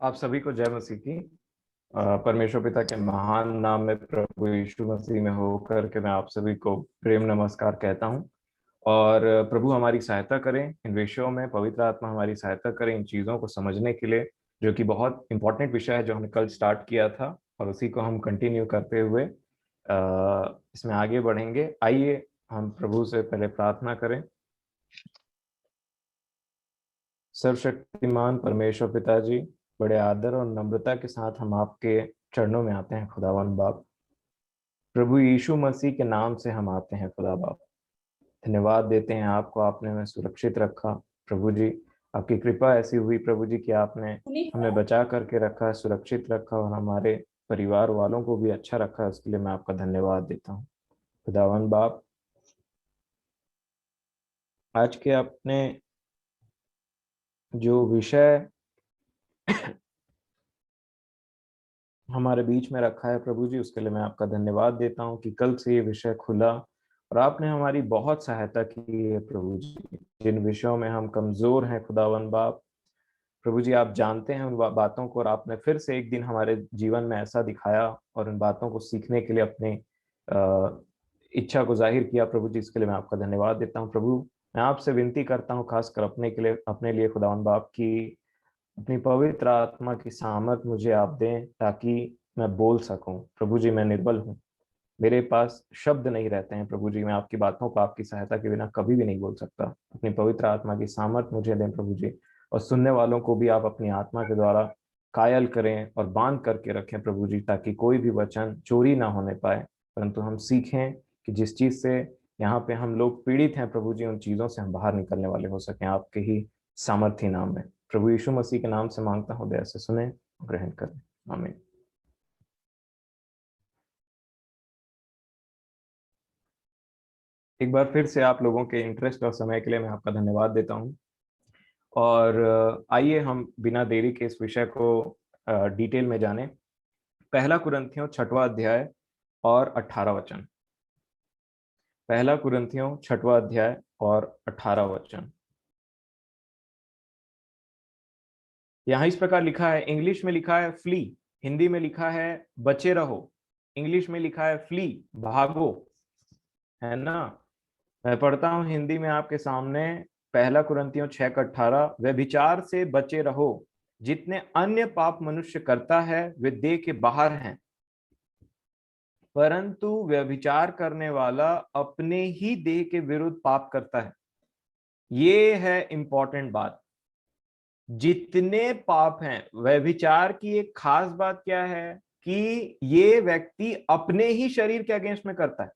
आप सभी को जय मसीह की। परमेश्वर पिता के महान नाम में प्रभु यीशु मसीह में होकर के मैं आप सभी को प्रेम नमस्कार कहता हूं। और प्रभु हमारी सहायता करें इन विषयों में, पवित्र आत्मा हमारी सहायता करें इन चीज़ों को समझने के लिए, जो कि बहुत इंपॉर्टेंट विषय है जो हमने कल स्टार्ट किया था और उसी को हम कंटिन्यू करते हुए इसमें आगे बढ़ेंगे। आइए हम प्रभु से पहले प्रार्थना करें। सर्वशक्तिमान परमेश्वर पिताजी, बड़े आदर और नम्रता के साथ हम आपके चरणों में आते हैं खुदावन बाप। प्रभु यीशु मसीह के नाम से हम आते हैं खुदा बाप। धन्यवाद देते हैं आपको, आपने हमें सुरक्षित रखा। प्रभु जी, आपकी कृपा ऐसी हुई प्रभु जी कि आपने हमें बचा करके रखा, सुरक्षित रखा और हमारे परिवार वालों को भी अच्छा रखा। इसके लिए मैं आपका धन्यवाद देता हूँ खुदावन बाप। आज के आपने जो विषय हमारे बीच में रखा है प्रभु जी, उसके लिए मैं आपका धन्यवाद देता हूँ कि कल से ये विषय खुला और आपने हमारी बहुत सहायता की है प्रभु जी। जिन विषयों में हम कमजोर हैं खुदावन बाप, प्रभु जी आप जानते हैं उन बातों को, और आपने फिर से एक दिन हमारे जीवन में ऐसा दिखाया और उन बातों को सीखने के लिए अपनी इच्छा को जाहिर किया प्रभु जी। इसके लिए मैं आपका धन्यवाद देता हूँ प्रभु। मैं आपसे विनती करता हूँ खासकर अपने लिए खुदावन बाप की अपनी पवित्र आत्मा की सामर्थ मुझे आप दें ताकि मैं बोल सकूं। प्रभु जी मैं निर्बल हूं, मेरे पास शब्द नहीं रहते हैं प्रभु जी। मैं आपकी बातों को आपकी सहायता के बिना कभी भी नहीं बोल सकता। अपनी पवित्र आत्मा की सामर्थ मुझे दें प्रभु जी, और सुनने वालों को भी आप अपनी आत्मा के द्वारा कायल करें और बांध करके रखें प्रभु जी, ताकि कोई भी वचन चोरी ना होने पाए, परंतु हम सीखें कि जिस चीज से यहाँ पे हम लोग पीड़ित हैं प्रभु जी, उन चीजों से हम बाहर निकलने वाले हो सकें आपके ही सामर्थ्य नाम में। प्रभु यीशु मसीह के नाम से मांगता हूँ, दया से सुने, ग्रहण करें, आमीन। एक बार फिर से आप लोगों के इंटरेस्ट और समय के लिए मैं आपका धन्यवाद देता हूँ। और आइए हम बिना देरी के इस विषय को डिटेल में जानें। पहला कुरिन्थियों 6वां अध्याय और 18 वचन। पहला कुरिन्थियों 6वां अध्याय और 18 वचन। यहाँ इस प्रकार लिखा है, इंग्लिश में लिखा है फ्ली, हिंदी में लिखा है बचे रहो, इंग्लिश में लिखा है फ्ली, भागो, है ना। मैं पढ़ता हूं हिंदी में आपके सामने। पहला कुरिन्थियों 6:18, व्यभिचार से बचे रहो, जितने अन्य पाप मनुष्य करता है वे देह के बाहर हैं, परंतु व्यभिचार करने वाला अपने ही देह के विरुद्ध पाप करता है। ये है इंपॉर्टेंट बात। जितने पाप हैं, व्यभिचार की एक खास बात क्या है कि ये व्यक्ति अपने ही शरीर के अगेंस्ट में करता है।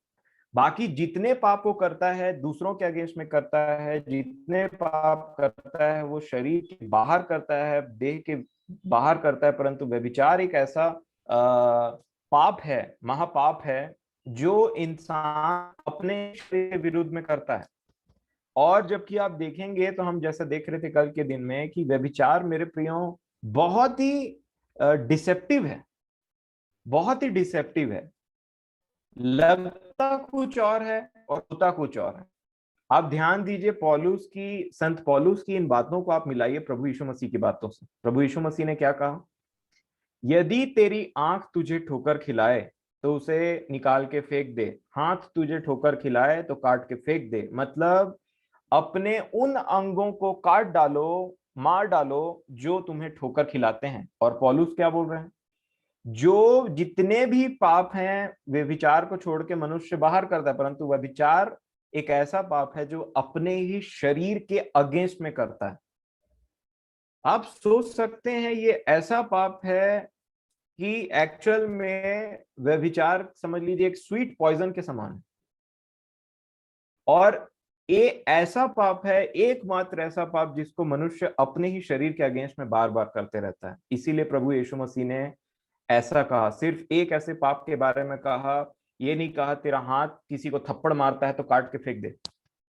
बाकी जितने पाप वो करता है दूसरों के अगेंस्ट में करता है, जितने पाप करता है वो शरीर के बाहर करता है, देह के बाहर करता है, परंतु व्यभिचार एक ऐसा पाप है, महापाप है, जो इंसान अपने शरीर के विरुद्ध में करता है। और जबकि आप देखेंगे तो हम जैसा देख रहे थे कल के दिन में कि व्यभिचार मेरे प्रियो बहुत ही डिसेप्टिव है, बहुत ही डिसेप्टिव है। लगता कुछ और है और होता कुछ और है। आप ध्यान दीजिए, संत पौलुस की इन बातों को आप मिलाइए प्रभु यीशु मसीह की बातों से। प्रभु यीशु मसीह ने क्या कहा? यदि तेरी आंख तुझे ठोकर खिलाए तो उसे निकाल के फेंक दे, हाथ तुझे ठोकर खिलाए तो काट के फेंक दे। मतलब अपने उन अंगों को काट डालो, मार डालो जो तुम्हें ठोकर खिलाते हैं। और पौलुस क्या बोल रहे हैं? जो जितने भी पाप हैं व्यभिचार को छोड़ के मनुष्य बाहर करता है, परंतु व्यभिचार एक ऐसा पाप है जो अपने ही शरीर के अगेंस्ट में करता है। आप सोच सकते हैं ये ऐसा पाप है कि एक्चुअल में व्यभिचार समझ लीजिए एक स्वीट पॉइजन के समान है। और ये ऐसा पाप है, एकमात्र ऐसा पाप जिसको मनुष्य अपने ही शरीर के अगेंस्ट में बार बार करते रहता है। इसीलिए प्रभु यीशु मसीह ने ऐसा कहा, सिर्फ एक ऐसे पाप के बारे में कहा। ये नहीं कहा तेरा हाथ किसी को थप्पड़ मारता है तो काट के फेंक दे,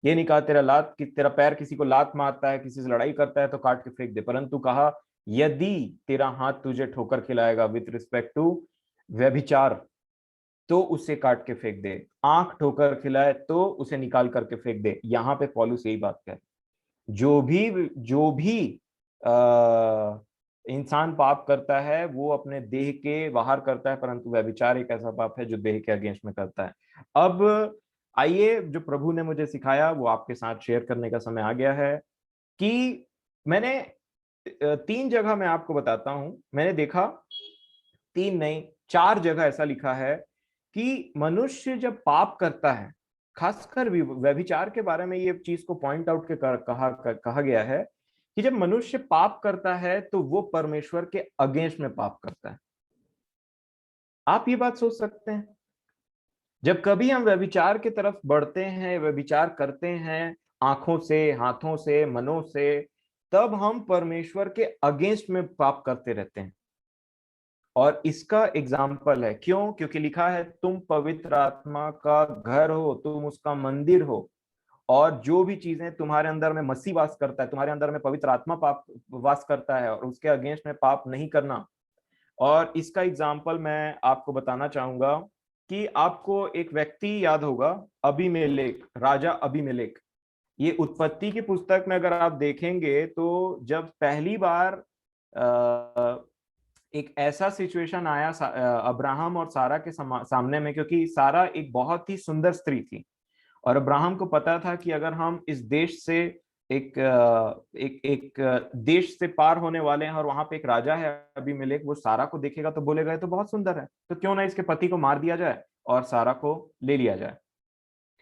ये नहीं कहा तेरा पैर किसी को लात मारता है, किसी से लड़ाई करता है तो काट के फेंक दे, परंतु कहा यदि तेरा हाथ तुझे ठोकर खिलाएगा विथ रिस्पेक्ट टू व्यभिचार तो उसे काट के फेंक दे, आंख ठोकर खिलाए तो उसे निकाल करके फेंक दे। यहां पे पौलुस यही बात कह, जो भी इंसान पाप करता है वो अपने देह के बाहर करता है, परंतु व्यभिचार एक ऐसा पाप है जो देह के अगेंस्ट में करता है। अब आइए, जो प्रभु ने मुझे सिखाया वो आपके साथ शेयर करने का समय आ गया है। कि मैंने 3 जगह मैं आपको बताता हूं, मैंने देखा 3 नहीं 4 जगह ऐसा लिखा है कि मनुष्य जब पाप करता है, खासकर व्यभिचार के बारे में ये चीज को पॉइंट आउट के कहा गया है कि जब मनुष्य पाप करता है तो वो परमेश्वर के अगेंस्ट में पाप करता है। आप ये बात सोच सकते हैं, जब कभी हम व्यभिचार की तरफ बढ़ते हैं, व्यभिचार करते हैं आंखों से, हाथों से, मनों से, तब हम परमेश्वर के अगेंस्ट में पाप करते रहते हैं। और इसका एग्जाम्पल है, क्यों? क्योंकि लिखा है तुम पवित्र आत्मा का घर हो, तुम उसका मंदिर हो, और जो भी चीजें तुम्हारे अंदर में मसीह वास करता है, तुम्हारे अंदर में पवित्र आत्मा पाप वास करता है, और उसके अगेंस्ट में पाप नहीं करना। और इसका एग्जाम्पल मैं आपको बताना चाहूंगा कि आपको एक व्यक्ति याद होगा, अबीमेलेक, राजा अबीमेलेक। ये उत्पत्ति की पुस्तक में अगर आप देखेंगे तो जब पहली बार एक ऐसा सिचुएशन आया अब्राहम और सारा के सामने में, क्योंकि सारा एक बहुत ही सुंदर स्त्री थी, और अब्राहम को पता था कि अगर हम इस देश से एक देश से पार होने वाले हैं और वहां पे एक राजा है अबीमेलेक, वो सारा को देखेगा तो बोलेगा ये तो बहुत सुंदर है, तो क्यों ना इसके पति को मार दिया जाए और सारा को ले लिया जाए,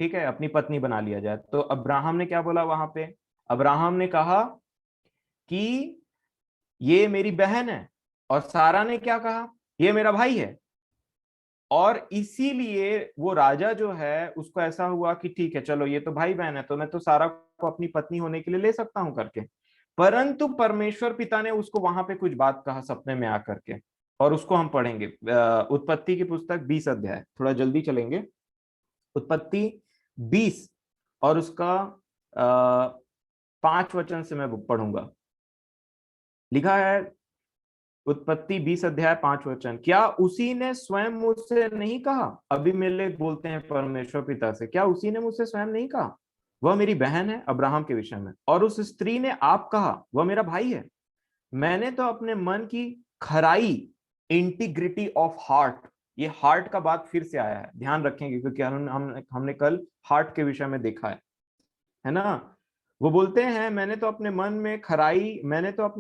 ठीक है, अपनी पत्नी बना लिया जाए। तो अब्राहम ने क्या बोला वहां पे? अब्राहम ने कहा कि ये मेरी बहन है, और सारा ने क्या कहा? ये मेरा भाई है। और इसीलिए वो राजा जो है उसको ऐसा हुआ कि ठीक है चलो ये तो भाई बहन है, तो मैं तो सारा को अपनी पत्नी होने के लिए ले सकता हूं करके। परंतु परमेश्वर पिता ने उसको वहां पे कुछ बात कहा सपने में आकर के, और उसको हम पढ़ेंगे। उत्पत्ति की पुस्तक 20 अध्याय, थोड़ा जल्दी चलेंगे। उत्पत्ति 20 और उसका 5 वचन से मैं पढ़ूंगा। लिखा है उत्पत्ति 20 अध्याय 5 वचन, क्या उसी ने स्वयं मुझसे नहीं कहा? अबीमेलेक बोलते हैं परमेश्वर पिता से, क्या उसी ने मुझसे स्वयं नहीं कहा वह मेरी बहन है, अब्राहम के विषय में? और उस स्त्री ने आप कहा वह मेरा भाई है। मैंने तो अपने मन की खराई, इंटीग्रिटी ऑफ हार्ट, ये हार्ट का बात फिर से आया है, ध्यान रखेंगे, क्योंकि हमने कल हार्ट के विषय में देखा है ना। वो बोलते हैं मैंने तो अपने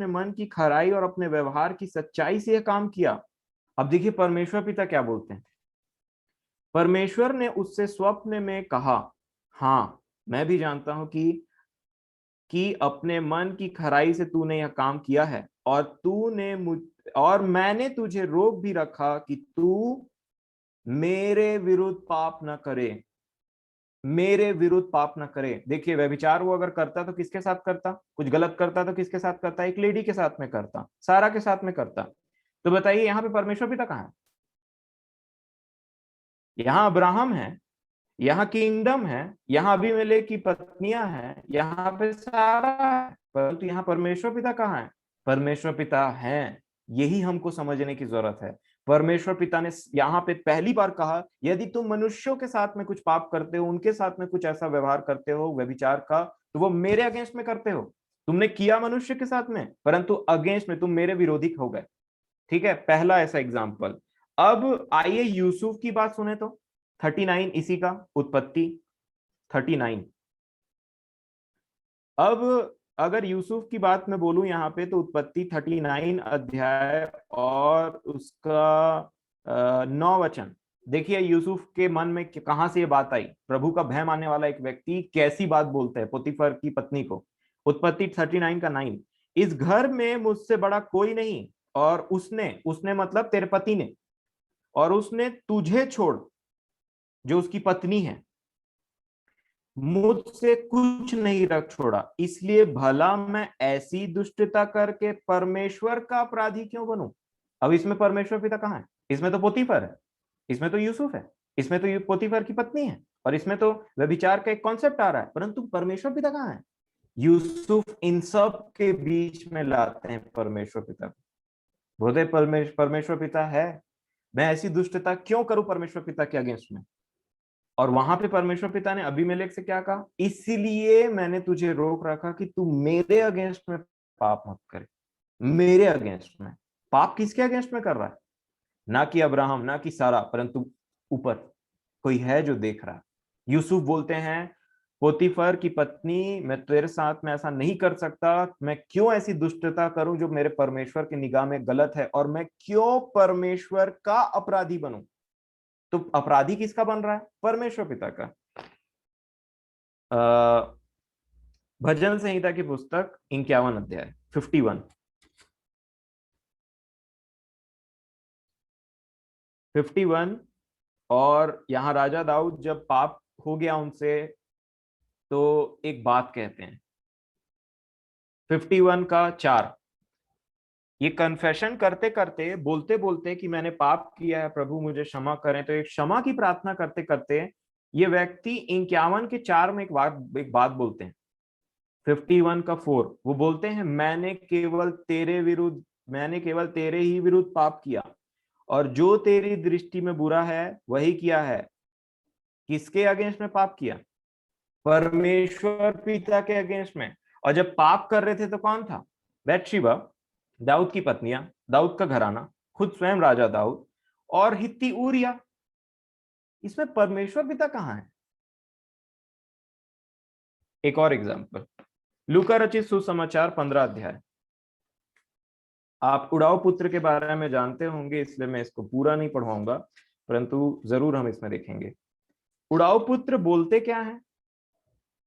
मन की खराई और अपने व्यवहार की सच्चाई से यह काम किया। अब देखिए परमेश्वर पिता क्या बोलते हैं। परमेश्वर ने उससे स्वप्न में कहा, हाँ मैं भी जानता हूं कि अपने मन की खराई से तूने यह काम किया है, और मैंने तुझे रोक भी रखा कि तू मेरे विरुद्ध पाप न करे, मेरे विरुद्ध पाप न करे। देखिए व्यभिचार वो अगर करता तो किसके साथ करता? कुछ गलत करता तो किसके साथ करता? एक लेडी के साथ में करता, सारा के साथ में करता। तो बताइए यहाँ पे परमेश्वर पिता कहाँ है? यहाँ अब्राहम है, यहाँ किंगडम है, यहाँ अबीमेलेक की पत्नियां हैं, यहाँ पे सारा है, परंतु यहाँ परमेश्वर पिता कहाँ है? परमेश्वर पिता हैं, यही हमको समझने की जरूरत है। परमेश्वर पिता ने यहाँ पे पहली बार कहा यदि तुम मनुष्यों के साथ में कुछ पाप करते हो, उनके साथ में कुछ ऐसा व्यवहार करते हो व्यभिचार का, तो वो मेरे अगेंस्ट में करते हो। तुमने किया मनुष्य के साथ में, परंतु अगेंस्ट में तुम मेरे विरोधी हो गए। ठीक है, पहला ऐसा एग्जाम्पल। अब आइए यूसुफ की बात सुने तो 39 इसी का, उत्पत्ति 39। अब अगर यूसुफ की बात मैं बोलूं यहाँ पे तो उत्पत्ति 39 अध्याय और उसका 9 वचन। देखिए यूसुफ के मन में कहां से ये बात आई, प्रभु का भय मानने वाला एक व्यक्ति कैसी बात बोलता है पोतीफर की पत्नी को। उत्पत्ति 39 का 9, इस घर में मुझसे बड़ा कोई नहीं, और उसने उसने मतलब तेरे पति ने, और उसने तुझे छोड़, जो उसकी पत्नी है, मुझसे कुछ नहीं रख छोड़ा, इसलिए भला मैं ऐसी दुष्टता करके परमेश्वर का अपराधी क्यों बनूं? अब इसमें परमेश्वर पिता कहाँ है? इसमें तो पोतीफर है, इसमें तो यूसुफ है, इसमें तो पोतीफर की पत्नी है, और इसमें तो व्यभिचार का एक कॉन्सेप्ट आ रहा है, परंतु परमेश्वर पिता कहाँ है? यूसुफ इन सब के बीच में लाते हैं परमेश्वर पिता को। बोलते परमेश्वर पिता है, मैं ऐसी दुष्टता क्यों करूं परमेश्वर पिता के अगेंस्ट में? और वहां पे परमेश्वर पिता ने अबीमेलेक से क्या कहा? इसलिए मैंने तुझे रोक रखा कि तू मेरे अगेंस्ट में पाप मत करे। मेरे अगेंस्ट में। पाप किसके अगेंस्ट में कर रहा है? ना कि अब्राहम, ना कि सारा, परंतु ऊपर कोई है जो देख रहा है। यूसुफ बोलते हैं पोतीफर की पत्नी, मैं तेरे साथ में ऐसा नहीं कर सकता, मैं क्यों ऐसी दुष्टता करूं जो मेरे परमेश्वर की निगाह में गलत है, और मैं क्यों परमेश्वर का अपराधी बनूं? तो अपराधी किसका बन रहा है? परमेश्वर पिता का। भजन संहिता की पुस्तक 51 अध्याय 51। और यहां राजा दाऊद जब पाप हो गया उनसे, तो एक बात कहते हैं 51 का 4। ये कन्फेशन करते करते, बोलते बोलते कि मैंने पाप किया है, प्रभु मुझे क्षमा करें, तो एक क्षमा की प्रार्थना करते करते ये व्यक्ति 51 के 4 में एक बात बोलते हैं। 51 का 4 वो बोलते हैं, मैंने केवल तेरे ही विरुद्ध पाप किया, और जो तेरी दृष्टि में बुरा है वही किया है। किसके अगेंस्ट में पाप किया? परमेश्वर पिता के अगेंस्ट में। और जब पाप कर रहे थे तो कौन था? बैतशेबा, दाऊद की पत्नियां, दाऊद का घराना, खुद स्वयं राजा दाऊद, और हित्ती ऊरिया। इसमें परमेश्वर पिता कहां है? एक और एग्जांपल, लूका रचित सुसमाचार 15 अध्याय। आप उड़ाऊ पुत्र के बारे में जानते होंगे, इसलिए मैं इसको पूरा नहीं पढ़वाऊंगा, परंतु जरूर हम इसमें देखेंगे। उड़ाऊ पुत्र बोलते क्या है?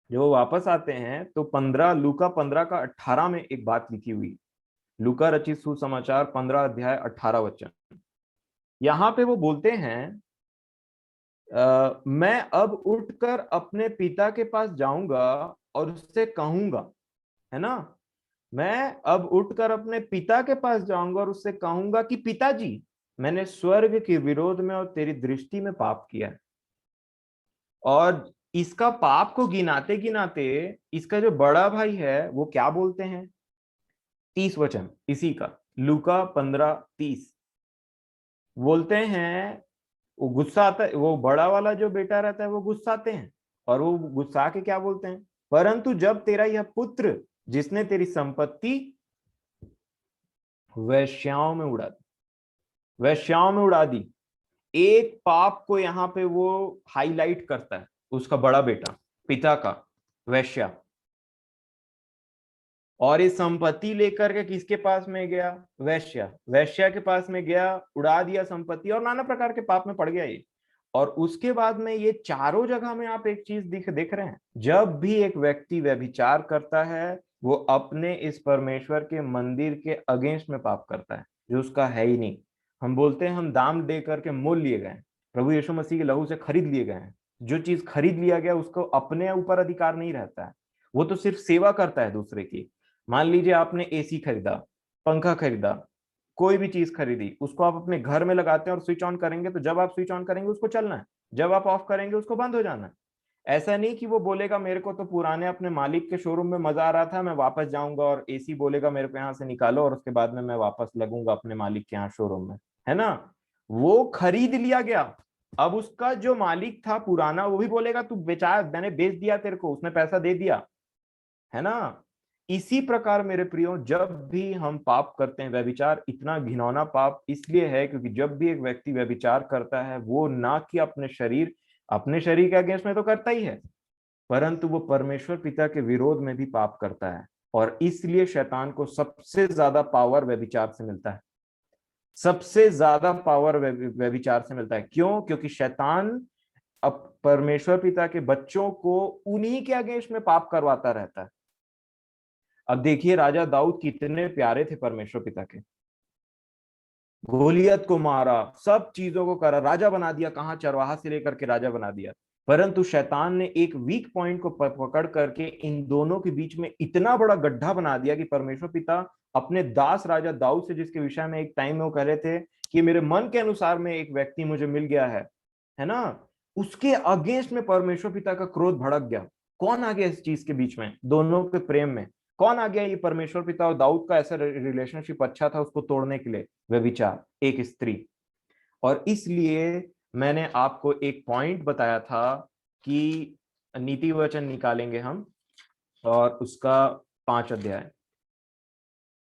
जो वापस आते हैं तो 15 लूका 15 का 18 में एक बात लिखी हुई। लूका रचित सुसमाचार 15 अध्याय 18 वचन। यहां पे वो बोलते हैं मैं अब उठकर अपने पिता के पास जाऊंगा और उससे कहूंगा, है ना, मैं अब उठकर अपने पिता के पास जाऊंगा और उससे कहूंगा कि पिताजी, मैंने स्वर्ग के विरोध में और तेरी दृष्टि में पाप किया है। और इसका पाप को गिनाते गिनाते इसका जो बड़ा भाई है वो क्या बोलते हैं? 30 वचन इसी का, लूका 15:30 बोलते हैं, वो गुस्सा आता है, वो बड़ा वाला जो बेटा रहता है वो गुस्साते हैं, और वो गुस्सा के क्या बोलते हैं? परंतु जब तेरा यह पुत्र जिसने तेरी संपत्ति वेश्याओं में उड़ा दी, वेश्याओं में उड़ा दी, एक पाप को यहाँ पे वो हाईलाइट करता है, उसका बड़ा बेटा पिता का, वैश्या। और ये संपत्ति लेकर के किसके पास में गया? वैश्या, वैश्या के पास में गया, उड़ा दिया संपत्ति, और नाना प्रकार के पाप में पड़ गया ये। और उसके बाद में ये चारों जगह में आप एक चीज देख रहे हैं, जब भी एक व्यक्ति व्यभिचार करता है वो अपने इस परमेश्वर के मंदिर के अगेंस्ट में पाप करता है, जो उसका है ही नहीं। हम बोलते हैं हम दाम दे करके मोल लिए गए, प्रभु यीशु मसीह के लहू से खरीद लिए गए हैं। जो चीज खरीद लिया गया उसको अपने ऊपर अधिकार नहीं रहता है, वो तो सिर्फ सेवा करता है दूसरे की। मान लीजिए आपने एसी खरीदा, पंखा खरीदा, कोई भी चीज खरीदी, उसको आप अपने घर में लगाते हैं और स्विच ऑन करेंगे, तो जब आप स्विच ऑन करेंगे उसको चलना है, जब आप ऑफ करेंगे उसको बंद हो जाना है। ऐसा नहीं कि वो बोलेगा मेरे को तो पुराने अपने मालिक के शोरूम में मजा आ रहा था, मैं वापस जाऊंगा, और एसी बोलेगा मेरे को यहाँ से निकालो और उसके बाद में मैं वापस लगूंगा अपने मालिक के यहाँ शोरूम में, है ना। वो खरीद लिया गया, अब उसका जो मालिक था पुराना वो भी बोलेगा तू बेचा, मैंने बेच दिया तेरे को, उसने पैसा दे दिया, है ना। इसी प्रकार मेरे प्रियो, जब भी हम पाप करते हैं, व्यभिचार इतना घिनौना पाप इसलिए है क्योंकि जब भी एक व्यक्ति व्यभिचार करता है वो ना कि अपने शरीर के अगेंस्ट में तो करता ही है, परंतु वो परमेश्वर पिता के विरोध में भी पाप करता है। और इसलिए शैतान को सबसे ज्यादा पावर व्यभिचार से मिलता है, सबसे ज्यादा पावर व्यभिचार से मिलता है। क्यों? क्योंकि शैतान अब परमेश्वर पिता के बच्चों को उन्हीं के अगेंस्ट में पाप करवाता रहता है। अब देखिए राजा दाऊद कितने प्यारे थे परमेश्वर पिता के, गोलियत को मारा, सब चीजों को करा, राजा बना दिया, कहां चरवाहा से लेकर के राजा बना दिया। परंतु शैतान ने एक वीक पॉइंट को पकड़ करके इन दोनों के बीच में इतना बड़ा गड्ढा बना दिया कि परमेश्वर पिता अपने दास राजा दाऊद से, जिसके विषय में एक टाइम में वो कह रहे थे कि मेरे मन के अनुसार में एक व्यक्ति मुझे मिल गया है ना, उसके अगेंस्ट में परमेश्वर पिता का क्रोध भड़क गया। कौन आ गया इस चीज के बीच में, दोनों के प्रेम में कौन आ गया? ये परमेश्वर पिता और दाऊद का ऐसा रिलेशनशिप अच्छा था, उसको तोड़ने के लिए व्यभिचार, एक स्त्री। और इसलिए मैंने आपको एक पॉइंट बताया था कि नीति वचन निकालेंगे हम, और उसका 5 अध्याय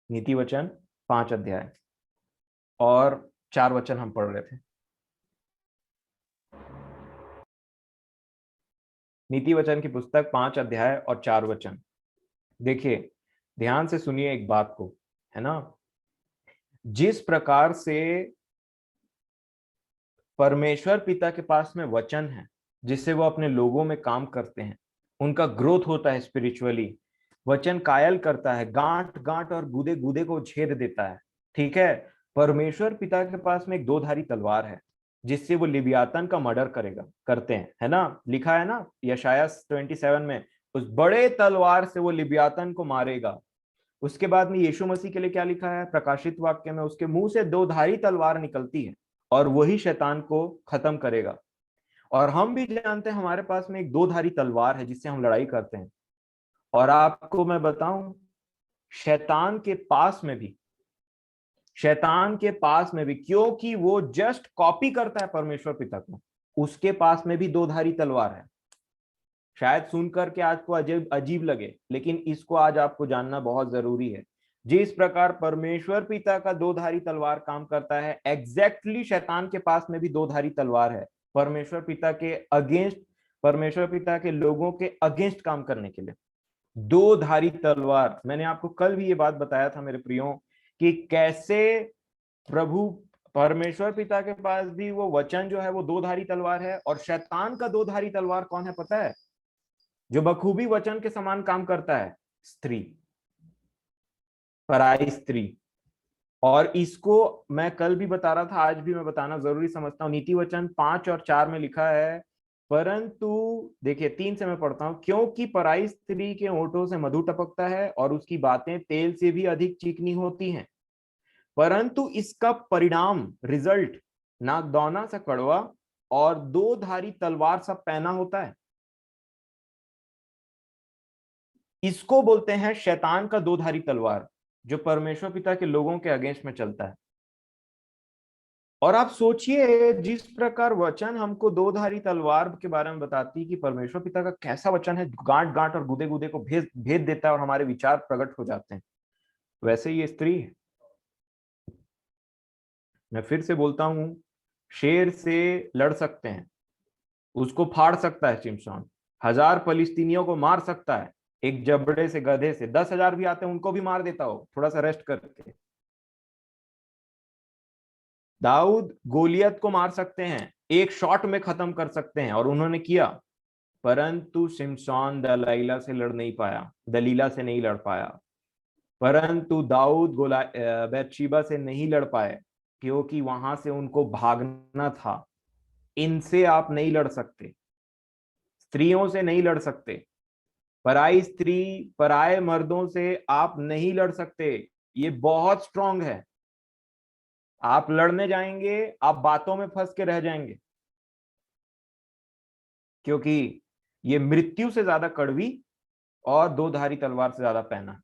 नीति वचन 5 अध्याय और 4 वचन हम पढ़ रहे थे। नीति वचन की पुस्तक 5 अध्याय और 4 वचन। देखिए, ध्यान से सुनिए एक बात को, है ना। जिस प्रकार से परमेश्वर पिता के पास में वचन है जिससे वो अपने लोगों में काम करते हैं, उनका ग्रोथ होता है स्पिरिचुअली। वचन कायल करता है, गांठ गांठ और गूदे गूदे को छेद देता है, ठीक है। परमेश्वर पिता के पास में एक दो धारी तलवार है जिससे वो लिव्यातन का मर्डर करेगा, करते हैं, है ना। लिखा है ना यशायाह 27 में, उस बड़े तलवार से वो लिव्यातन को मारेगा। उसके बाद में यीशु मसीह के लिए क्या लिखा है प्रकाशित वाक्य में, उसके मुंह से दो धारी तलवार निकलती है और वही शैतान को खत्म करेगा। और हम भी जानते हैं हमारे पास में एक दो धारी तलवार है जिससे हम लड़ाई करते हैं। और आपको मैं बताऊं, शैतान के पास में भी, शैतान के पास में भी, क्योंकि वो जस्ट कॉपी करता है परमेश्वर पिता को, उसके पास में भी दो धारी तलवार है। शायद सुनकर के आज को अजीब अजीब लगे, लेकिन इसको आज आपको जानना बहुत जरूरी है। जिस प्रकार परमेश्वर पिता का दो धारी तलवार काम करता है, एग्जैक्टली शैतान के पास में भी दो धारी तलवार है, परमेश्वर पिता के अगेंस्ट, परमेश्वर पिता के लोगों के अगेंस्ट काम करने के लिए। दो धारी तलवार, मैंने आपको कल भी ये बात बताया था मेरे प्रियो, कि कैसे प्रभु परमेश्वर पिता के पास भी वो वचन जो है वो दो धारी तलवार है। और शैतान का दो धारी तलवार कौन है पता है, जो बखूबी वचन के समान काम करता है? स्त्री, पराई स्त्री। और इसको मैं कल भी बता रहा था, आज भी मैं बताना जरूरी समझता हूं। नीति वचन 5 और 4 में लिखा है, परंतु देखिए 3 से मैं पढ़ता हूं, क्योंकि पराई स्त्री के होठों से मधु टपकता है और उसकी बातें तेल से भी अधिक चिकनी होती हैं, परंतु इसका परिणाम, रिजल्ट, नागदौना सा कड़वा और दो धारी तलवार सा पैना होता है। इसको बोलते हैं शैतान का दो धारी तलवार, जो परमेश्वर पिता के लोगों के अगेंस्ट में चलता है। और आप सोचिए, जिस प्रकार वचन हमको दो धारी तलवार के बारे में बताती है कि परमेश्वर पिता का कैसा वचन है, गांठ गांठ और गुदे गुदे को भेद भेद देता है और हमारे विचार प्रकट हो जाते हैं, वैसे ये स्त्री है। मैं फिर से बोलता हूं, शेर से लड़ सकते हैं, उसको फाड़ सकता है शिमशोन, 1000 फलिस्तीनियों को मार सकता है, एक जबड़े से, गधे से 10,000 भी आते हैं उनको भी मार देता हो थोड़ा सा रेस्ट करके। दाऊद गोलियत को मार सकते हैं, एक शॉट में खत्म कर सकते हैं, और उन्होंने किया। परंतु शिमशोन दलीला से लड़ नहीं पाया, दलीला से नहीं लड़ पाया। परंतु दाऊद बैतशीबा से नहीं लड़ पाए, क्योंकि वहां से उनको भागना था। इनसे आप नहीं लड़ सकते, स्त्रियों से नहीं लड़ सकते, पराई स्त्री, पराये मर्दों से आप नहीं लड़ सकते। ये बहुत स्ट्रांग है। आप लड़ने जाएंगे, आप बातों में फंस के रह जाएंगे, क्योंकि ये मृत्यु से ज्यादा कड़वी और दो धारी तलवार से ज्यादा पैना।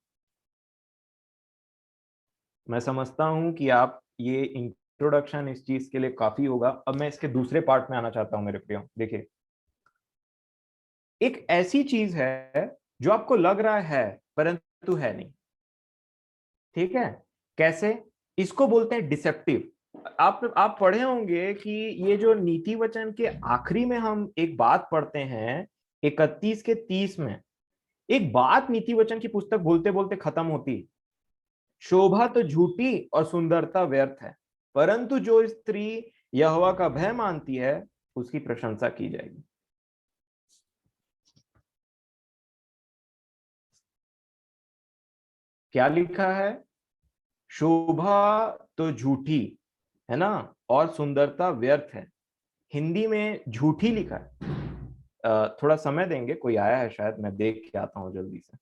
मैं समझता हूं कि आप ये इंट्रोडक्शन इस चीज के लिए काफी होगा। अब मैं इसके दूसरे पार्ट में आना चाहता हूं मेरे प्रियो। देखिए, एक ऐसी चीज है जो आपको लग रहा है परंतु है नहीं, ठीक है। कैसे? इसको बोलते हैं डिसेप्टिव। आप पढ़े होंगे कि ये जो नीति वचन के आखिरी में हम एक बात पढ़ते हैं, 31 के 30 में, एक बात नीति वचन की पुस्तक बोलते बोलते खत्म होती, शोभा तो झूठी और सुंदरता व्यर्थ है, परंतु जो स्त्री यहोवा का भय मानती है उसकी प्रशंसा की जाएगी। क्या लिखा है? शोभा तो झूठी, है ना, और सुंदरता व्यर्थ है। हिंदी में झूठी लिखा है। थोड़ा समय देंगे, कोई आया है शायद, मैं देख के आता हूँ जल्दी से।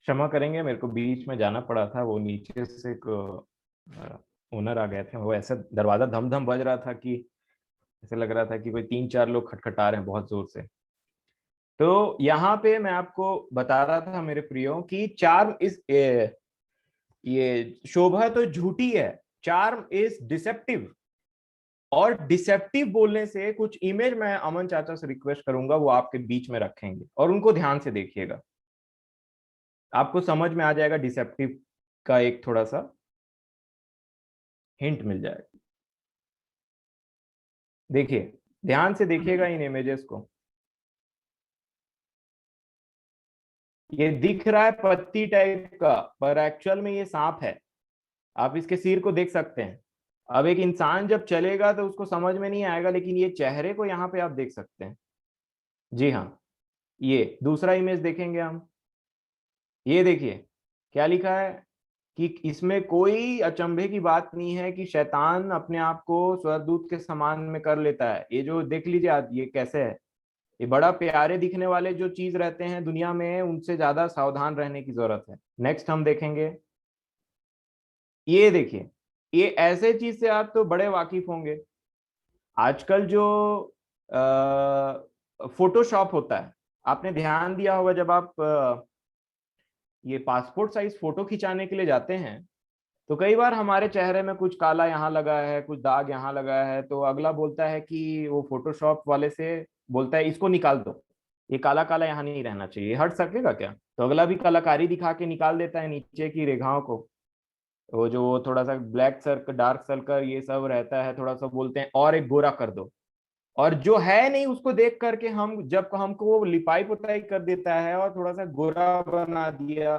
क्षमा करेंगे, मेरे को बीच में जाना पड़ा था, वो नीचे से एक ओनर आ गए थे, वो ऐसे दरवाजा धम धम बज रहा था कि ऐसे लग रहा था कि कोई 3-4 लोग खटखटा रहे हैं बहुत जोर से। तो यहाँ पे मैं आपको बता रहा था मेरे प्रियो कि चार्म इज, ये शोभा तो झूठी है, चार्म इज डिसेप्टिव। और डिसेप्टिव बोलने से कुछ इमेज मैं अमन चाचा से रिक्वेस्ट करूंगा वो आपके बीच में रखेंगे और उनको ध्यान से देखिएगा। आपको समझ में आ जाएगा, डिसेप्टिव का एक थोड़ा सा हिंट मिल जाएगा। देखिए, ध्यान से देखिएगा इन इमेजेस को। ये दिख रहा है पत्ती टाइप का, पर एक्चुअल में ये सांप है। आप इसके सिर को देख सकते हैं। अब एक इंसान जब चलेगा तो उसको समझ में नहीं आएगा, लेकिन ये चेहरे को यहाँ पे आप देख सकते हैं। जी हाँ, ये दूसरा इमेज देखेंगे हम। ये देखिए क्या लिखा है कि इसमें कोई अचंभे की बात नहीं है कि शैतान अपने आप को स्वर्गदूत के समान में कर लेता है। ये जो देख लीजिए आप, ये कैसे है। ये बड़ा प्यारे दिखने वाले जो चीज रहते हैं दुनिया में, उनसे ज्यादा सावधान रहने की जरूरत है। नेक्स्ट हम देखेंगे। ये देखिए, ये ऐसे चीज से आप तो बड़े वाकिफ होंगे। आजकल जो फोटोशॉप होता है, आपने ध्यान दिया होगा जब आप ये पासपोर्ट साइज फोटो खिंचाने के लिए जाते हैं, तो कई बार हमारे चेहरे में कुछ काला यहाँ लगा है, कुछ दाग यहाँ लगा है, तो अगला बोलता है कि वो फोटोशॉप वाले से बोलता है इसको निकाल दो, ये काला काला यहाँ नहीं रहना चाहिए, हट सकेगा क्या। तो अगला भी कलाकारी दिखा के निकाल देता है नीचे की रेखाओं को। वो जो थोड़ा सा ब्लैक सर्कल, डार्क सर्कल, ये सब रहता है, थोड़ा सा बोलते हैं और एक गोरा कर दो। और जो है नहीं उसको देख करके हम, जब हमको वो लिपाई पुताई कर देता है और थोड़ा सा गोरा बना दिया,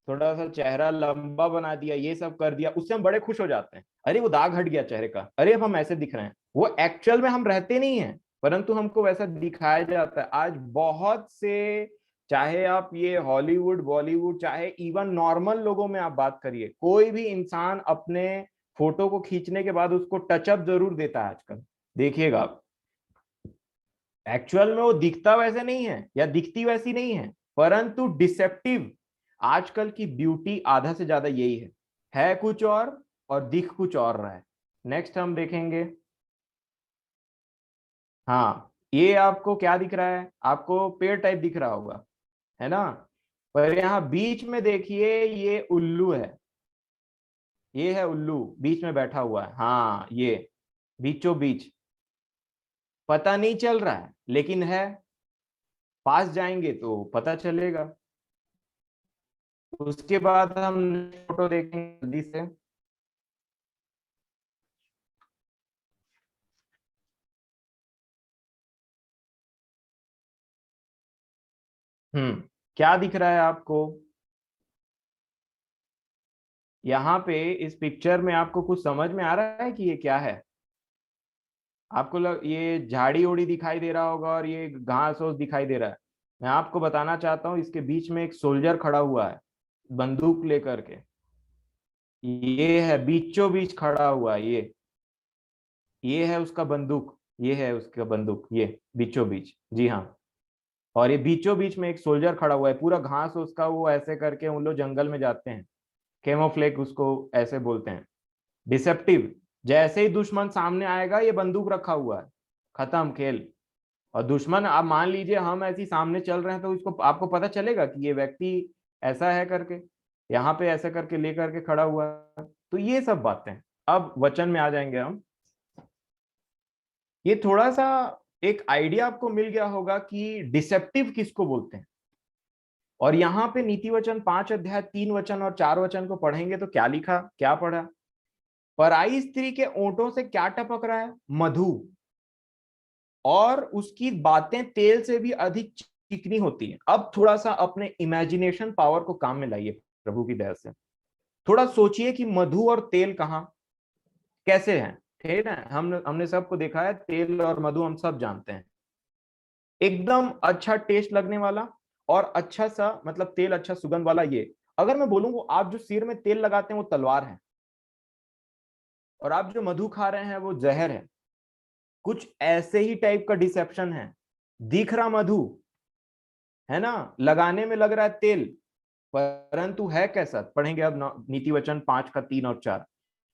थोड़ा सा चेहरा लंबा बना दिया, ये सब कर दिया, उससे हम बड़े खुश हो जाते हैं। अरे वो दाग हट गया चेहरे का, अरे अब हम ऐसे दिख रहे हैं। वो एक्चुअल में हम रहते नहीं हैं, परंतु हमको वैसा दिखाया जाता है। आज बहुत से, चाहे आप ये हॉलीवुड बॉलीवुड, चाहे इवन नॉर्मल लोगों में आप बात करिए, कोई भी इंसान अपने फोटो को खींचने के बाद उसको टचअप जरूर देता है आजकल। देखिएगा आप, एक्चुअल में वो दिखता वैसे नहीं है या दिखती वैसी नहीं है, परंतु डिसेप्टिव। आजकल की ब्यूटी आधा से ज्यादा यही है कुछ और दिख कुछ और रहा है। नेक्स्ट हम देखेंगे। हाँ, ये आपको क्या दिख रहा है, आपको पेड़ टाइप दिख रहा होगा, है ना। पर यहाँ बीच में देखिए, ये उल्लू है। ये है उल्लू, बीच में बैठा हुआ है। हाँ, ये बीचों बीच, पता नहीं चल रहा है लेकिन है। पास जाएंगे तो पता चलेगा। उसके बाद हम फोटो देखेंगे जल्दी से। क्या दिख रहा है आपको यहाँ पे इस पिक्चर में? आपको कुछ समझ में आ रहा है कि ये क्या है? आपको ये झाड़ी ओड़ी दिखाई दे रहा होगा और ये घास ओस दिखाई दे रहा है। मैं आपको बताना चाहता हूँ, इसके बीच में एक सोल्जर खड़ा हुआ है बंदूक लेकर के। ये है बीचों बीच खड़ा हुआ है, ये है उसका बंदूक, ये है उसका बंदूक, ये बीचों बीच। जी हाँ, और ये बीचों बीच में एक सोल्जर खड़ा हुआ है। पूरा घास उसका, वो ऐसे करके उन लोग जंगल में जाते हैं, कैमोफ्लेज उसको ऐसे बोलते हैं। डिसेप्टिव, जैसे ही दुश्मन सामने आएगा ये बंदूक रखा हुआ है, खत्म खेल। और दुश्मन, आप मान लीजिए हम ऐसी सामने चल रहे हैं तो इसको, आपको पता चलेगा कि ये व्यक्ति ऐसा है करके, यहाँ पे ऐसे करके लेकर के खड़ा हुआ है। तो ये सब बातें। अब वचन में आ जाएंगे हम। ये थोड़ा सा एक आइडिया आपको मिल गया होगा कि डिसेप्टिव किसको बोलते हैं। और यहाँ पे नीति वचन 5 अध्याय 3 वचन और 4 वचन को पढ़ेंगे तो क्या लिखा, क्या पढ़ा? पराई स्त्री के ओंठों से क्या टपक रहा है? मधु। और उसकी बातें तेल से भी अधिक चिकनी होती है। अब थोड़ा सा अपने इमेजिनेशन पावर को काम में लाइए प्रभु की दया से। थोड़ा सोचिए कि मधु और तेल कहाँ, कैसे हैं। ठीक है, हमने सबको देखा है, तेल और मधु हम सब जानते हैं। एकदम अच्छा टेस्ट लगने वाला और अच्छा सा, मतलब तेल अच्छा सुगंध वाला। ये अगर मैं बोलूं, वो आप जो सिर में तेल लगाते हैं वो तलवार है, और आप जो मधु खा रहे हैं वो जहर है। कुछ ऐसे ही टाइप का डिसेप्शन है। दिख रहा मधु है ना, लगाने में लग रहा है तेल, परंतु है कैसा, पढ़ेंगे अब नीति वचन 5 का 3 और 4।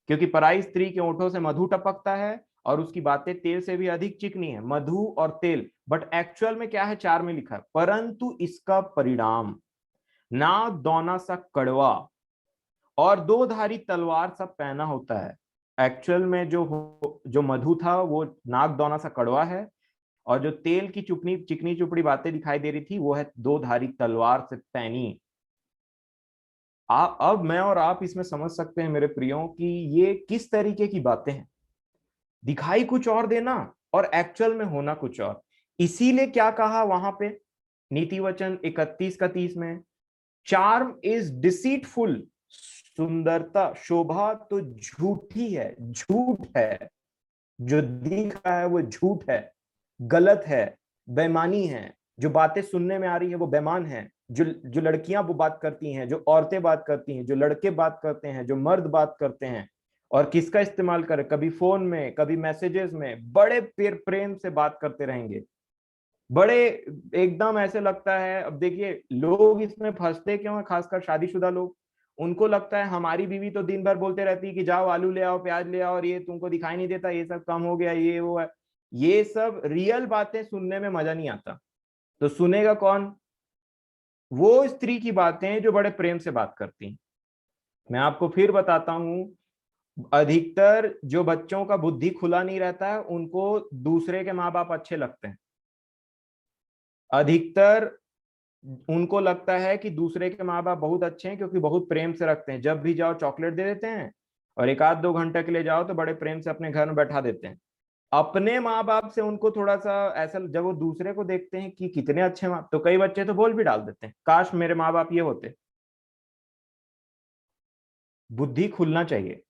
क्योंकि पराई स्त्री के ओंठों से मधु टपकता है और उसकी बातें तेल से भी अधिक चिकनी है, मधु और तेल। बट एक्चुअल में क्या है, 4 में लिखा है, परंतु इसका परिणाम नाग दौना सा कड़वा और दो धारी तलवार सा पैना होता है। एक्चुअल में जो मधु था वो नाग दौना सा कड़वा है, और जो तेल की चुपनी चिकनी चुपड़ी बातें दिखाई दे रही थी वो है दो धारी तलवार से पैनी। अब मैं और आप इसमें समझ सकते हैं मेरे प्रियो कि ये किस तरीके की बातें हैं। दिखाई कुछ और देना और एक्चुअल में होना कुछ और। इसीलिए क्या कहा वहां पे नीति वचन 31 का 30 में, चार्म इज डिसीटफुल, सुंदरता शोभा तो झूठी है, झूठ है। जो दिख रहा है वो झूठ है, गलत है, बेईमानी है। जो बातें सुनने में आ रही है वो बेईमान है। जो लड़कियां वो बात करती हैं, जो औरतें बात करती हैं, जो लड़के बात करते हैं, जो मर्द बात करते हैं, और किसका इस्तेमाल करें, कभी फोन में, कभी मैसेजेस में, बड़े प्रेम से बात करते रहेंगे, बड़े एकदम ऐसे लगता है। अब देखिए लोग इसमें फंसते क्यों है, खासकर शादीशुदा लोग। उनको लगता है हमारी बीवी तो दिन भर बोलते रहती है कि जाओ आलू ले आओ, प्याज ले आओ, और ये तुमको दिखाई नहीं देता, ये सब कम हो गया, ये वो है। ये सब रियल बातें सुनने में मजा नहीं आता। तो सुनेगा कौन? वो स्त्री की बातें जो बड़े प्रेम से बात करती हैं। मैं आपको फिर बताता हूं, अधिकतर जो बच्चों का बुद्धि खुला नहीं रहता है उनको दूसरे के माँ बाप अच्छे लगते हैं। अधिकतर उनको लगता है कि दूसरे के माँ बाप बहुत अच्छे हैं क्योंकि बहुत प्रेम से रखते हैं, जब भी जाओ चॉकलेट दे देते हैं, और एक आध 2 घंटे के लिए जाओ तो बड़े प्रेम से अपने घर में बैठा देते हैं। अपने माँ बाप से उनको थोड़ा सा ऐसा, जब वो दूसरे को देखते हैं कि कितने अच्छे माँ, तो कई बच्चे तो बोल भी डाल देते हैं, काश मेरे माँ बाप ये होते। बुद्धि खुलना चाहिए,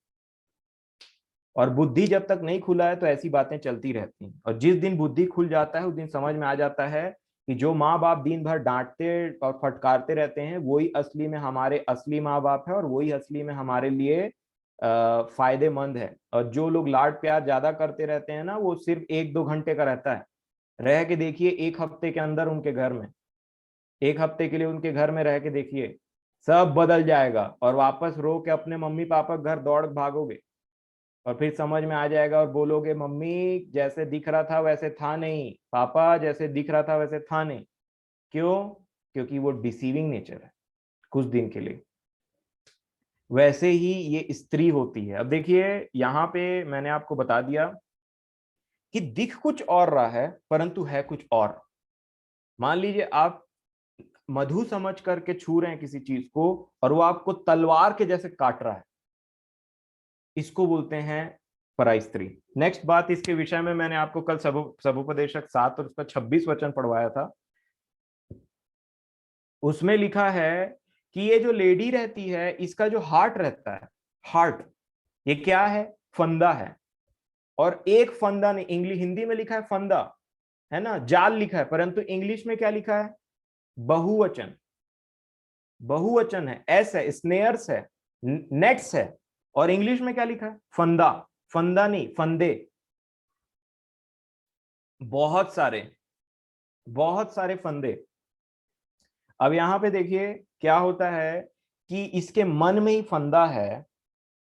और बुद्धि जब तक नहीं खुला है तो ऐसी बातें चलती रहती हैं। और जिस दिन बुद्धि खुल जाता है उस दिन समझ में आ जाता है कि जो माँ बाप दिन भर डांटते और फटकारते रहते हैं वही असली में हमारे असली माँ बाप है, और वही असली में हमारे लिए फायदेमंद है। और जो लोग लाड प्यार ज्यादा करते रहते हैं ना, वो सिर्फ 1-2 घंटे का रहता है। रह के देखिए 1 हफ्ते के अंदर उनके घर में, 1 हफ्ते के लिए उनके घर में रह के देखिए, सब बदल जाएगा, और वापस रो के अपने मम्मी पापा के घर दौड़ भागोगे, और फिर समझ में आ जाएगा और बोलोगे मम्मी जैसे दिख रहा था वैसे था नहीं, पापा जैसे दिख रहा था वैसे था नहीं। क्यों? क्योंकि वो डिसीविंग नेचर है कुछ दिन के लिए। वैसे ही ये स्त्री होती है। अब देखिए यहाँ पे मैंने आपको बता दिया कि दिख कुछ और रहा है परंतु है कुछ और। मान लीजिए आप मधु समझ करके छू रहे हैं किसी चीज को, और वो आपको तलवार के जैसे काट रहा है, इसको बोलते हैं पराई स्त्री। नेक्स्ट बात इसके विषय में मैंने आपको कल समुपदेशक 7 और उसका 26 वचन पढ़वाया था। उसमें लिखा है कि ये जो लेडी रहती है इसका जो हार्ट रहता है, हार्ट, ये क्या है? फंदा है। और एक फंदा नहीं, इंग्लिश हिंदी में लिखा है फंदा, है ना, जाल लिखा है, परंतु इंग्लिश में क्या लिखा है? बहुवचन। बहुवचन है, एस है, स्नेयर्स है, नेट्स है, और इंग्लिश में क्या लिखा है? फंदा। फंदा नहीं, फंदे। बहुत सारे, बहुत सारे फंदे। अब यहां पे देखिए क्या होता है कि इसके मन में ही फंदा है,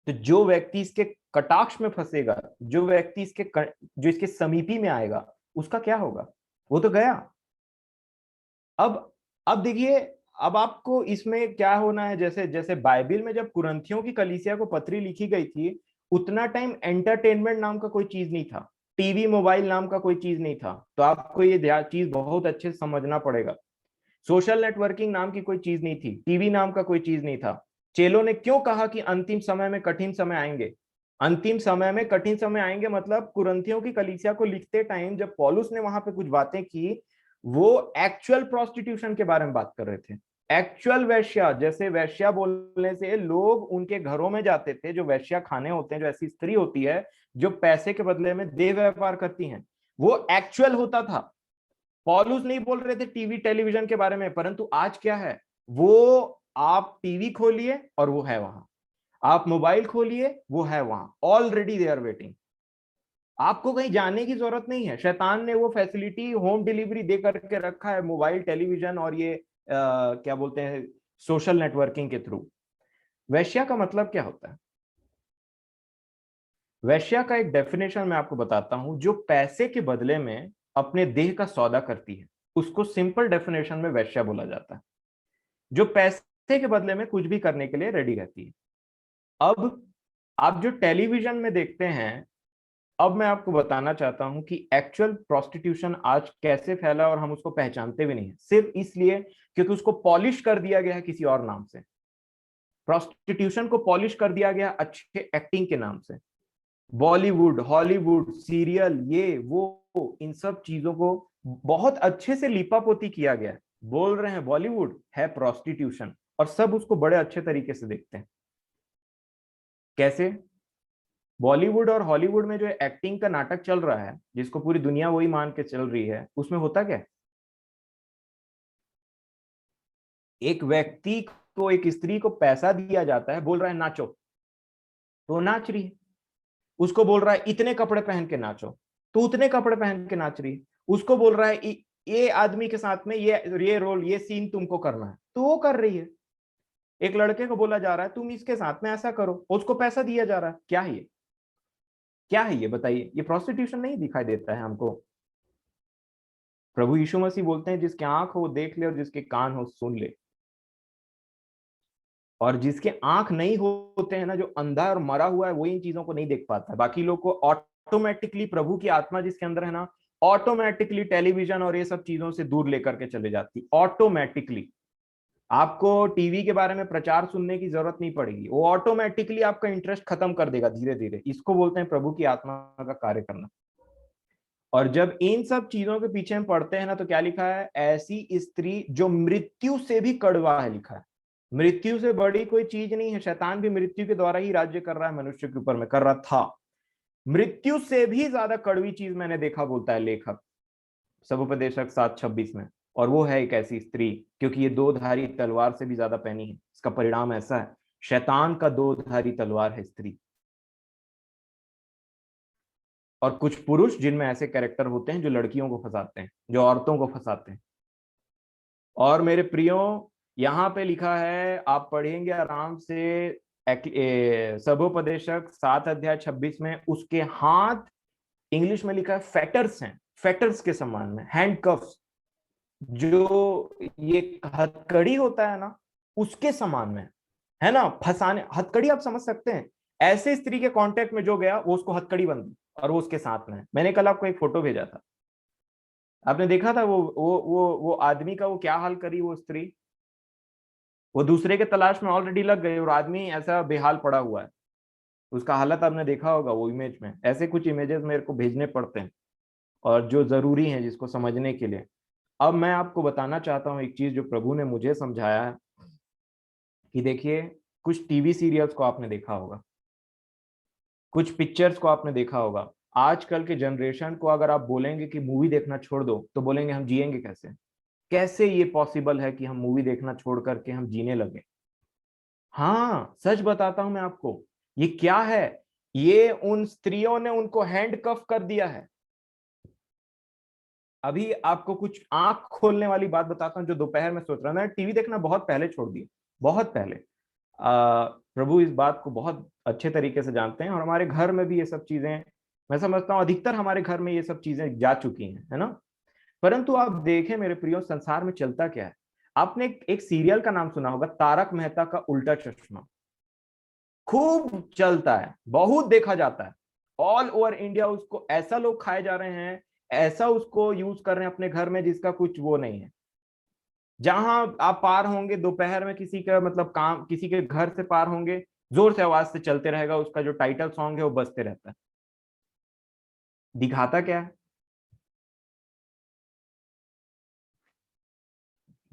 तो जो व्यक्ति इसके कटाक्ष में फंसेगा, जो व्यक्ति जो इसके समीपी में आएगा, उसका क्या होगा? वो तो गया। अब अब देखिए, अब आपको इसमें क्या होना है, जैसे जैसे बाइबिल में जब कुरंथियों की कलीसिया को पत्री लिखी गई थी, उतना टाइम एंटरटेनमेंट नाम का कोई चीज नहीं था, टीवी मोबाइल नाम का कोई चीज नहीं था। तो आपको ये चीज बहुत अच्छे से समझना पड़ेगा। सोशल नेटवर्किंग नाम की कोई चीज नहीं थी, टीवी नाम का कोई चीज नहीं था। चेलों ने क्यों कहा कि अंतिम समय में कठिन समय आएंगे? अंतिम समय में कठिन समय आएंगे मतलब कुरंथियों की कलीसिया को लिखते टाइम जब पौलुस ने वहां पे कुछ बातें की, वो एक्चुअल प्रोस्टिट्यूशन के बारे में बात कर रहे थे। एक्चुअल वैश्या, जैसे वैश्या बोलने से लोग उनके घरों में जाते थे, जो वैश्या खाने होते हैं, जो ऐसी स्त्री होती है जो पैसे के बदले में देह व्यापार करती हैं, वो एक्चुअल होता था। पॉलुस नहीं बोल रहे थे टीवी टेलीविजन के बारे में, परंतु आज क्या है? वो आप टीवी खोलिए और वो है वहां, आप मोबाइल खोलिए वो है वहां, ऑलरेडी दे आर वेटिंग। आपको कहीं जाने की जरूरत नहीं है। शैतान ने वो फैसिलिटी होम डिलीवरी दे करके रखा है, मोबाइल टेलीविजन और ये क्या बोलते हैं, सोशल नेटवर्किंग के थ्रू। वैश्या का मतलब क्या होता है? वैश्या का एक डेफिनेशन मैं आपको बताता हूं, जो पैसे के बदले में अपने देह का सौदा करती है, उसको सिंपल डेफिनेशन में वैश्या बोला जाता है। जो पैसे के बदले में कुछ भी करने के लिए रेडी रहती है। अब आप जो टेलीविजन में देखते हैं, अब मैं आपको बताना चाहता हूं कि एक्चुअल प्रोस्टिट्यूशन आज कैसे फैला और हम उसको पहचानते भी नहीं है, सिर्फ इसलिए क्योंकि उसको पॉलिश कर दिया गया है किसी और नाम से। प्रोस्टिट्यूशन को पॉलिश कर दिया गया अच्छे एक्टिंग के नाम से। बॉलीवुड, हॉलीवुड, सीरियल, ये वो, इन सब चीजों को बहुत अच्छे से लिपापोती किया गया है। बोल रहे हैं बॉलीवुड है प्रोस्टिट्यूशन, और सब उसको बड़े अच्छे तरीके से देखते हैं। कैसे? बॉलीवुड और हॉलीवुड में जो एक्टिंग का नाटक चल रहा है, जिसको पूरी दुनिया वही मान के चल रही है, उसमें होता क्या? एक व्यक्ति को, एक स्त्री को पैसा दिया जाता है, बोल रहा है नाचो, तो वो नाच रही है। उसको बोल रहा है इतने कपड़े पहन के नाचो, तो उतने कपड़े पहन के नाच रही है। उसको बोल रहा है ये आदमी के साथ में ये रोल, ये सीन तुमको करना है, तो वो कर रही है। एक लड़के को बोला जा रहा है तुम इसके साथ में ऐसा करो, उसको पैसा दिया जा रहा है। क्या है ये? क्या है ये? बताइए। ये प्रोस्टिट्यूशन नहीं दिखाई देता है हमको? प्रभु यीशु मसीह बोलते हैं जिसके आंख हो वो देख ले, और जिसके कान हो सुन ले। और जिसके आंख नहीं होते हैं ना, जो अंधा और मरा हुआ है, वो इन चीजों को नहीं देख पाता है। बाकी लोग को ऑटोमेटिकली प्रभु की आत्मा जिसके अंदर है ना, ऑटोमेटिकली टेलीविजन और ये सब चीजों से दूर लेकर के चले जाती, ऑटोमेटिकली। आपको टीवी के बारे में प्रचार सुनने की जरूरत नहीं पड़ेगी, वो ऑटोमेटिकली आपका इंटरेस्ट खत्म कर देगा धीरे धीरे। इसको बोलते हैं प्रभु की आत्मा का कार्य करना। और जब इन सब चीजों के पीछे हम पढ़ते हैं ना, तो क्या लिखा है? ऐसी स्त्री जो मृत्यु से भी कड़वा है, लिखा है। मृत्यु से बड़ी कोई चीज नहीं है। शैतान भी मृत्यु के द्वारा ही राज्य कर रहा है मनुष्य के ऊपर में, कर रहा था। मृत्यु से भी ज्यादा कड़वी चीज मैंने देखा, बोलता है लेखक सभोपदेशक 7:26 में। और वो है एक ऐसी स्त्री, क्योंकि ये दो धारी तलवार से भी ज्यादा पैनी है। इसका परिणाम ऐसा है, शैतान का दो धारी तलवार है स्त्री। और कुछ पुरुष जिनमें ऐसे कैरेक्टर होते हैं जो लड़कियों को फंसाते हैं, जो औरतों को फंसाते हैं। और मेरे प्रियो, यहाँ पे लिखा है, आप पढ़ेंगे आराम से, सभोपदेशक 7:26 में, उसके हाथ, इंग्लिश में लिखा है फेटर्स हैं, फेटर्स के समान में, हैंडकफ्स, जो ये हथकड़ी होता है ना, उसके समान में है ना। फंसाने, हथकड़ी आप समझ सकते हैं। ऐसे स्त्री के कांटेक्ट में जो गया, वो उसको हथकड़ी बन गई, और वो उसके साथ में है। मैंने कल आपको एक फोटो भेजा था, आपने देखा था वो आदमी का वो क्या हाल करी वो स्त्री। वो दूसरे के तलाश में ऑलरेडी लग गई, और आदमी ऐसा बेहाल पड़ा हुआ है। उसका हालत आपने देखा होगा वो इमेज में। ऐसे कुछ इमेजेस मेरे को भेजने पड़ते हैं, और जो जरूरी हैं जिसको समझने के लिए। अब मैं आपको बताना चाहता हूँ एक चीज जो प्रभु ने मुझे समझाया है, कि देखिए, कुछ टीवी सीरियल्स को आपने देखा होगा, कुछ पिक्चर्स को आपने देखा होगा। आजकल के जनरेशन को अगर आप बोलेंगे कि मूवी देखना छोड़ दो, तो बोलेंगे हम जिएंगे कैसे? कैसे ये पॉसिबल है कि हम मूवी देखना छोड़ करके हम जीने लगे? हाँ, सच बताता हूं मैं आपको, ये क्या है? ये उन स्त्रियों ने उनको हैंडकफ कर दिया है। अभी आपको कुछ आंख खोलने वाली बात बताता हूं, जो दोपहर में सोच रहा था। टीवी देखना बहुत पहले छोड़ दिया, बहुत पहले। प्रभु इस बात को बहुत अच्छे तरीके से जानते हैं, और हमारे घर में भी ये सब चीजें, मैं समझता हूँ अधिकतर हमारे घर में ये सब चीजें जा चुकी हैं, है ना। परंतु आप देखें मेरे प्रियो, संसार में चलता क्या है। आपने एक सीरियल का नाम सुना होगा, तारक मेहता का उल्टा चश्मा। खूब चलता है, बहुत देखा जाता है। ऑल ओवर इंडिया उसको ऐसा लोग खाए जा रहे हैं, ऐसा उसको यूज कर रहे हैं अपने घर में, जिसका कुछ वो नहीं है। जहां आप पार होंगे दोपहर में, किसी का मतलब काम, किसी के घर से पार होंगे, जोर से आवाज से चलते रहेगा, उसका जो टाइटल सॉन्ग है वो बजते रहता है। दिखाता क्या है?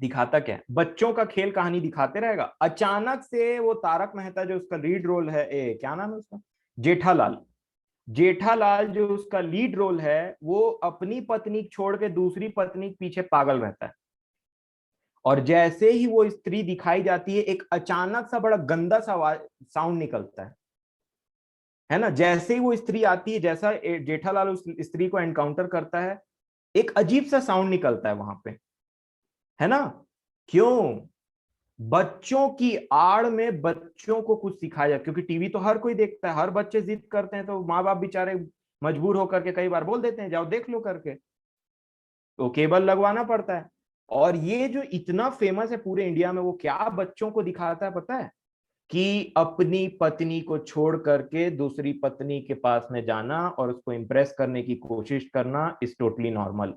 दिखाता क्या है? बच्चों का खेल कहानी दिखाते रहेगा। अचानक से वो तारक मेहता, जो उसका लीड रोल है, क्या नाम है उसका, जेठालाल। जेठालाल जो उसका लीड रोल है, वो अपनी पत्नी छोड़ के दूसरी पत्नी के पीछे पागल रहता है। और जैसे ही वो स्त्री दिखाई जाती है, एक अचानक सा बड़ा गंदा सा साउंड निकलता है ना। जैसे ही वो स्त्री आती है, जैसा जेठालाल उस स्त्री को एनकाउंटर करता है, एक अजीब सा साउंड निकलता है वहां पे, है ना। क्यों? बच्चों की आड़ में बच्चों को कुछ सिखाया जाए, क्योंकि टीवी तो हर कोई देखता है, हर बच्चे जिद करते हैं, तो माँ बाप बेचारे मजबूर होकर के कई बार बोल देते हैं जाओ देख लो करके, तो केबल लगवाना पड़ता है। और ये जो इतना फेमस है पूरे इंडिया में, वो क्या बच्चों को दिखाता है पता है? कि अपनी पत्नी को छोड़ करके दूसरी पत्नी के पास में जाना और उसको इंप्रेस करने की कोशिश करना इज टोटली नॉर्मल।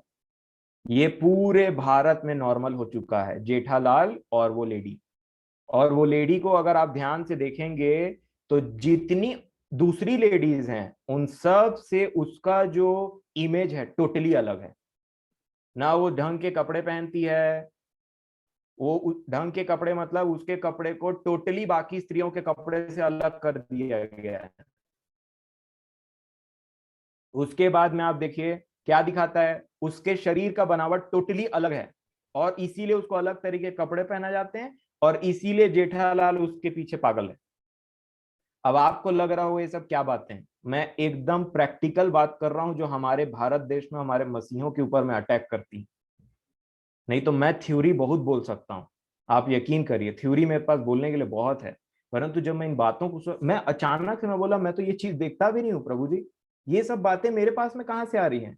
ये पूरे भारत में नॉर्मल हो चुका है, जेठालाल और वो लेडी। और वो लेडी को अगर आप ध्यान से देखेंगे तो जितनी दूसरी लेडीज हैं उन सब से उसका जो इमेज है टोटली अलग है। ना वो ढंग के कपड़े पहनती है, वो ढंग के कपड़े मतलब उसके कपड़े को टोटली बाकी स्त्रियों के कपड़े से अलग कर दिया गया है। उसके बाद में आप देखिए क्या दिखाता है, उसके शरीर का बनावट टोटली अलग है और इसीलिए उसको अलग तरीके के कपड़े पहना जाते हैं और इसीलिए जेठालाल उसके पीछे पागल है। अब आपको लग रहा हो ये सब क्या बातें हैं, मैं एकदम प्रैक्टिकल बात कर रहा हूं जो हमारे भारत देश में हमारे मसीहों के ऊपर में अटैक करती। नहीं तो मैं थ्योरी बहुत बोल सकता हूँ, आप यकीन करिए थ्योरी मेरे पास बोलने के लिए बहुत है, परंतु जब मैं इन बातों को मैं अचानक से मैं बोला मैं तो ये चीज देखता भी नहीं हूँ प्रभु जी, ये सब बातें मेरे पास में कहाँ से आ रही हैं।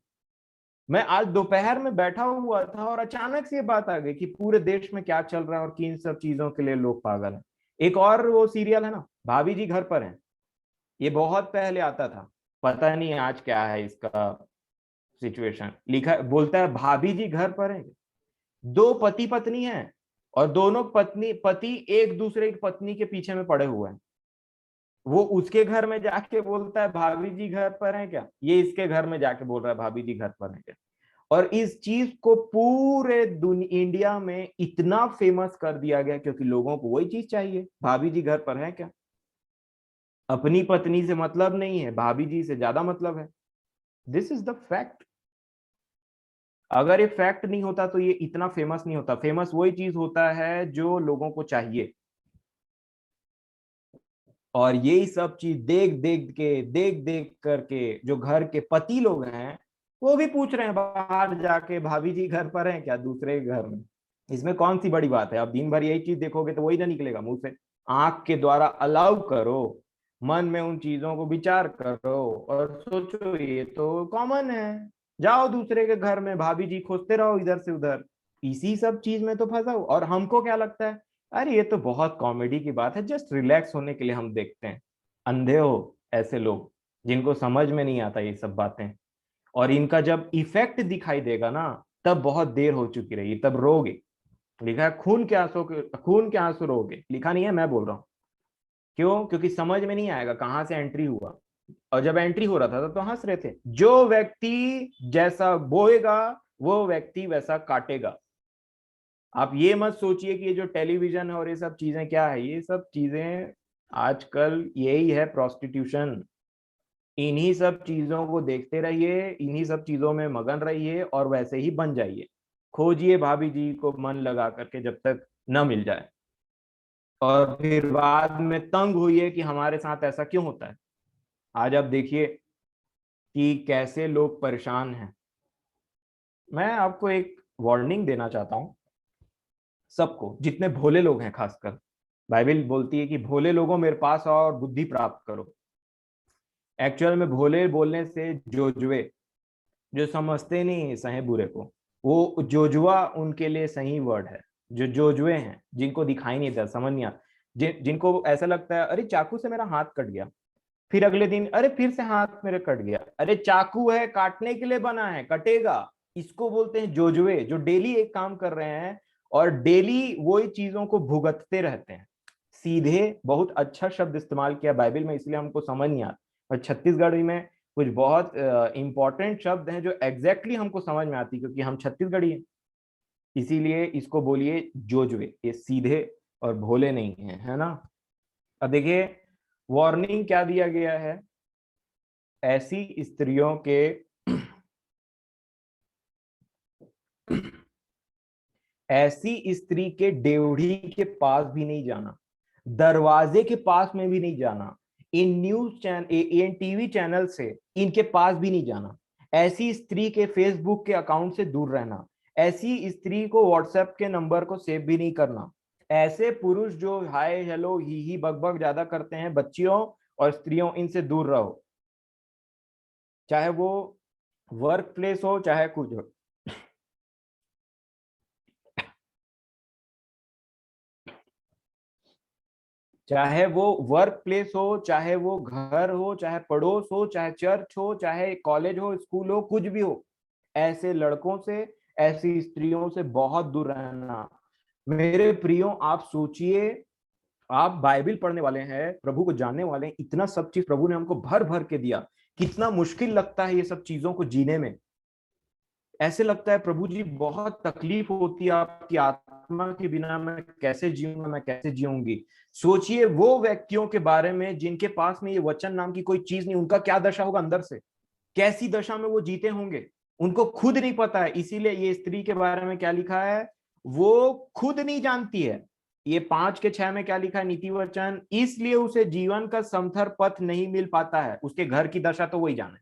मैं आज दोपहर में बैठा हुआ था और अचानक से ये बात आ गई कि पूरे देश में क्या चल रहा है और किन सब चीजों के लिए लोग पागल हैं। एक और वो सीरियल है ना भाभी जी घर पर हैं, ये बहुत पहले आता था, पता नहीं आज क्या है इसका सिचुएशन। लिखा बोलता है भाभी जी घर पर हैं, दो पति पत्नी हैं और दोनों पति एक दूसरे की पत्नी के पीछे में पड़े हुए हैं। वो उसके घर में जाके बोलता है भाभी जी घर पर हैं क्या, ये इसके घर में जाके बोल रहा है भाभी जी घर पर हैं क्या। और इस चीज को पूरे इंडिया में इतना फेमस कर दिया गया क्योंकि लोगों को वही चीज चाहिए, भाभी जी घर पर है क्या। अपनी पत्नी से मतलब नहीं है, भाभी जी से ज्यादा मतलब है। This is the fact. अगर ये फैक्ट नहीं होता तो ये इतना फेमस नहीं होता। फेमस वही चीज होता है जो लोगों को चाहिए। और यही सब चीज देख देख करके जो घर के पति लोग हैं वो भी पूछ रहे हैं बाहर जाके भाभी जी घर पर हैं क्या दूसरे के घर में। इसमें कौन सी बड़ी बात है, आप दिन भर यही चीज देखोगे तो वही ना निकलेगा मुंह से। आंख के द्वारा अलाउ करो, मन में उन चीजों को विचार करो और सोचो ये तो कॉमन है। जाओ दूसरे के घर में भाभी जी खोजते रहो इधर से उधर, इसी सब चीज में तो फंसा हो। और हमको क्या लगता है, अरे ये तो बहुत कॉमेडी की बात है, जस्ट रिलैक्स होने के लिए हम देखते हैं। अंधे हो ऐसे लोग जिनको समझ में नहीं आता ये सब बातें। और इनका जब इफेक्ट दिखाई देगा ना तब बहुत देर हो चुकी रहेगी, तब रोगे। लिखा है खून के आंसू रोगे, लिखा नहीं है, मैं बोल रहा हूँ। क्यों? क्योंकि समझ में नहीं आएगा कहां से एंट्री हुआ। और जब एंट्री हो रहा था तो हंस रहे थे। जो व्यक्ति जैसा बोएगा वो व्यक्ति वैसा काटेगा। आप ये मत सोचिए कि ये जो टेलीविजन है और ये सब चीजें क्या है, ये सब चीजें आजकल यही है प्रोस्टिट्यूशन। इन्हीं सब चीजों को देखते रहिए, इन्हीं सब चीजों में मगन रहिए और वैसे ही बन जाइए। खोजिए भाभी जी को मन लगा करके जब तक न मिल जाए, और फिर बाद में तंग हुई कि हमारे साथ ऐसा क्यों होता है। आज आप देखिए कि कैसे लोग परेशान हैं। मैं आपको एक वार्निंग देना चाहता हूं सबको, जितने भोले लोग हैं खासकर। बाइबल बोलती है कि भोले लोगों मेरे पास आओ और बुद्धि प्राप्त करो। एक्चुअल में भोले बोलने से जोजुए, जो समझते नहीं सहे बुरे को, वो जोजुआ उनके लिए सही वर्ड है। जो जोजुए हैं जिनको दिखाई नहीं देता, समझ नहीं आता, जिनको ऐसा लगता है अरे चाकू से मेरा हाथ कट गया, फिर अगले दिन अरे फिर से हाथ मेरे कट गया। अरे चाकू है काटने के लिए बना है, कटेगा। इसको बोलते हैं जोजुए, जो डेली एक काम कर रहे हैं और डेली वही चीजों को भुगतते रहते हैं। सीधे बहुत अच्छा शब्द इस्तेमाल किया बाइबल में, इसलिए हमको समझ नहीं आता। और छत्तीसगढ़ी में कुछ बहुत इंपॉर्टेंट शब्द हैं जो एग्जैक्टली हमको समझ में आती क्योंकि हम छत्तीसगढ़ी हैं। इसीलिए इसको बोलिए जोजुए, ये सीधे और भोले नहीं है ना। अब देखिए वार्निंग क्या दिया गया है। ऐसी स्त्रियों के ऐसी स्त्री के डेवढ़ी के पास भी नहीं जाना, दरवाजे के पास में भी नहीं जाना, in news channel in TV channel से इनके पास भी नहीं जाना। ऐसी स्त्री के फेसबुक के अकाउंट से दूर रहना। ऐसी स्त्री को व्हाट्सएप के नंबर को सेव भी नहीं करना। ऐसे पुरुष जो हाय हेलो ही बक बक ज्यादा करते हैं, बच्चियों और स्त्रियों इनसे दूर रहो। चाहे वो वर्क प्लेस हो चाहे कुछ हो। चाहे वो वर्क प्लेस हो चाहे वो घर हो चाहे पड़ोस हो चाहे चर्च हो चाहे कॉलेज हो स्कूल हो कुछ भी हो, ऐसे लड़कों से ऐसी स्त्रियों से बहुत दूर रहना। मेरे प्रियो आप सोचिए आप बाइबल पढ़ने वाले हैं, प्रभु को जानने वाले हैं, इतना सब चीज प्रभु ने हमको भर भर के दिया। कितना मुश्किल लगता है ये सब चीजों को जीने में। ऐसे लगता है प्रभु जी बहुत तकलीफ होती है, आपकी आत्मा के बिना मैं कैसे जीऊंगा, मैं कैसे जीऊंगी। सोचिए वो व्यक्तियों के बारे में जिनके पास में ये वचन नाम की कोई चीज नहीं, उनका क्या दशा होगा अंदर से, कैसी दशा में वो जीते होंगे, उनको खुद नहीं पता है। इसीलिए ये स्त्री के बारे में क्या लिखा है, वो खुद नहीं जानती है। ये 5:6 में क्या लिखा है नीति वचन, इसलिए उसे जीवन का समथर पथ नहीं मिल पाता है। उसके घर की दशा तो वही जाने।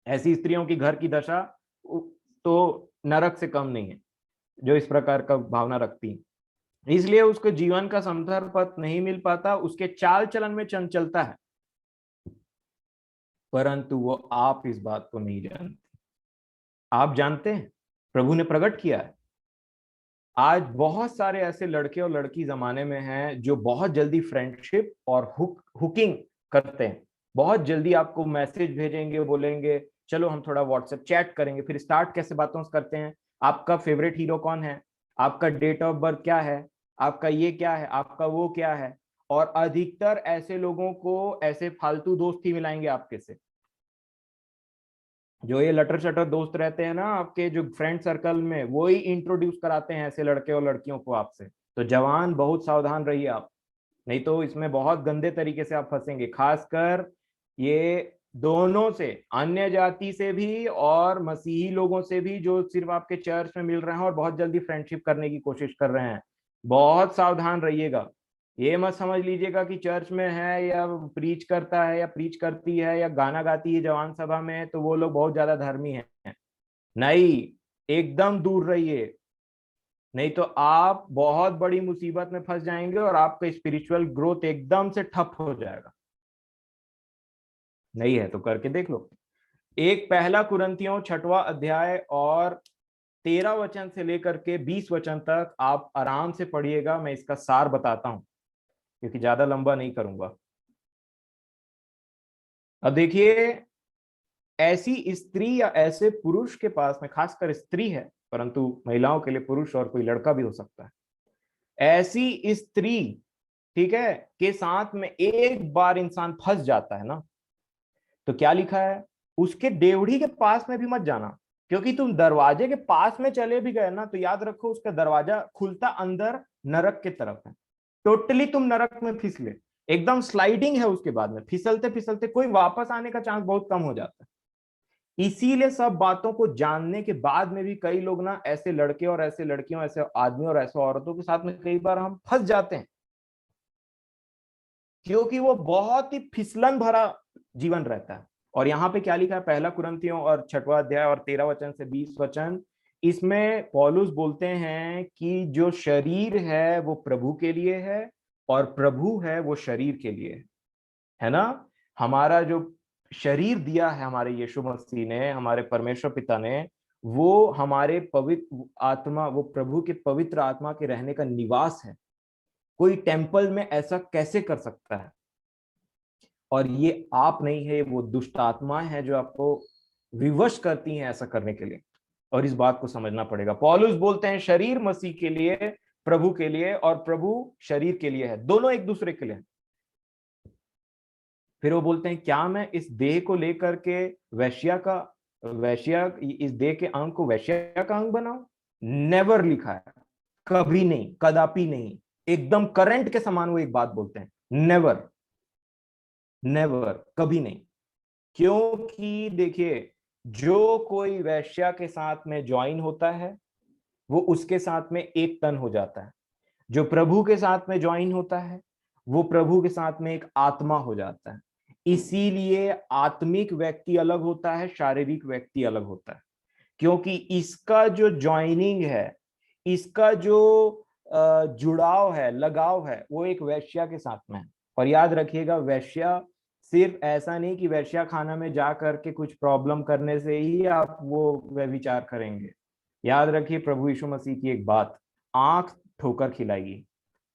ऐसी स्त्रियों की घर की दशा तो नरक से कम नहीं है, जो इस प्रकार का भावना रखती है। इसलिए उसको जीवन का समथर पथ नहीं मिल पाता, उसके चाल चलन में चंचलता है, परंतु वो आप इस बात को नहीं जानते। आप जानते हैं, प्रभु ने प्रकट किया है। आज बहुत सारे ऐसे लड़के और लड़की जमाने में हैं जो बहुत जल्दी फ्रेंडशिप और हुकिंग करते हैं। बहुत जल्दी आपको मैसेज भेजेंगे, बोलेंगे चलो हम थोड़ा व्हाट्सएप चैट करेंगे, फिर स्टार्ट कैसे बातों से करते हैं, आपका फेवरेट हीरो कौन है, आपका डेट ऑफ बर्थ क्या है, आपका ये क्या है, आपका वो क्या है। और अधिकतर ऐसे लोगों को ऐसे फालतू दोस्त ही मिलाएंगे आपके से। जो ये लटर शटर दोस्त रहते हैं ना आपके जो फ्रेंड सर्कल में, वो ही इंट्रोड्यूस कराते हैं ऐसे लड़के और लड़कियों को आपसे। तो जवान बहुत सावधान रहिए आप, नहीं तो इसमें बहुत गंदे तरीके से आप फंसेंगे। खासकर ये दोनों से, अन्य जाति से भी और मसीही लोगों से भी, जो सिर्फ आपके चर्च में मिल रहे हैं और बहुत जल्दी फ्रेंडशिप करने की कोशिश कर रहे हैं। बहुत सावधान रहिएगा। ये मत समझ लीजिएगा कि चर्च में है या प्रीच करता है या प्रीच करती है या गाना गाती है जवान सभा में तो वो लोग बहुत ज्यादा धर्मी हैं। नहीं, एकदम दूर रहिए, नहीं तो आप बहुत बड़ी मुसीबत में फंस जाएंगे और आपका स्पिरिचुअल ग्रोथ एकदम से ठप हो जाएगा। नहीं है तो करके देख लो। एक पहला कुरिन्थियों 6वां अध्याय और 13 वचन से लेकर के 20 वचन तक आप आराम से पढ़िएगा। मैं इसका सार बताता हूं क्योंकि ज्यादा लंबा नहीं करूंगा। अब देखिए, ऐसी स्त्री या ऐसे पुरुष के पास में, खासकर स्त्री है परंतु महिलाओं के लिए पुरुष और कोई लड़का भी हो सकता है, ऐसी स्त्री, ठीक है, के साथ में एक बार इंसान फंस जाता है ना, तो क्या लिखा है, उसके डेवढ़ी के पास में भी मत जाना। क्योंकि तुम दरवाजे के पास में चले भी गए ना तो याद रखो उसका दरवाजा खुलता अंदर नरक की तरफ है। टोटली तुम नरक में फिसले, एकदम स्लाइडिंग है, उसके बाद में फिसलते फिसलते कोई वापस आने का चांस बहुत कम हो जाता है। इसीलिए सब बातों को जानने के बाद में भी कई लोग ना ऐसे लड़के और ऐसे लड़कियों, ऐसे आदमी और ऐसे औरतों के साथ में कई बार हम फंस जाते हैं, क्योंकि वो बहुत ही फिसलन भरा जीवन रहता है। और यहाँ पे क्या लिखा है, पहला कुरिन्थियों और 6वां अध्याय और 13 वचन से 20 वचन, इसमें पौलुस बोलते हैं कि जो शरीर है वो प्रभु के लिए है और प्रभु है वो शरीर के लिए है ना। हमारा जो शरीर दिया है हमारे यीशु मसीह ने, हमारे परमेश्वर पिता ने, वो हमारे पवित्र आत्मा, वो प्रभु के पवित्र आत्मा के रहने का निवास है। कोई टेम्पल में ऐसा कैसे कर सकता है। और ये आप नहीं है, वो दुष्ट आत्माएं हैं जो आपको विवश करती हैं ऐसा करने के लिए। और इस बात को समझना पड़ेगा। पौलुस बोलते हैं शरीर मसीह के लिए, प्रभु के लिए, और प्रभु शरीर के लिए है, दोनों एक दूसरे के लिए। फिर वो बोलते हैं क्या मैं इस देह को लेकर के वैश्या इस देह के अंग को वैश्या का अंग बनाऊं। नेवर लिखा है, कभी नहीं, कदापि नहीं। एकदम करंट के समान वो एक बात बोलते हैं, नेवर, नेवर, कभी नहीं। क्योंकि देखिए, जो कोई वैश्या के साथ में ज्वाइन होता है वो उसके साथ में एक तन हो जाता है। जो प्रभु के साथ में ज्वाइन होता है वो प्रभु के साथ में एक आत्मा हो जाता है। इसीलिए आत्मिक व्यक्ति अलग होता है, शारीरिक व्यक्ति अलग होता है। क्योंकि इसका जो ज्वाइनिंग है, इसका जो जुड़ाव है, लगाव है, वो एक वैश्या के साथ में है। और याद रखिएगा, वैश्या सिर्फ ऐसा नहीं कि वैश्या खाना में जा करके कुछ प्रॉब्लम करने से ही आप वो व्यभिचार करेंगे। याद रखिए प्रभु यीशु मसीह की एक बात, आंख ठोकर खिलाएगी।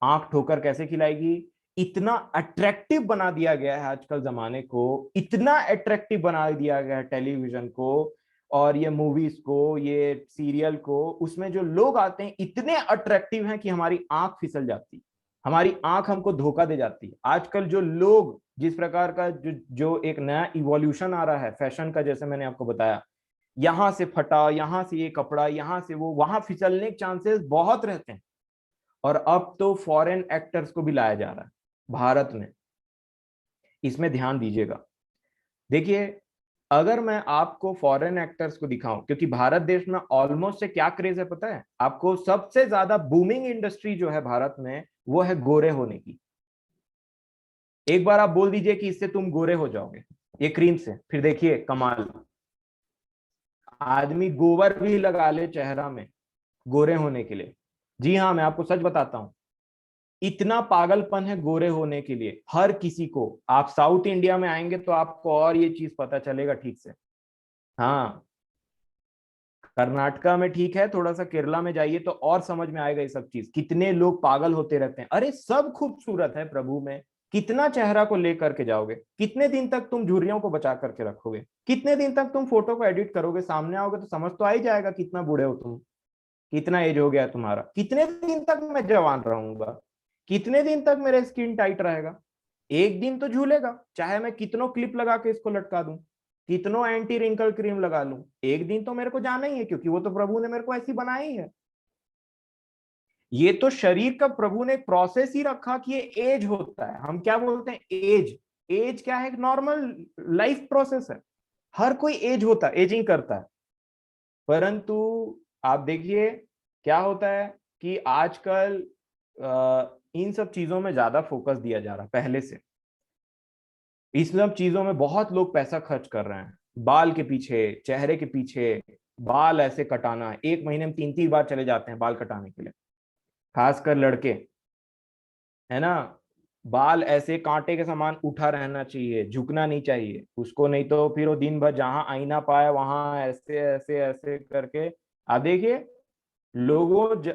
आंख ठोकर कैसे खिलाएगी, इतना अट्रैक्टिव बना दिया गया है आजकल जमाने को, इतना अट्रैक्टिव बना दिया गया है टेलीविजन को और ये मूवीज को, ये सीरियल को, उसमें जो लोग आते हैं इतने अट्रैक्टिव हैं कि हमारी आंख फिसल जाती। हमारी आंख हमको धोखा दे जाती है। आजकल जो लोग जिस प्रकार का जो एक नया इवोल्यूशन आ रहा है फैशन का, जैसे मैंने आपको बताया, यहां से फटा, यहां से ये कपड़ा, यहां से वो, वहां फिसलने के चांसेस बहुत रहते हैं। और अब तो फॉरेन एक्टर्स को भी लाया जा रहा है भारत में, इसमें ध्यान दीजिएगा। देखिए, अगर मैं आपको फॉरेन एक्टर्स को दिखाऊं, क्योंकि भारत देश में ऑलमोस्ट से क्या क्रेज है पता है आपको? सबसे ज्यादा बूमिंग इंडस्ट्री जो है भारत में वो है गोरे होने की। एक बार आप बोल दीजिए कि इससे तुम गोरे हो जाओगे, ये क्रीम से, फिर देखिए कमाल। आदमी गोबर भी लगा ले चेहरा में गोरे होने के लिए। जी हाँ, मैं आपको सच बताता हूं, इतना पागलपन है गोरे होने के लिए हर किसी को। आप साउथ इंडिया में आएंगे तो आपको और ये चीज पता चलेगा ठीक से। हाँ, कर्नाटका में ठीक है, थोड़ा सा केरला में जाइए तो और समझ में आएगा ये सब चीज। कितने लोग पागल होते रहते हैं, अरे सब खूबसूरत है प्रभु में। कितना चेहरा को लेकर के जाओगे? कितने दिन तक तुम झुर्रियों को बचा करके रखोगे? कितने दिन तक तुम फोटो को एडिट करोगे? सामने आओगे तो समझ तो आ ही जाएगा कितना बूढ़े हो तुम, कितना एज हो गया तुम्हारा। कितने दिन तक मैं जवान रहूंगा? कितने दिन तक मेरा स्किन टाइट रहेगा? एक दिन तो झूलेगा, चाहे मैं कितनों क्लिप लगा के इसको लटका दूं, कितनों एंटी रिंकल क्रीम लगा लूं, एक दिन तो मेरे को जाना ही है, क्योंकि वो तो प्रभु ने मेरे को ऐसी बनाया ही है। ये तो शरीर का प्रभु ने एक प्रोसेस ही रखा कि ये एज होता है। हम क्या बोलते हैं? एज। एज क्या है? नॉर्मल लाइफ प्रोसेस है। हर कोई एज होता है, एजिंग करता है। परंतु आप देखिए क्या होता है कि आजकल इन सब चीजों में ज्यादा फोकस दिया जा रहा है पहले से। इस सब चीजों में बहुत लोग पैसा खर्च कर रहे हैं, बाल के पीछे, चेहरे के पीछे। बाल ऐसे कटाना, एक महीने में 3-3 बार चले जाते हैं बाल कटाने के लिए, खासकर लड़के, है ना। बाल ऐसे कांटे के समान उठा रहना चाहिए, झुकना नहीं चाहिए उसको, नहीं तो फिर वो दिन भर जहां आईना पाए वहां ऐसे ऐसे ऐसे करके। आप देखिए,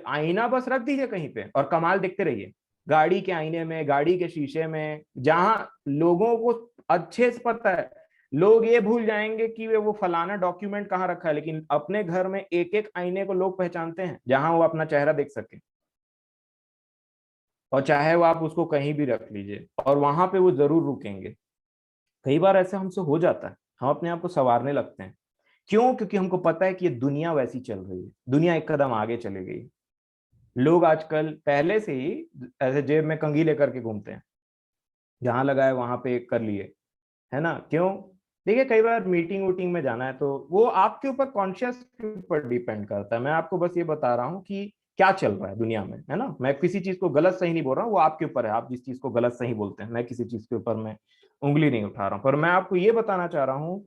आईना बस रख दीजिए कहीं पे और कमाल देखते रहिए। गाड़ी के आईने में, गाड़ी के शीशे में, जहां लोगों को अच्छे से पता है, लोग ये भूल जाएंगे कि वे वो फलाना डॉक्यूमेंट कहाँ रखा है, लेकिन अपने घर में एक एक आईने को लोग पहचानते हैं जहां वो अपना चेहरा देख सके। और चाहे वो आप उसको कहीं भी रख लीजिए, और वहां पे वो जरूर रुकेंगे। कई बार ऐसा हमसे हो जाता है, हम अपने आप को संवारने लगते हैं। क्यों? क्योंकि हमको पता है कि ये दुनिया वैसी चल रही है, दुनिया एक कदम आगे चले गई। लोग आजकल पहले से ही ऐसे जेब में कंघी लेकर के घूमते हैं, जहां लगाए वहां पे कर लिए, है ना। क्यों? देखिए, कई बार मीटिंग वूटिंग में जाना है तो वो आपके ऊपर, कॉन्शियस के ऊपर डिपेंड करता है। मैं आपको बस ये बता रहा हूँ कि क्या चल रहा है दुनिया में, है ना। मैं किसी चीज को गलत सही नहीं बोल रहा हूँ, वो आपके ऊपर है, आप जिस चीज को गलत सही बोलते हैं। मैं किसी चीज के ऊपर मैं उंगली नहीं उठा रहा हूँ, पर मैं आपको ये बताना चाह रहा हूँ,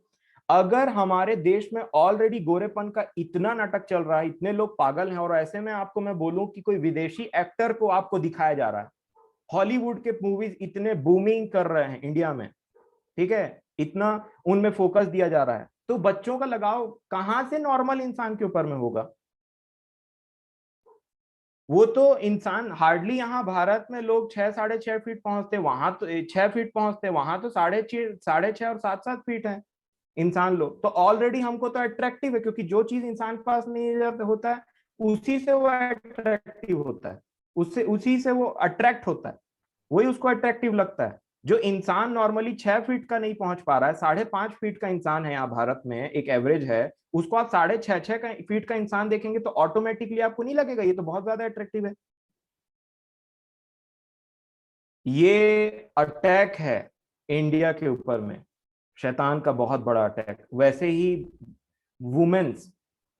अगर हमारे देश में ऑलरेडी गोरेपन का इतना नाटक चल रहा है, इतने लोग पागल हैं, और ऐसे में आपको मैं बोलूं कि कोई विदेशी एक्टर को आपको दिखाया जा रहा है, हॉलीवुड के मूवीज इतने बूमिंग कर रहे हैं इंडिया में, ठीक है, इतना उनमें फोकस दिया जा रहा है, तो बच्चों का लगाव कहां से नॉर्मल इंसान के ऊपर में होगा? वो तो इंसान हार्डली, यहाँ भारत में लोग 6-6.5 फीट पहुंचते, वहां तो 6 फीट पहुंचते, वहां तो 6.5 और 7-7 फीट है इंसान लोग। तो ऑलरेडी हमको तो अट्रैक्टिव है, क्योंकि जो चीज इंसान के पास नहीं होता है उसी से वो अट्रैक्टिव होता है, उससे उसी से वो अट्रैक्ट होता है, वही उसको अट्रैक्टिव लगता है। जो इंसान नॉर्मली 6 फीट का नहीं पहुंच पा रहा है, 5.5 फीट का इंसान है यहाँ भारत में, एक एवरेज है, उसको आप 6.5 फीट का इंसान देखेंगे तो ऑटोमेटिकली आपको नहीं लगेगा ये तो बहुत ज्यादा अट्रैक्टिव है? ये अटैक है इंडिया के ऊपर में, शैतान का बहुत बड़ा अटैक। वैसे ही वुमेन्स,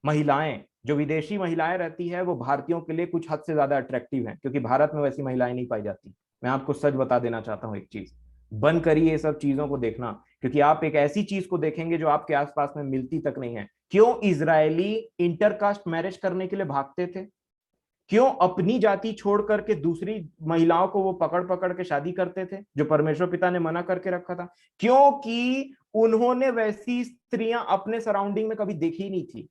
महिलाएं, जो विदेशी महिलाएं रहती है, वो भारतीयों के लिए कुछ हद से ज्यादा अट्रैक्टिव हैं, क्योंकि भारत में वैसी महिलाएं नहीं पाई जाती। मैं आपको सच बता देना चाहता हूँ एक चीज, बंद करिए ये सब चीजों को देखना, क्योंकि आप एक ऐसी चीज को देखेंगे जो आपके आसपास में मिलती तक नहीं है। क्यों इजरायली इंटरकास्ट मैरिज करने के लिए भागते थे? क्यों अपनी जाति छोड़ करके दूसरी महिलाओं को वो पकड़ पकड़ के शादी करते थे, जो परमेश्वर पिता ने मना करके रखा था? क्योंकि उन्होंने वैसी स्त्रियां अपने सराउंडिंग में कभी देखी नहीं थी।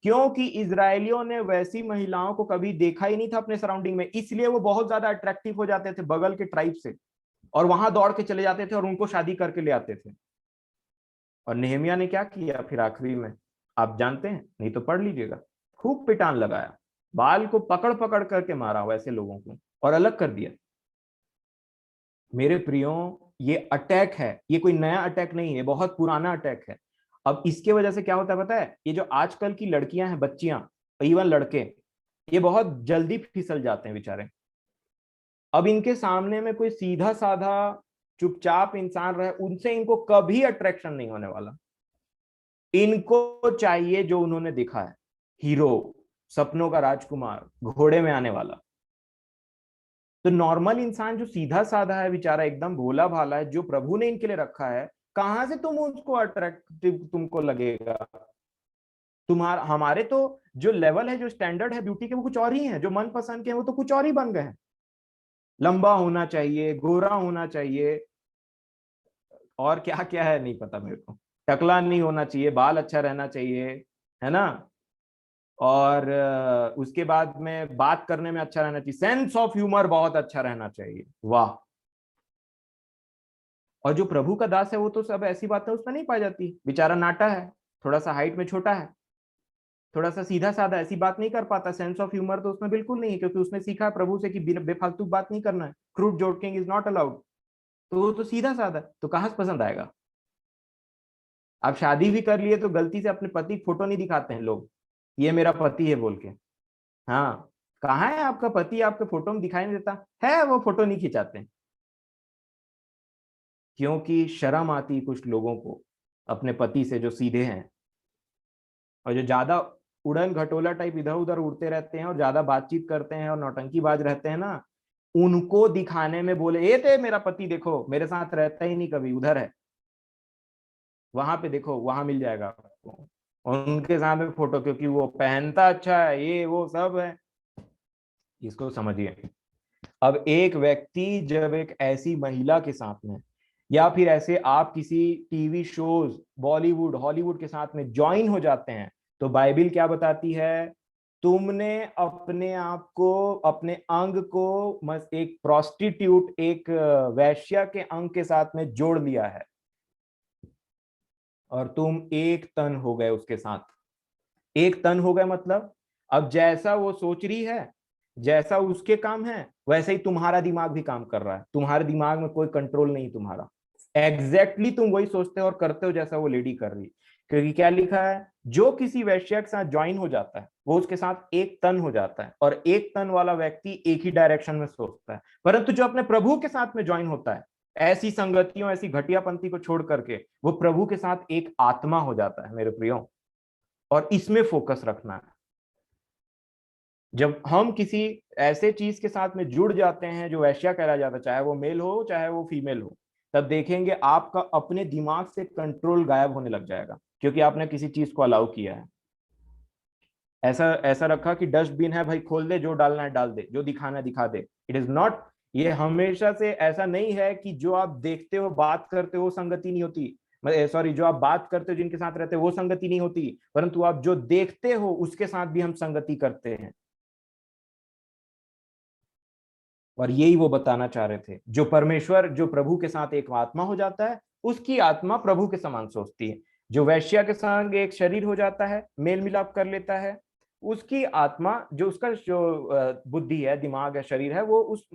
क्योंकि इजरायलियों ने वैसी महिलाओं को कभी देखा ही नहीं था अपने सराउंडिंग में, इसलिए वो बहुत ज्यादा अट्रैक्टिव हो जाते थे बगल के ट्राइब से, और वहां दौड़ के चले जाते थे और उनको शादी करके ले आते थे। और नेहमिया ने क्या किया फिर आखिरी में? आप जानते हैं, नहीं तो पढ़ लीजिएगा। खूब पिटान लगाया, बाल को पकड़ पकड़ करके मारा वैसे लोगों को और अलग कर दिया। मेरे प्रियो, ये अटैक है, ये कोई नया अटैक नहीं है, बहुत पुराना अटैक है। अब इसके वजह से क्या होता है पता है, ये जो आजकल की लड़कियां हैं, बच्चियां, इवन लड़के, ये बहुत जल्दी फिसल जाते हैं बेचारे। अब इनके सामने में कोई सीधा साधा चुपचाप इंसान रहे, उनसे इनको कभी अट्रैक्शन नहीं होने वाला। इनको चाहिए जो उन्होंने देखा है, हीरो, सपनों का राजकुमार, घोड़े में आने वाला। तो नॉर्मल इंसान जो सीधा साधा है बेचारा, एकदम भोला भाला है, जो प्रभु ने इनके लिए रखा है, कहां से तुम उसको अट्रैक्टिव तुमको लगेगा? तुम्हारा हमारे तो जो लेवल है, जो स्टैंडर्ड है ब्यूटी के, वो कुछ और ही है। जो मन पसंद के हैं वो तो कुछ और ही बन गए हैं। लंबा होना चाहिए, गोरा होना चाहिए, और क्या क्या है नहीं पता मेरे को। टकला नहीं होना चाहिए, बाल अच्छा रहना चाहिए, है ना? और उसके बाद में बात करने में अच्छा रहना चाहिए, सेंस ऑफ ह्यूमर बहुत अच्छा रहना चाहिए। वाह! और जो प्रभु का दास है वो तो सब ऐसी बातें उसमें नहीं पाई जाती। बेचारा नाटा है, थोड़ा सा हाइट में छोटा है, थोड़ा सा सीधा साधा, ऐसी बात नहीं कर पाता। सेंस ऑफ ह्यूमर तो उसमें बिल्कुल नहीं है, क्योंकि उसने सीखा है प्रभु से कि बेफालतू बात नहीं करना है, crude joking is not allowed. तो वो तो सीधा साधा है, तो कहां से पसंद आएगा? आप शादी भी कर लिए तो गलती से अपने पति की फोटो नहीं दिखाते हैं लोग, ये मेरा पति है बोल के। हाँ, कहाँ है आपका पति? आपके फोटो में दिखाई नहीं देता है, वो फोटो नहीं खिंचाते हैं। क्योंकि शर्म आती कुछ लोगों को अपने पति से, जो सीधे हैं। और जो ज्यादा उड़न घटोला टाइप इधर उधर उड़ते रहते हैं और ज्यादा बातचीत करते हैं और नौटंकीबाज रहते हैं ना, उनको दिखाने में बोले ये थे मेरा पति, देखो मेरे साथ रहता ही नहीं कभी, उधर है, वहां पे देखो, वहां मिल जाएगा आपको। और उनके सामने फोटो, क्योंकि वो पहनता अच्छा है, ये वो सब है। इसको समझिए। अब एक व्यक्ति जब एक ऐसी महिला के साथ में, या फिर ऐसे आप किसी टीवी शोज, बॉलीवुड हॉलीवुड के साथ में ज्वाइन हो जाते हैं, तो बाइबिल क्या बताती है? तुमने अपने आप को, अपने अंग को एक प्रोस्टिट्यूट, एक वैश्या के अंग के साथ में जोड़ लिया है, और तुम एक तन हो गए उसके साथ। एक तन हो गए मतलब, अब जैसा वो सोच रही है, जैसा उसके काम है, वैसे ही तुम्हारा दिमाग भी काम कर रहा है। तुम्हारे दिमाग में कोई कंट्रोल नहीं तुम्हारा, एग्जैक्टली तुम वही सोचते हो और करते हो जैसा वो लेडी कर रही। क्योंकि क्या लिखा है, जो किसी वैश्या के साथ ज्वाइन हो जाता है वो उसके साथ एक तन हो जाता है, और एक तन वाला व्यक्ति एक ही डायरेक्शन में सोचता है। परंतु जो अपने प्रभु के साथ में ज्वाइन होता है, ऐसी संगतियों, ऐसी घटियापंथी को छोड़ करके, वो प्रभु के साथ एक आत्मा हो जाता है मेरे प्रियो। और इसमें फोकस रखना है। जब हम किसी ऐसे चीज के साथ में जुड़ जाते हैं जो वैश्या कहला जाता है, चाहे वो मेल हो चाहे वो फीमेल हो, तब देखेंगे आपका अपने दिमाग से कंट्रोल गायब होने लग जाएगा, क्योंकि आपने किसी चीज को अलाउ किया है। ऐसा ऐसा रखा कि डस्टबिन है भाई, खोल दे, जो डालना है डाल दे, जो दिखाना है दिखा दे। It is not. ये हमेशा से ऐसा नहीं है कि जो आप देखते हो, बात करते हो, संगति नहीं होती। सॉरी, जो आप बात करते हो, जिनके साथ रहते हो, वो संगति नहीं होती, परंतु आप जो देखते हो उसके साथ भी हम संगति करते हैं। और यही वो बताना चाह रहे थे, जो परमेश्वर, जो प्रभु के साथ एक आत्मा हो जाता है, उसकी आत्मा प्रभु के समान सोचती है। जो वैश्या के संग एक शरीर हो जाता है, मेल मिलाप कर लेता है, उसकी आत्मा, जो उसका जो बुद्धि है, दिमाग है, शरीर है, वो उस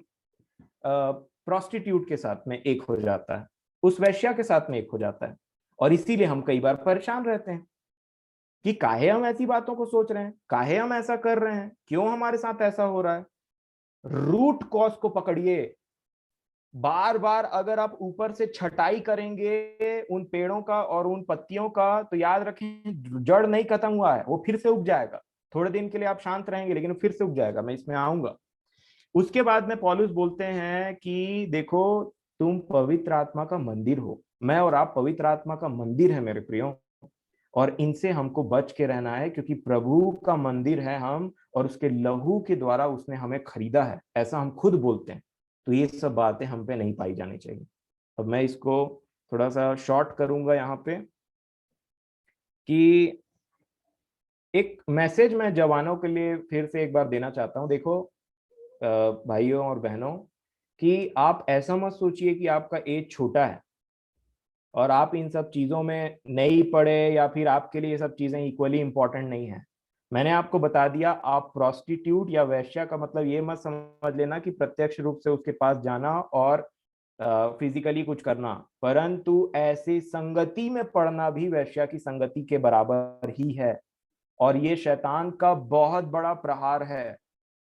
प्रोस्टिट्यूट के साथ में एक हो जाता है, उस वैश्या के साथ में एक हो जाता है। और इसीलिए हम कई बार परेशान रहते हैं कि काहे हम ऐसी बातों को सोच रहे हैं, काहे हम ऐसा कर रहे हैं, क्यों हमारे साथ ऐसा हो रहा है। रूट कॉज को पकड़िए। बार बार अगर आप ऊपर से छटाई करेंगे उन पेड़ों का और उन पत्तियों का, तो याद रखें, जड़ नहीं खत्म हुआ है, वो फिर से उग जाएगा। थोड़े दिन के लिए आप शांत रहेंगे, लेकिन फिर से उग जाएगा, मैं इसमें आऊंगा। उसके बाद में पौलुस बोलते हैं कि देखो, तुम पवित्र आत्मा का मंदिर हो। मैं और आप पवित्र आत्मा का मंदिर है मेरे प्रियो, और इनसे हमको बच के रहना है, क्योंकि प्रभु का मंदिर है हम, और उसके लहू के द्वारा उसने हमें खरीदा है, ऐसा हम खुद बोलते हैं। तो ये सब बातें हम पे नहीं पाई जानी चाहिए। अब मैं इसको थोड़ा सा शॉर्ट करूंगा यहाँ पे, कि एक मैसेज मैं जवानों के लिए फिर से एक बार देना चाहता हूँ। देखो भाइयों और बहनों, कि आप ऐसा मत सोचिए कि आपका एज छोटा है और आप इन सब चीजों में नहीं पढ़े, या फिर आपके लिए ये सब चीजें इक्वली इंपॉर्टेंट नहीं है। मैंने आपको बता दिया, आप प्रोस्टिट्यूट या वेश्या का मतलब ये मत समझ लेना कि प्रत्यक्ष रूप से उसके पास जाना और फिजिकली कुछ करना, परंतु ऐसी संगति में पड़ना भी वेश्या की संगति के बराबर ही है। और ये शैतान का बहुत बड़ा प्रहार है,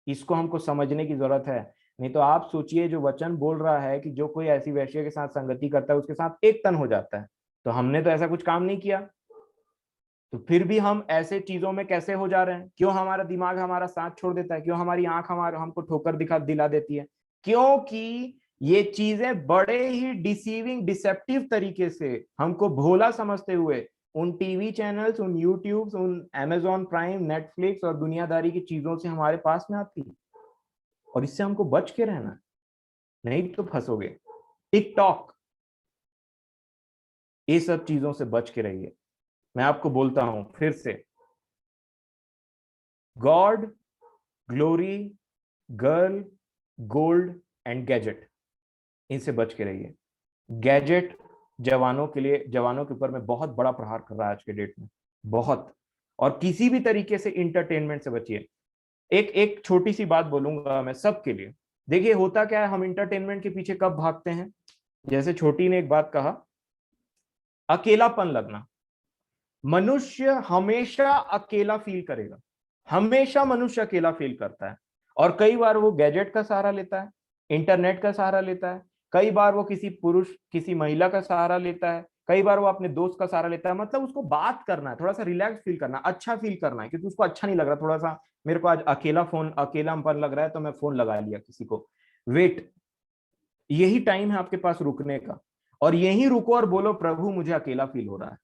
इसको हमको समझने की जरूरत है। नहीं तो आप सोचिए, जो वचन बोल रहा है कि जो कोई ऐसी वेश्या के साथ संगति करता है उसके साथ एक तन हो जाता है, तो हमने तो ऐसा कुछ काम नहीं किया, तो फिर भी हम ऐसे चीजों में कैसे हो जा रहे हैं? क्यों हमारा दिमाग हमारा साथ छोड़ देता है? क्यों हमारी आंख हमारे हमको ठोकर दिला देती है? क्योंकि ये चीजें बड़े ही डिसीविंग डिसेप्टिव तरीके से हमको भोला समझते हुए उन टीवी चैनल्स, उन यूट्यूब, उन Amazon प्राइम, नेटफ्लिक्स और दुनियादारी की चीजों से हमारे पास में आती है, और इससे हमको बच के रहना है, नहीं तो फंसोगे। टिकटॉक, ये सब चीजों से बच के रहिए। मैं आपको बोलता हूं फिर से, God, glory, girl, gold and gadget, इनसे बच के रहिए। गैजेट जवानों के लिए, जवानों के ऊपर में बहुत बड़ा प्रहार कर रहा है आज के डेट में, बहुत। और किसी भी तरीके से इंटरटेनमेंट से बचिए। एक एक छोटी सी बात बोलूंगा मैं सबके लिए। देखिए होता क्या है, हम इंटरटेनमेंट के पीछे कब भागते हैं? जैसे छोटी ने एक बात कहा, अकेलापन लगना। मनुष्य हमेशा अकेला फील करेगा, हमेशा मनुष्य अकेला फील करता है। और कई बार वो गैजेट का सहारा लेता है, इंटरनेट का सहारा लेता है, कई बार वो किसी पुरुष, किसी महिला का सहारा लेता है, कई बार वो अपने दोस्त का सहारा लेता है। मतलब उसको बात करना है, थोड़ा सा रिलैक्स फील करना, अच्छा फील करना है, क्योंकि उसको अच्छा नहीं लग रहा, थोड़ा सा मेरे को आज अकेलापन लग रहा है, तो मैं फोन लगा लिया किसी को। वेट, यही टाइम है आपके पास रुकने का, और यही रुको और बोलो, प्रभु मुझे अकेला फील हो रहा है,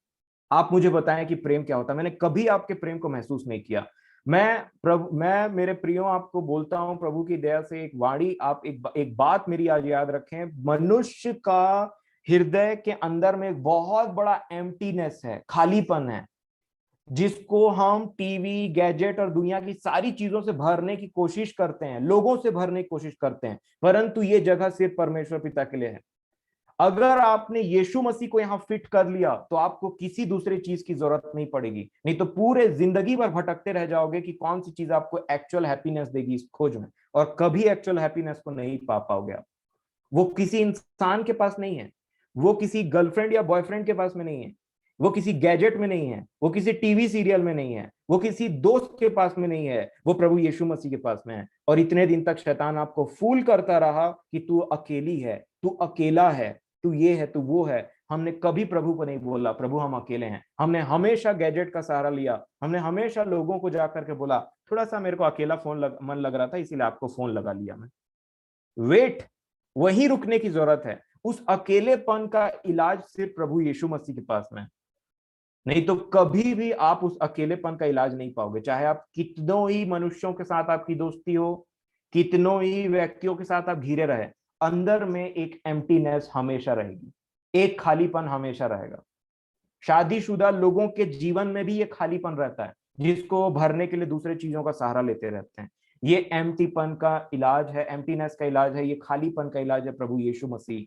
आप मुझे बताएं कि प्रेम क्या होता है। मैंने कभी आपके प्रेम को महसूस नहीं किया। मैं मेरे प्रियो आपको बोलता हूं, प्रभु की दया से एक वाणी, आप एक बात मेरी आज याद रखें, मनुष्य का हृदय के अंदर में एक बहुत बड़ा एम्प्टीनेस है, खालीपन है, जिसको हम टीवी, गैजेट और दुनिया की सारी चीजों से भरने की कोशिश करते हैं, लोगों से भरने की कोशिश करते हैं, परंतु ये जगह सिर्फ परमेश्वर पिता के लिए है। अगर आपने यीशु मसीह को यहां फिट कर लिया तो आपको किसी दूसरे चीज की जरूरत नहीं पड़ेगी, नहीं तो पूरे जिंदगी भर भटकते रह जाओगे कि कौन सी चीज आपको एक्चुअल हैप्पीनेस देगी इस खोज में, और कभी एक्चुअल हैप्पीनेस को नहीं पा पाओगे आप। वो किसी इंसान के पास नहीं है, वो किसी गर्लफ्रेंड या बॉयफ्रेंड के पास में नहीं है, वो किसी गैजेट में नहीं है, वो किसी टीवी सीरियल में नहीं है, वो किसी दोस्त के पास में नहीं है, वो प्रभु यीशु मसीह के पास में है। और इतने दिन तक शैतान आपको फूल करता रहा कि तू अकेली है, तू अकेला है, तू ये है, तू वो है। हमने कभी प्रभु को नहीं बोला प्रभु हम अकेले हैं, हमने हमेशा गैजेट का सहारा लिया, हमने हमेशा लोगों को जाकर के बोला थोड़ा सा मेरे को अकेला मन लग रहा था इसीलिए आपको फोन लगा लिया मैं। वेट, वहीं रुकने की जरूरत है। उस अकेलेपन का इलाज सिर्फ प्रभु यीशु मसीह के पास में, नहीं तो कभी भी आप उस अकेलेपन का इलाज नहीं पाओगे। चाहे आप कितनों ही मनुष्यों के साथ आपकी दोस्ती हो, कितनों ही व्यक्तियों के साथ आप घिरे रहे, अंदर में एक एम्प्टीनेस हमेशा रहेगी, एक खालीपन हमेशा रहेगा। शादीशुदा लोगों के जीवन में भी ये खालीपन रहता है, जिसको भरने के लिए दूसरे चीजों का सहारा लेते रहते हैं। ये एम्प्टीपन का इलाज है, एम्प्टीनेस का इलाज है, ये खालीपन का इलाज है प्रभु यीशु मसीह।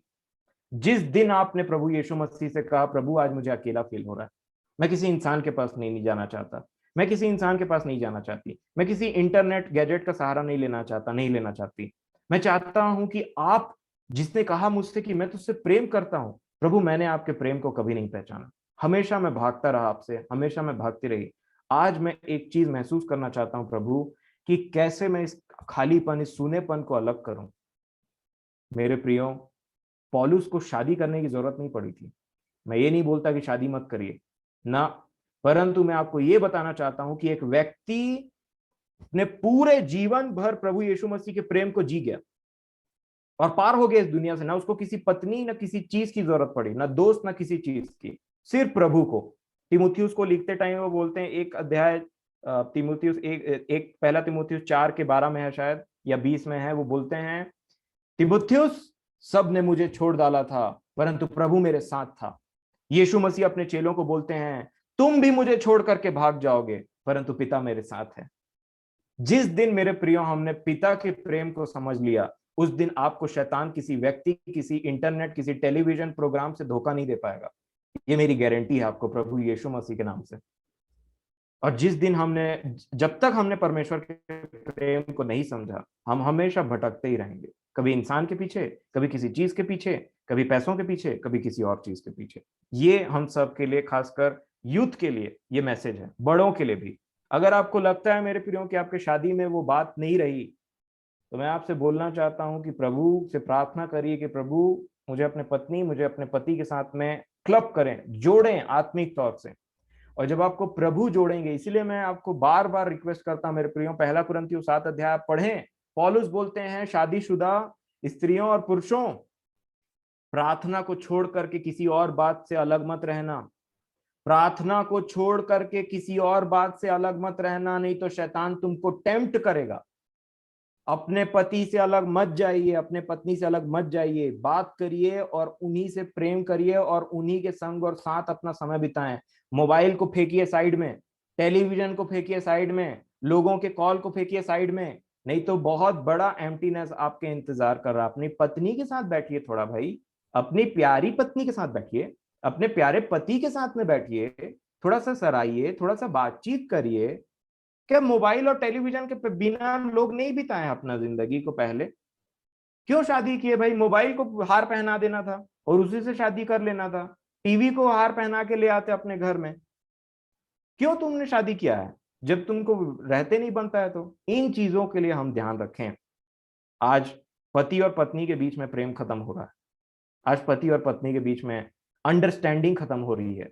जिस दिन आपने प्रभु यीशु मसीह से कहा प्रभु आज मुझे अकेला फील हो रहा है, मैं किसी इंसान के पास नहीं जाना चाहता, मैं किसी इंसान के पास नहीं जाना चाहती, मैं किसी इंटरनेट गैजेट का सहारा नहीं लेना चाहता, नहीं लेना चाहती, मैं चाहता हूं कि आप, जिसने कहा मुझसे कि मैं तुझसे प्रेम करता हूं, प्रभु मैंने आपके प्रेम को कभी नहीं पहचाना, हमेशा मैं भागता रहा आपसे, हमेशा मैं भागती रही। आज मैं एक चीज महसूस करना चाहता हूं प्रभु, कि कैसे मैं इस खालीपन, इस सूनेपन को अलग करूं। मेरे प्रियो, पौलुस को शादी करने की जरूरत नहीं पड़ी थी। मैं ये नहीं बोलता कि शादी मत करिए ना, परंतु मैं आपको ये बताना चाहता हूं कि एक व्यक्ति ने पूरे जीवन भर प्रभु यीशु मसीह के प्रेम को जी गया और पार हो गया इस दुनिया से, ना उसको किसी पत्नी ना किसी चीज की जरूरत पड़ी, ना दोस्त ना किसी चीज की, सिर्फ प्रभु को। तिमुथियुस को लिखते टाइम वो बोलते हैं, एक अध्याय तिमुथियुस एक पहला तिमुथियुस 4 के 12 में है शायद, या 20 में है, वो बोलते हैं तिमुथियुस, सब ने मुझे छोड़ डाला था परंतु प्रभु मेरे साथ था। यीशु मसीह अपने चेलों को बोलते हैं तुम भी मुझे छोड़ करके भाग जाओगे परंतु पिता मेरे साथ है। जिस दिन मेरे प्रियो हमने पिता के प्रेम को समझ लिया, उस दिन आपको शैतान किसी व्यक्ति, किसी इंटरनेट, किसी टेलीविजन प्रोग्राम से धोखा नहीं दे पाएगा। ये मेरी गारंटी है आपको प्रभु यीशु मसीह के नाम से। और जिस दिन जब तक हमने परमेश्वर के प्रेम को नहीं समझा, हम हमेशा भटकते ही रहेंगे, कभी इंसान के पीछे, कभी किसी चीज के पीछे, कभी पैसों के पीछे, कभी किसी और चीज के पीछे। ये हम सब के लिए, खासकर यूथ के लिए ये मैसेज है, बड़ों के लिए भी। अगर आपको लगता है मेरे प्रियो कि आपके शादी में वो बात नहीं रही, तो मैं आपसे बोलना चाहता हूं कि प्रभु से प्रार्थना करिए कि प्रभु मुझे अपने पति के साथ में क्लब करें, जोड़ें आत्मिक तौर से। और जब आपको प्रभु जोड़ेंगे, इसीलिए मैं आपको बार बार रिक्वेस्ट करता हूं मेरे प्रियो, 1 कुरिन्थियों 7 अध्याय पढ़ें। पौलुस बोलते हैं शादीशुदा स्त्रियों और पुरुषों, प्रार्थना को छोड़ करके किसी और बात से अलग मत रहना। प्रार्थना को छोड़ करके किसी और बात से अलग मत रहना, नहीं तो शैतान तुमको टेम्प्ट करेगा। अपने पति से अलग मत जाइए, अपने पत्नी से अलग मत जाइए, बात करिए और उन्हीं से प्रेम करिए और उन्हीं के संग और साथ अपना समय बिताएं। मोबाइल को फेंकिए साइड में, टेलीविजन को फेंकिए साइड में, लोगों के कॉल को फेंकिए साइड में, नहीं तो बहुत बड़ा एम्प्टीनेस आपके इंतजार कर रहा है। अपनी पत्नी के साथ बैठिए थोड़ा भाई, अपनी प्यारी पत्नी के साथ बैठिए, अपने प्यारे पति के साथ में बैठिए, थोड़ा सा सराइए, थोड़ा सा बातचीत करिए। क्या मोबाइल और टेलीविजन के बिना लोग नहीं बिताए अपना जिंदगी को? पहले क्यों शादी किए भाई? मोबाइल को हार पहना देना था और उसी से शादी कर लेना था, टीवी को हार पहना के ले आते अपने घर में। क्यों तुमने शादी किया है जब तुमको रहते नहीं बनता है? तो इन चीजों के लिए हम ध्यान रखें। आज पति और पत्नी के बीच में प्रेम खत्म हो रहा है, आज पति और पत्नी के बीच में अंडरस्टैंडिंग खत्म हो रही है,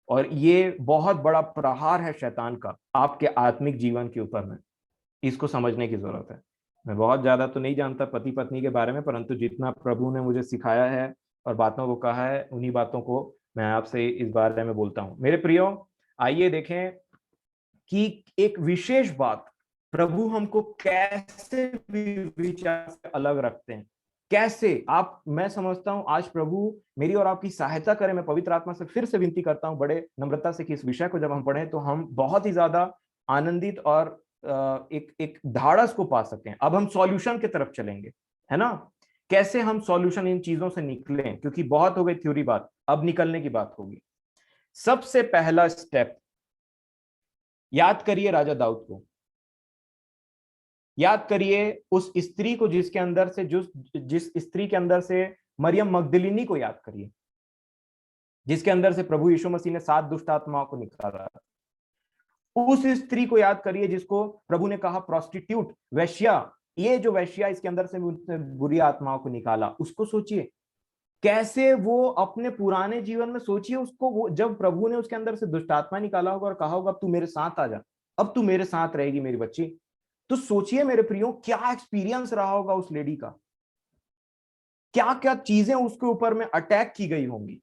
और ये बहुत बड़ा प्रहार है शैतान का आपके आत्मिक जीवन के ऊपर में। इसको समझने की जरूरत है। मैं बहुत ज्यादा तो नहीं जानता पति पत्नी के बारे में, परंतु जितना प्रभु ने मुझे सिखाया है और बातों को कहा है, उन्हीं बातों को मैं आपसे इस बारे में बोलता हूं। मेरे प्रियो, आइए देखें कि एक विशेष बात प्रभु हमको कैसे विचार से अलग रखते हैं। कैसे आप, मैं समझता हूं आज प्रभु मेरी और आपकी सहायता करें। मैं पवित्र आत्मा से फिर से विनती करता हूं बड़े नम्रता से कि इस विषय को जब हम पढ़ें तो हम बहुत ही ज्यादा आनंदित और एक एक ढाढ़स को पा सकें। अब हम सॉल्यूशन की तरफ चलेंगे, है ना? कैसे हम सॉल्यूशन इन चीजों से निकलें, क्योंकि बहुत हो गई थ्योरी बात, अब निकलने की बात होगी। सबसे पहला स्टेप, याद करिए राजा दाऊद को, याद करिए उस स्त्री को जिसके अंदर से जिस स्त्री के अंदर से मरियम मगदलिनी को याद करिए, जिसके अंदर से प्रभु यीशु मसीह ने 7 दुष्ट आत्माओं को निकाला। उस स्त्री को याद करिए जिसको प्रभु ने कहा प्रोस्टिट्यूट, वैश्या, ये जो वैश्या इसके अंदर से बुरी आत्माओं को निकाला। उसको सोचिए कैसे वो अपने पुराने जीवन में, सोचिए उसको, वो जब प्रभु ने उसके अंदर से दुष्ट आत्मा निकाला होगा और कहा होगा अब तू मेरे साथ आ जा, अब तू मेरे साथ रहेगी मेरी बच्ची, तो सोचिए मेरे प्रियो क्या एक्सपीरियंस रहा होगा उस लेडी का, क्या क्या चीजें उसके ऊपर में अटैक की गई होंगी,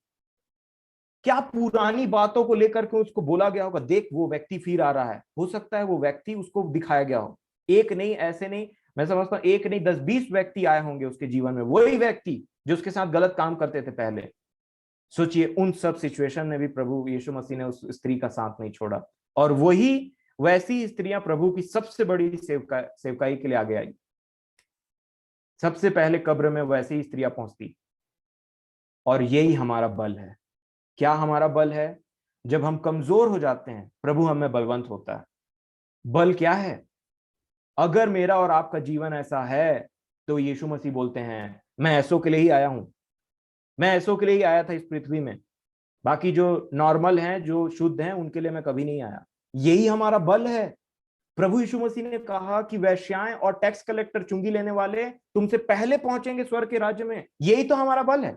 क्या पुरानी बातों को लेकर के उसको बोला गया होगा, देख वो व्यक्ति फिर आ रहा है। हो सकता है वो व्यक्ति उसको दिखाया गया हो, एक नहीं, ऐसे नहीं, मैं समझता हूं एक नहीं 10-20 व्यक्ति आए होंगे उसके जीवन में, वही व्यक्ति जो उसके साथ गलत काम करते थे पहले। सोचिए उन सब सिचुएशन में भी प्रभु यीशु मसीह ने उस स्त्री का साथ नहीं छोड़ा, और वही वैसी स्त्रियां प्रभु की सबसे बड़ी सेवकाई के लिए आगे आई। सबसे पहले कब्र में वैसी ही स्त्रियां पहुंचती, और यही हमारा बल है। क्या हमारा बल है? जब हम कमजोर हो जाते हैं प्रभु हमें बलवंत होता है। बल क्या है? अगर मेरा और आपका जीवन ऐसा है तो यीशु मसीह बोलते हैं मैं ऐसों के लिए ही आया हूं, मैं ऐसों के लिए ही आया था इस पृथ्वी में, बाकी जो नॉर्मल हैं, जो शुद्ध हैं, उनके लिए मैं कभी नहीं आया। यही हमारा बल है। प्रभु यीशु मसीह ने कहा कि वैश्याएं और टैक्स कलेक्टर, चुंगी लेने वाले तुमसे पहले पहुंचेंगे स्वर्ग के राज्य में। यही तो हमारा बल है।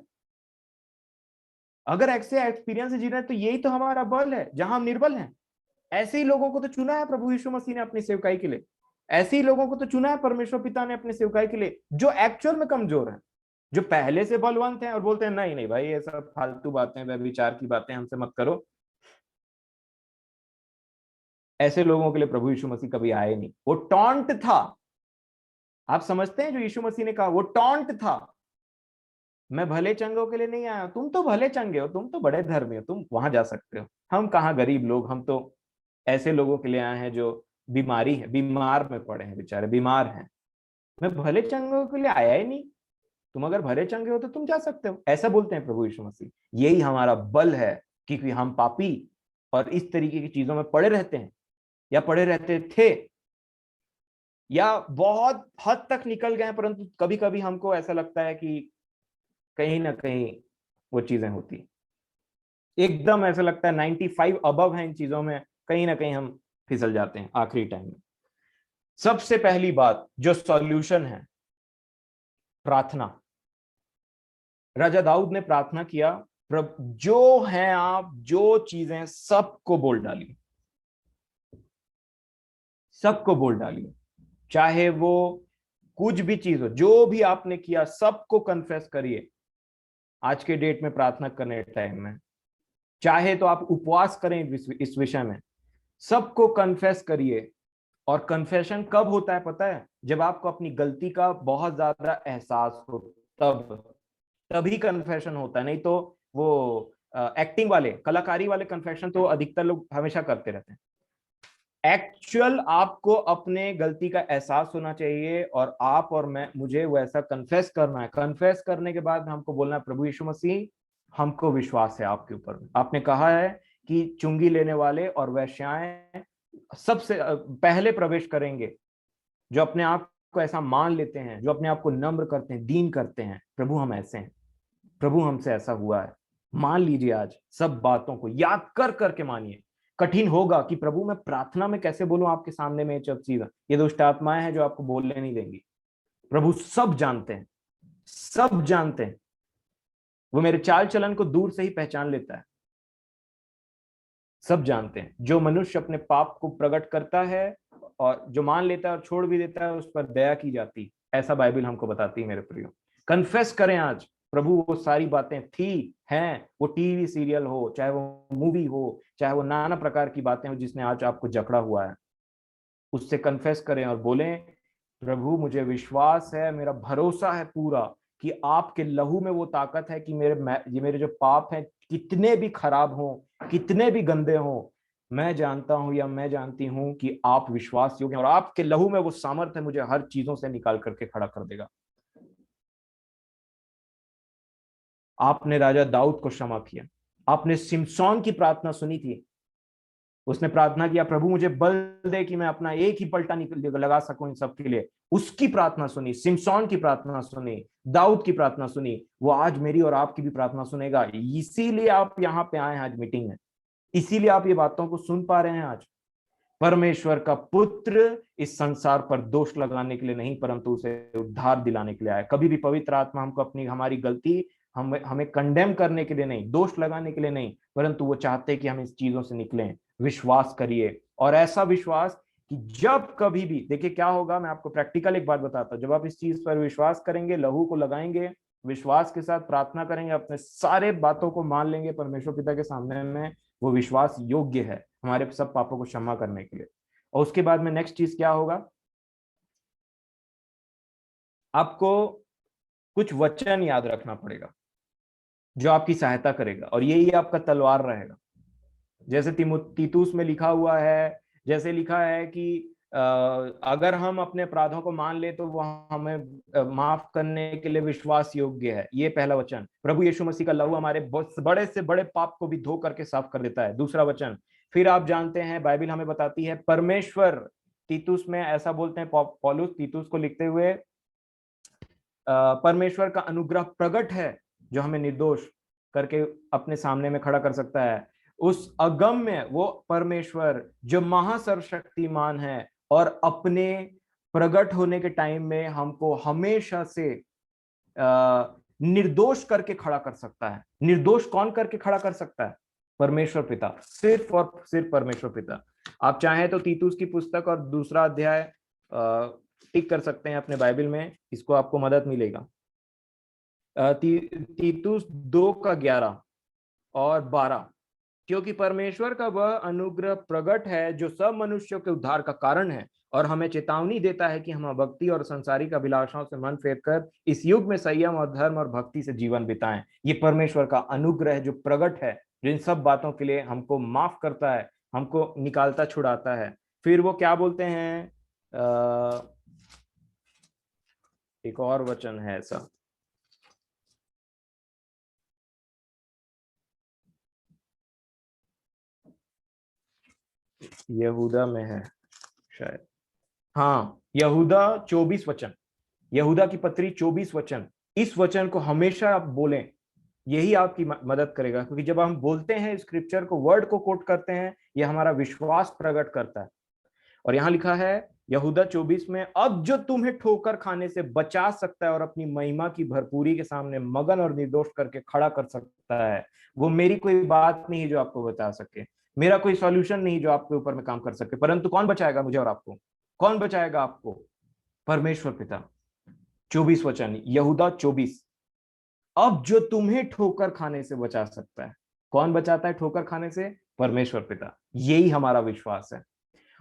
अगर ऐसे एक्सपीरियंस जी रहे हैं तो यही तो हमारा बल है। जहां हम निर्बल हैं, ऐसे ही लोगों को तो चुना है प्रभु यीशु मसीह ने अपनी सेवकाई के लिए। ऐसे ही लोगों को तो चुना है परमेश्वर पिता ने अपनी सेवकाई के लिए, जो एक्चुअल में कमजोर हैं, जो पहले से बलवंत हैं और बोलते हैं नहीं नहीं भाई ये सब फालतू बातें, व्यभिचार की बातें हमसे मत करो। ऐसे लोगों के लिए प्रभु यीशु मसीह कभी आए नहीं। वो टॉन्ट था। आप समझते हैं जो यीशु मसीह ने कहा वो टॉन्ट था। मैं भले चंगों के लिए नहीं आया, तुम तो भले चंगे हो, तुम तो बड़े धर्मी हो, तुम वहां जा सकते हो, हम कहाँ गरीब लोग, हम तो ऐसे लोगों के लिए आए हैं जो बीमारी है, बीमार में पड़े हैं, बेचारे बीमार हैं। मैं भले चंगों के लिए आया ही नहीं, तुम अगर भले चंगे हो तो तुम जा सकते हो, ऐसा बोलते हैं प्रभु यीशु मसीह। यही हमारा बल है, क्योंकि हम पापी और इस तरीके की चीजों में पड़े रहते हैं। या पढ़े रहते थे, या बहुत हद तक निकल गए, परंतु कभी कभी हमको ऐसा लगता है कि कहीं ना कहीं वो चीजें होती, एकदम ऐसा लगता है 95 अबव है इन चीजों में, कहीं ना कहीं हम फिसल जाते हैं आखिरी टाइम में। सबसे पहली बात जो सॉल्यूशन है, प्रार्थना। राजा दाऊद ने प्रार्थना किया, प्रभु जो है आप जो चीजें सबको बोल डालिए, सबको बोल डालिए, चाहे वो कुछ भी चीज हो, जो भी आपने किया सबको कन्फेस करिए। आज के डेट में प्रार्थना करने टाइम में चाहे तो आप उपवास करें इस विषय में, सबको कन्फेस करिए। और कन्फेशन कब होता है पता है? जब आपको अपनी गलती का बहुत ज्यादा एहसास हो, तब तभी कन्फेशन होता है। नहीं तो वो एक्टिंग वाले, कलाकारी वाले कन्फेशन तो अधिकतर लोग हमेशा करते रहते हैं। एक्चुअल आपको अपने गलती का एहसास होना चाहिए, और आप और मैं, मुझे वैसा कन्फेस करना है। कन्फेस करने के बाद हमको बोलना है, प्रभु यीशु मसीह, हमको विश्वास है आपके ऊपर। आपने कहा है कि चुंगी लेने वाले और वेश्याएं सबसे पहले प्रवेश करेंगे, जो अपने आप को ऐसा मान लेते हैं, जो अपने आप को नम्र करते हैं, दीन करते हैं। प्रभु हम ऐसे हैं, प्रभु हमसे ऐसा हुआ है। मान लीजिए, आज सब बातों को याद कर करके मानिए। कठिन होगा कि प्रभु मैं प्रार्थना में कैसे बोलूं आपके सामने में, ये चीज, ये दुष्ट आत्माएं हैं जो आपको बोलने नहीं देंगी। प्रभु सब जानते हैं, सब जानते हैं। वो मेरे चाल चलन को दूर से ही पहचान लेता है। सब जानते हैं, जो मनुष्य अपने पाप को प्रकट करता है और जो मान लेता है और छोड़ भी देता है, उस पर दया की जाती, ऐसा बाइबल हमको बताती है मेरे प्रियो। कन्फेस करें आज, प्रभु वो सारी बातें थी, हैं, वो टीवी सीरियल हो, चाहे वो मूवी हो, चाहे वो नाना प्रकार की बातें हो जिसने आज आपको जकड़ा हुआ है, उससे कन्फेस करें और बोलें, प्रभु मुझे विश्वास है, मेरा भरोसा है पूरा कि आपके लहू में वो ताकत है कि मेरे जो पाप हैं, कितने भी खराब हों, कितने भी गंदे हों, मैं जानता हूं या मैं जानती हूं कि आप विश्वास योग्य हैं, और आपके लहू में वो सामर्थ्य है, मुझे हर चीजों से निकाल करके खड़ा कर देगा। आपने राजा दाऊद को क्षमा किया। आपने सिमसोन की प्रार्थना सुनी थी। उसने प्रार्थना किया, प्रभु मुझे बल दे कि मैं अपना एक ही पलटा लगा सकूं इन सब के लिए। उसकी प्रार्थना सुनी, सिमसोन की प्रार्थना सुनी, दाऊद की प्रार्थना सुनी। वो आज मेरी और आपकी भी प्रार्थना सुनेगा। इसीलिए आप यहाँ पे आए हैं आज मीटिंग में, इसीलिए आप ये बातों को सुन पा रहे हैं आज। परमेश्वर का पुत्र इस संसार पर दोष लगाने के लिए नहीं, परंतु उसे उद्धार दिलाने के लिए आया। कभी भी पवित्र आत्मा हमको अपनी हमारी गलती हमें कंडेम करने के लिए नहीं, दोष लगाने के लिए नहीं, परंतु वो चाहते कि हम इस चीजों से निकलें। विश्वास करिए, और ऐसा विश्वास कि जब कभी भी, देखिए क्या होगा, मैं आपको प्रैक्टिकल एक बात बताता हूं। जब आप इस चीज पर विश्वास करेंगे, लहू को लगाएंगे, विश्वास के साथ प्रार्थना करेंगे, अपने सारे बातों को मान लेंगे परमेश्वर पिता के सामने में, वो विश्वास योग्य है हमारे सब पापों को क्षमा करने के लिए। और उसके बाद में नेक्स्ट चीज क्या होगा, आपको कुछ वचन याद रखना पड़ेगा जो आपकी सहायता करेगा, और यही आपका तलवार रहेगा। जैसे तीतुस में लिखा हुआ है, जैसे लिखा है कि अगर हम अपने अपराधों को मान ले तो वह हमें माफ करने के लिए विश्वास योग्य है। ये पहला वचन। प्रभु यीशु मसीह का लहू हमारे बड़े से बड़े पाप को भी धो करके साफ कर देता है। दूसरा वचन, फिर आप जानते हैं बाइबल हमें बताती है, परमेश्वर, तीतुस में ऐसा बोलते हैं पौलुस तीतुस को लिखते हुए, परमेश्वर का अनुग्रह प्रकट है जो हमें निर्दोष करके अपने सामने में खड़ा कर सकता है। उस अगम में वो परमेश्वर जो महासर्वशक्तिमान है, और अपने प्रकट होने के टाइम में हमको हमेशा से निर्दोष करके खड़ा कर सकता है। निर्दोष कौन करके खड़ा कर सकता है? परमेश्वर पिता, सिर्फ और सिर्फ परमेश्वर पिता। आप चाहें तो तीतुस की पुस्तक और दूसरा अध्याय टिक कर सकते हैं अपने बाइबल में, इसको आपको मदद मिलेगा। तीतुस 2:11 और 12, क्योंकि परमेश्वर का वह अनुग्रह प्रकट है जो सब मनुष्यों के उद्धार का कारण है, और हमें चेतावनी देता है कि हम भक्ति और संसारिक अभिलाषाओं से मन फेर कर इस युग में संयम और धर्म और भक्ति से जीवन बिताएं। ये परमेश्वर का अनुग्रह है जो प्रकट है, जो इन सब बातों के लिए हमको माफ करता है, हमको निकालता छुड़ाता है। फिर वो क्या बोलते हैं, एक और वचन है ऐसा, यहूदा में है शायद, हाँ, यहूदा 24 वचन, यहूदा की पत्री 24 वचन। इस वचन को हमेशा आप बोलें, यही आपकी मदद करेगा, क्योंकि जब हम बोलते हैं स्क्रिप्चर को, वर्ड को कोट करते हैं, यह हमारा विश्वास प्रकट करता है। और यहां लिखा है यहूदा 24 में, अब जो तुम्हें ठोकर खाने से बचा सकता है और अपनी महिमा की भरपूरी के सामने मगन और निर्दोष करके खड़ा कर सकता है, वो मेरी कोई बात नहीं जो आपको बता सके, मेरा कोई सॉल्यूशन नहीं जो आपके ऊपर में काम कर सके, परंतु कौन बचाएगा मुझे और आपको? कौन बचाएगा आपको? परमेश्वर पिता। 24 वचन, यहूदा 24। अब जो तुम्हें ठोकर खाने से बचा सकता है, कौन बचाता है ठोकर खाने से? परमेश्वर पिता। यही हमारा विश्वास है।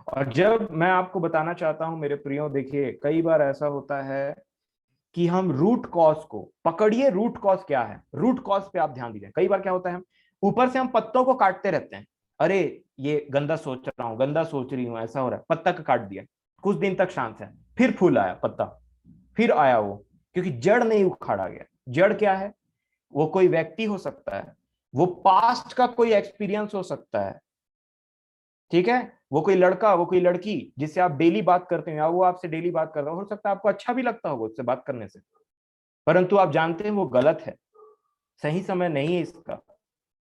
और जब मैं आपको बताना चाहता हूं मेरे प्रियो, देखिए कई बार ऐसा होता है कि हम रूट कॉज को पकड़िए। रूट कॉज क्या है? रूट कॉज पे आप ध्यान दीजिए। कई बार क्या होता है, ऊपर से हम पत्तों को काटते रहते हैं, अरे ये गंदा सोच रहा हूं, गंदा सोच रही हूं, ऐसा हो रहा है, पत्ता का काट दिया, कुछ दिन तक शांत है, फिर फूल आया पत्ता, फिर आया वो, क्योंकि जड़ नहीं उखाड़ा गया। जड़ क्या है? वो कोई व्यक्ति हो सकता है, वो पास्ट का कोई एक्सपीरियंस हो सकता है, ठीक है, वो कोई लड़का, वो कोई लड़की जिससे आप डेली बात करते हैं, या वो आपसे डेली बात कर रहा हो सकता है आपको अच्छा भी लगता होगा उससे बात करने से, परंतु आप जानते हैं वो गलत है, सही समय नहीं है इसका,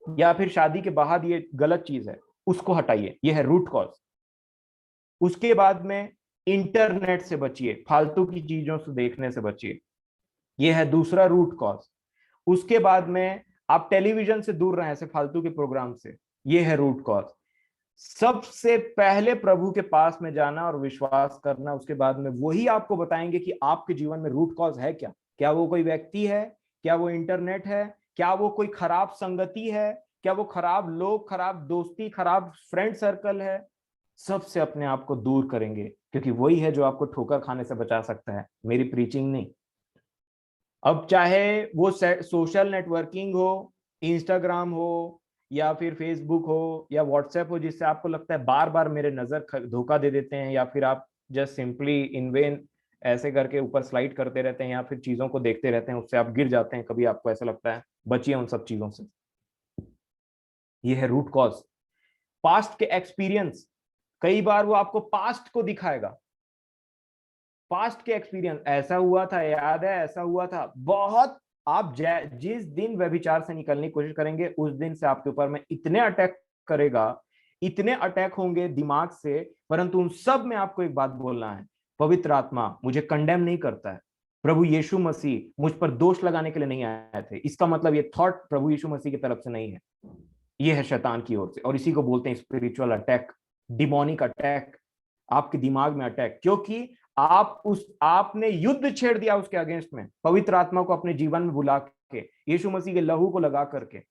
या फिर शादी के बाद ये गलत चीज है, उसको हटाइए। ये है रूट कॉज। उसके बाद में इंटरनेट से बचिए, फालतू की चीजों से देखने से बचिए, ये है दूसरा रूट कॉज। उसके बाद में आप टेलीविजन से दूर रहें, ऐसे फालतू के प्रोग्राम से, ये है रूट कॉज। सबसे पहले प्रभु के पास में जाना और विश्वास करना, उसके बाद में वही आपको बताएंगे कि आपके जीवन में रूट कॉज है क्या। क्या वो कोई व्यक्ति है? क्या वो इंटरनेट है? क्या वो कोई खराब संगति है? क्या वो खराब लोग, खराब दोस्ती, खराब फ्रेंड सर्कल है? सबसे अपने आप को दूर करेंगे, क्योंकि वही है जो आपको ठोकर खाने से बचा सकता है, मेरी प्रीचिंग नहीं। अब चाहे वो सोशल नेटवर्किंग हो, इंस्टाग्राम हो, या फिर फेसबुक हो, या व्हाट्सएप हो, जिससे आपको लगता है बार बार मेरे नजर धोखा दे देते हैं, या फिर आप जस्ट सिंपली इन वेन ऐसे करके ऊपर स्लाइड करते रहते हैं, या फिर चीजों को देखते रहते हैं, उससे आप गिर जाते हैं, कभी आपको ऐसा लगता है, बचिए उन सब चीजों से। ये है रूट कॉज। पास्ट के एक्सपीरियंस, कई बार वो आपको पास्ट को दिखाएगा, पास्ट के एक्सपीरियंस, ऐसा हुआ था, याद है ऐसा हुआ था, बहुत। आप जिस दिन व्यभिचार से निकलने की कोशिश करेंगे, उस दिन से आपके ऊपर में इतने अटैक करेगा, इतने अटैक होंगे दिमाग से, परंतु उन सब में आपको एक बात बोलना है, पवित्र आत्मा मुझे कंडेम नहीं करता है, प्रभु यीशु मसीह मुझ पर दोष लगाने के लिए नहीं आए थे, इसका मतलब ये थॉट प्रभु यीशु मसीह की तरफ से नहीं है, ये है शैतान की ओर से। और इसी को बोलते हैं स्पिरिचुअल अटैक, डिमोनिक अटैक, आपके दिमाग में अटैक, क्योंकि आपने युद्ध छेड़ दिया उसके अगेंस्ट में, पवित्र आत्मा को अपने जीवन में बुला के, यीशु मसीह के लहू को लगा करके।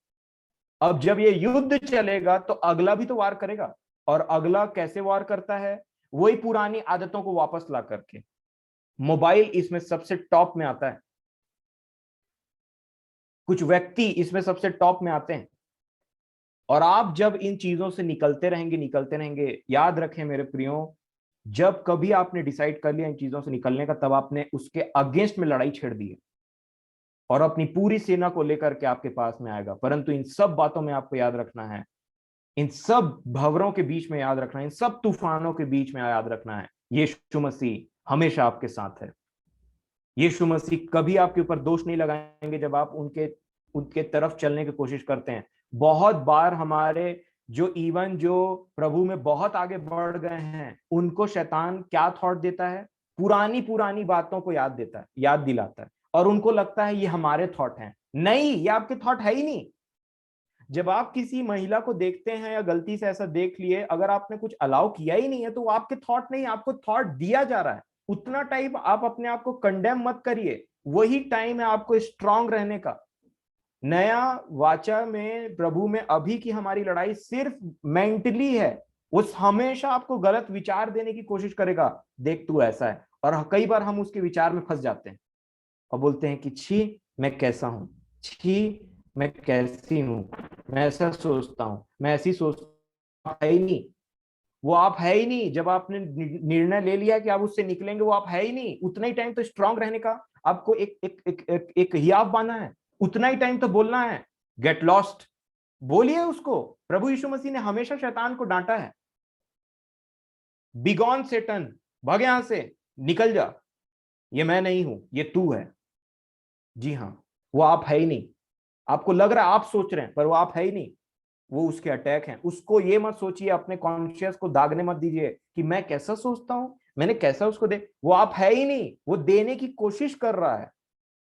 अब जब ये युद्ध चलेगा तो अगला भी तो वार करेगा, और अगला कैसे वार करता है? वही पुरानी आदतों को वापस ला करके। मोबाइल इसमें सबसे टॉप में आता है, कुछ व्यक्ति इसमें सबसे टॉप में आते हैं। और आप जब इन चीजों से निकलते रहेंगे, याद रखें मेरे प्रियो, जब कभी आपने डिसाइड कर लिया इन चीजों से निकलने का, तब आपने उसके अगेंस्ट में लड़ाई छेड़ दी है, और अपनी पूरी सेना को लेकर के आपके पास में आएगा। परंतु इन सब बातों में आपको याद रखना है, इन सब भंवरों के बीच में याद रखना है, इन सब तूफानों के बीच में याद रखना है, यीशु मसीह हमेशा आपके साथ है। यीशु मसीह कभी आपके ऊपर दोष नहीं लगाएंगे जब आप उनके उनके तरफ चलने की कोशिश करते हैं। बहुत बार हमारे जो प्रभु में बहुत आगे बढ़ गए हैं, उनको शैतान क्या थॉट देता है? पुरानी पुरानी बातों को याद देता है, याद दिलाता है, और उनको लगता है ये हमारे थॉट हैं। नहीं, ये आपके थॉट है ही नहीं। जब आप किसी महिला को देखते हैं या गलती से ऐसा देख लिए, अगर आपने कुछ अलाउ किया ही नहीं है, तो वो आपके थॉट नहीं, आपको थॉट दिया जा रहा है। उतना टाइम आप अपने आप को कंडेम मत करिए, वही टाइम है आपको स्ट्रांग रहने का। नया वाचा में, प्रभु में अभी की हमारी लड़ाई सिर्फ मेंटली है। वो हमेशा आपको गलत विचार देने की कोशिश करेगा, देख तू ऐसा है, और कई बार हम उसके विचार में फंस जाते हैं और बोलते हैं कि छी मैं कैसा हूं, छी मैं कैसी हूं, मैं ऐसा सोचता हूं, मैं ऐसी सोचता है ही नहीं। वो आप है ही नहीं। जब आपने निर्णय ले लिया कि आप उससे निकलेंगे, वो आप है ही नहीं। उतना ही टाइम तो स्ट्रांग रहने का आपको एक हियाव बांधा है, उतना ही टाइम तो बोलना है गेट लॉस्ट, बोलिए उसको। प्रभु यीशु मसीह ने हमेशा शैतान को डांटा है, बिगॉन सेटन, भाग यहां से, निकल जा, ये मैं नहीं हूं, ये तू है। जी हाँ, वो आप है ही नहीं। आपको लग रहा है, आप सोच रहे हैं, पर वो आप है ही नहीं। वो उसके अटैक हैं। उसको ये मत सोचिए, अपने कॉन्शियस को दागने मत दीजिए कि मैं कैसा सोचता हूं, मैंने कैसा उसको दे। वो आप है ही नहीं, वो देने की कोशिश कर रहा है।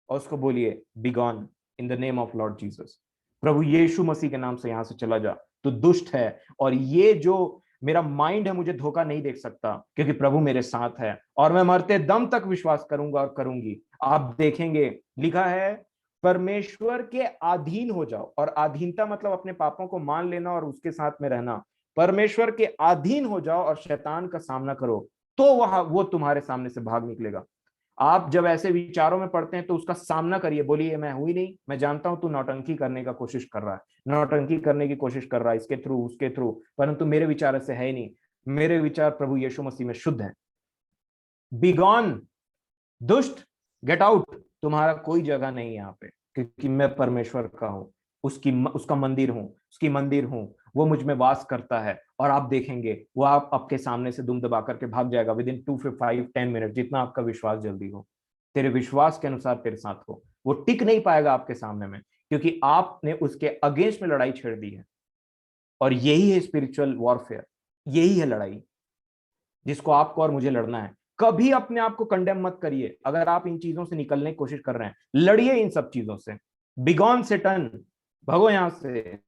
और उसको बोलिए be gone in the name of Lord Jesus. प्रभु यीशु मसीह के नाम से यहां से चला जा, तो दुष्ट है। और ये जो मेरा माइंड है मुझे धोखा नहीं देख सकता, क्योंकि प्रभु मेरे साथ है। और मैं मरते दम तक विश्वास करूंगा और करूंगी। आप देखेंगे, लिखा है परमेश्वर के अधीन हो जाओ। और अधीनता मतलब अपने पापों को मान लेना और उसके साथ में रहना। परमेश्वर के अधीन हो जाओ और शैतान का सामना करो, तो वहां वो तुम्हारे सामने से भाग निकलेगा। आप जब ऐसे विचारों में पड़ते हैं तो उसका सामना करिए, बोलिए मैं हुई नहीं, मैं जानता हूं तू नौटंकी करने का कोशिश कर रहा है, नौटंकी करने की कोशिश कर रहा है इसके थ्रू उसके थ्रू, परंतु मेरे विचार ऐसे है ही नहीं। मेरे विचार प्रभु यीशु मसीह में शुद्ध है। बी गॉन, दुष्ट, गेट आउट, तुम्हारा कोई जगह नहीं है यहाँ पे, क्योंकि मैं परमेश्वर का हूँ, उसका मंदिर हूँ, उसकी मंदिर हूँ। वो मुझ में वास करता है। और आप देखेंगे वो आप आपके सामने से दुम दबा करके भाग जाएगा विद इन 2 5 10 मिनट, जितना आपका विश्वास जल्दी हो, तेरे विश्वास के अनुसार तेरे साथ हो। वो टिक नहीं पाएगा आपके सामने में, क्योंकि आपने उसके अगेंस्ट में लड़ाई छेड़ दी है। और यही है स्पिरिचुअल वॉरफेयर, यही है लड़ाई जिसको आपको और मुझे लड़ना है। कभी अपने आप को कंडेम मत करिए। अगर आप इन चीजों से निकलने की कोशिश कर रहे हैं, लड़िए इन सब चीजों से। बिगॉन सेटन, भगो यहां से,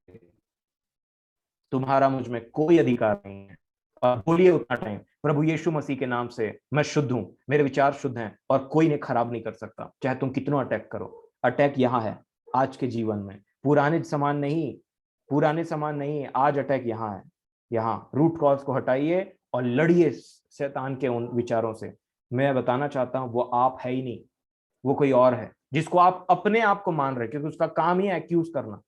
तुम्हारा मुझ में कोई अधिकार नहीं है। और बोलिए उतना टाइम, प्रभु यीशु मसीह के नाम से मैं शुद्ध हूं, मेरे विचार शुद्ध हैं और कोई इन्हें खराब नहीं कर सकता, चाहे तुम कितना अटैक करो। अटैक यहां है, आज के जीवन में। पुराने समान नहीं, पुराने समान नहीं, आज अटैक यहां है। यहाँ रूट कॉज को हटाइए और लड़िए शैतान के उन विचारों से। मैं बताना चाहता हूं वो आप है ही नहीं, वो कोई और है, जिसको आप अपने आप को मान रहे, क्योंकि उसका काम ही है एक्यूज करना,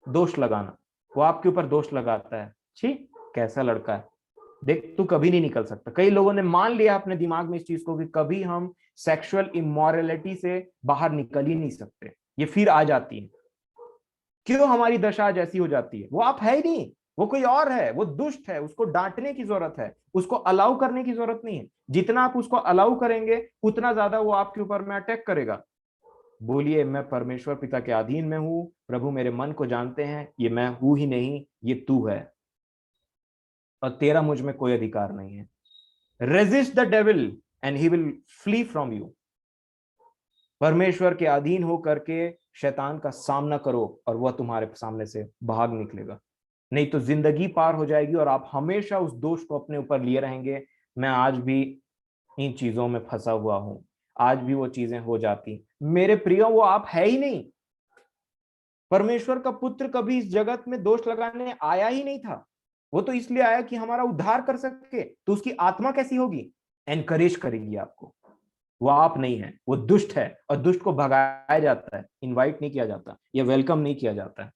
दोष लगाना। वो आपके ऊपर दोष लगाता है, छी कैसा लड़का है, देख तू कभी नहीं निकल सकता। कई लोगों ने मान लिया अपने दिमाग में इस चीज को कि कभी हम सेक्सुअल इमोरलिटी से बाहर निकल ही नहीं सकते, ये फिर आ जाती है। क्यों हमारी दशा आज ऐसी हो जाती है? वो आप है ही नहीं, वो कोई और है, वो दुष्ट है। उसको डांटने की जरूरत है, उसको अलाउ करने की जरूरत नहीं है। जितना आप उसको अलाउ करेंगे उतना ज्यादा वो आपके ऊपर में अटैक करेगा। बोलिए मैं परमेश्वर पिता के अधीन में हूं, प्रभु मेरे मन को जानते हैं, ये मैं हूं ही नहीं, ये तू है, और तेरा मुझ में कोई अधिकार नहीं है। Resist the devil and he will flee from you. परमेश्वर के अधीन हो करके शैतान का सामना करो और वह तुम्हारे सामने से भाग निकलेगा। नहीं तो जिंदगी पार हो जाएगी और आप हमेशा उस दोष को अपने ऊपर लिए रहेंगे। मैं आज भी इन चीजों में फंसा हुआ हूं, आज भी वो चीजें हो जाती। मेरे प्रियो, वो आप है ही नहीं। परमेश्वर का पुत्र कभी इस जगत में दोष लगाने आया ही नहीं था। वो तो इसलिए आया कि हमारा उद्धार कर सके। तो उसकी आत्मा कैसी होगी? एनकरेज करेगी आपको। वो आप नहीं है, वो दुष्ट है। और दुष्ट को भगाया जाता है, इनवाइट नहीं किया जाता, या वेलकम नहीं किया जाता है।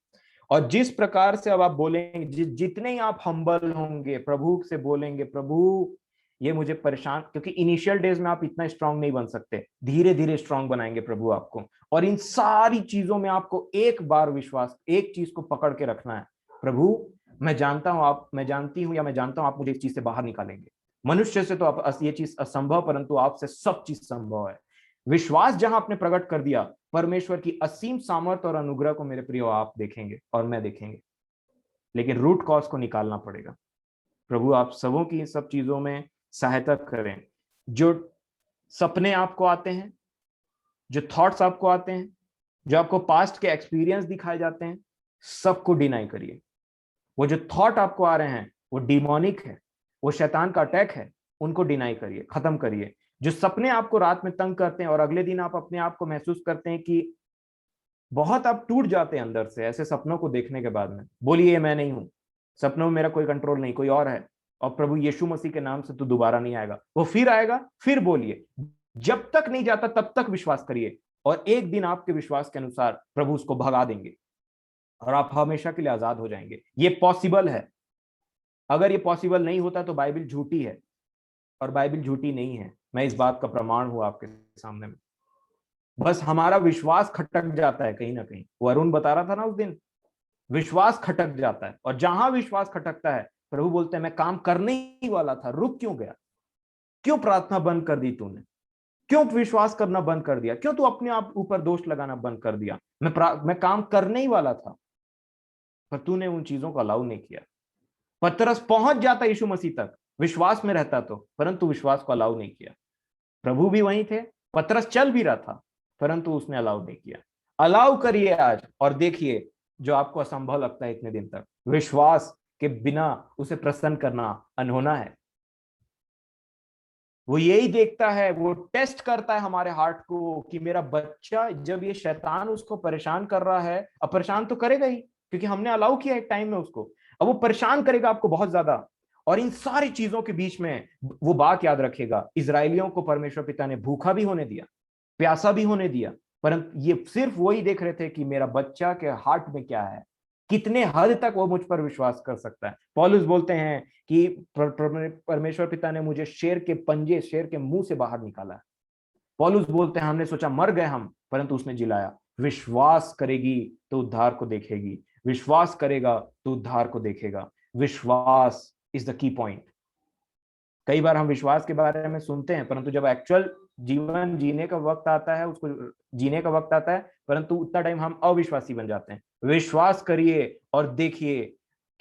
और जिस प्रकार से अब आप बोलेंगे, जितने ही आप हम्बल होंगे, प्रभु से बोलेंगे प्रभु ये मुझे परेशान, क्योंकि इनिशियल डेज में आप इतना स्ट्रांग नहीं बन सकते, धीरे धीरे स्ट्रांग बनाएंगे प्रभु आपको। और इन सारी चीजों में आपको एक बार विश्वास, एक चीज को पकड़ के रखना है, प्रभु मैं जानता हूं आप, मैं जानती हूं या मैं जानता हूं आप मुझे इस चीज से बाहर निकालेंगे। मनुष्य से तो आप ये चीज असंभव, परंतु आपसे सब चीज संभव है। विश्वास जहां आपने प्रकट कर दिया, परमेश्वर की असीम सामर्थ्य और अनुग्रह को मेरे प्रियो आप देखेंगे और मैं देखेंगे। लेकिन रूट कॉज को निकालना पड़ेगा। प्रभु आप सबों की इन सब चीजों में सहायता करें। जो सपने आपको आते हैं, जो थॉट्स आपको आते हैं, जो आपको पास्ट के एक्सपीरियंस दिखाए जाते हैं, सबको डिनाई करिए। वो जो थॉट आपको आ रहे हैं वो डिमोनिक है, वो शैतान का अटैक है, उनको डिनाई करिए, खत्म करिए। जो सपने आपको रात में तंग करते हैं और अगले दिन आप अपने आप को महसूस करते हैं कि बहुत आप टूट जाते हैं अंदर से ऐसे सपनों को देखने के बाद में, बोलिए मैं नहीं हूं, सपनों में मेरा कोई कंट्रोल नहीं, कोई और है। और प्रभु यीशु मसीह के नाम से तो दोबारा नहीं आएगा, वो फिर आएगा। फिर बोलिए, जब तक नहीं जाता तब तक विश्वास करिए, और एक दिन आपके विश्वास के अनुसार प्रभु उसको भगा देंगे और आप हमेशा के लिए आजाद हो जाएंगे। ये पॉसिबल है। अगर ये पॉसिबल नहीं होता तो बाइबल झूठी है, और बाइबल झूठी नहीं है, मैं इस बात का प्रमाण हूं आपके सामने में। बस हमारा विश्वास खटक जाता है कहीं ना कहीं। वो अरुण बता रहा था ना उस दिन, विश्वास खटक जाता है, और जहां विश्वास खटकता है प्रभु बोलते हैं मैं काम करने ही वाला था, रुक क्यों गया? क्यों प्रार्थना बंद कर दी तूने? क्यों विश्वास करना बंद कर दिया? क्यों तू अपने आप ऊपर दोष लगाना बंद कर दिया? मैं काम करने ही वाला था, पर तूने उन चीजों को अलाउ नहीं किया। पतरस पहुंच जाता यीशु मसीह तक, विश्वास में रहता तो, परंतु विश्वास को अलाउ नहीं किया। प्रभु भी वहीं थे, पतरस चल भी रहा था, परंतु उसने अलाउ नहीं किया। अलाउ करिए आज और देखिए जो आपको असंभव लगता है इतने दिन तक, विश्वास के बिना उसे प्रसन्न करना अनहोना है। वो यही देखता है, वो टेस्ट करता है हमारे हार्ट को कि मेरा बच्चा, जब ये शैतान उसको परेशान कर रहा है, अब परेशान तो करेगा ही क्योंकि हमने अलाउ किया एक टाइम में उसको, अब वो परेशान करेगा आपको बहुत ज्यादा। और इन सारी चीजों के बीच में वो बात याद रखेगा, इजरायलियों को परमेश्वर पिता ने भूखा भी होने दिया, प्यासा भी होने दिया, परंतु ये सिर्फ वही देख रहे थे कि मेरा बच्चा के हार्ट में क्या है, कितने हद तक वो मुझ पर विश्वास कर सकता है। पौलुस बोलते हैं कि परमेश्वर पिता ने मुझे शेर के पंजे, शेर के मुंह से बाहर निकाला है। पौलुस बोलते हैं हमने सोचा मर गए हम, परंतु उसने जिलाया। विश्वास करेगी तो उद्धार को देखेगी, विश्वास करेगा तो उद्धार को देखेगा। विश्वास इज द की पॉइंट। कई बार हम विश्वास के बारे में सुनते हैं, परंतु जब एक्चुअल जीवन जीने का वक्त आता है, उसको जीने का वक्त आता है, परंतु उतना टाइम हम अविश्वासी बन जाते हैं। विश्वास करिए और देखिए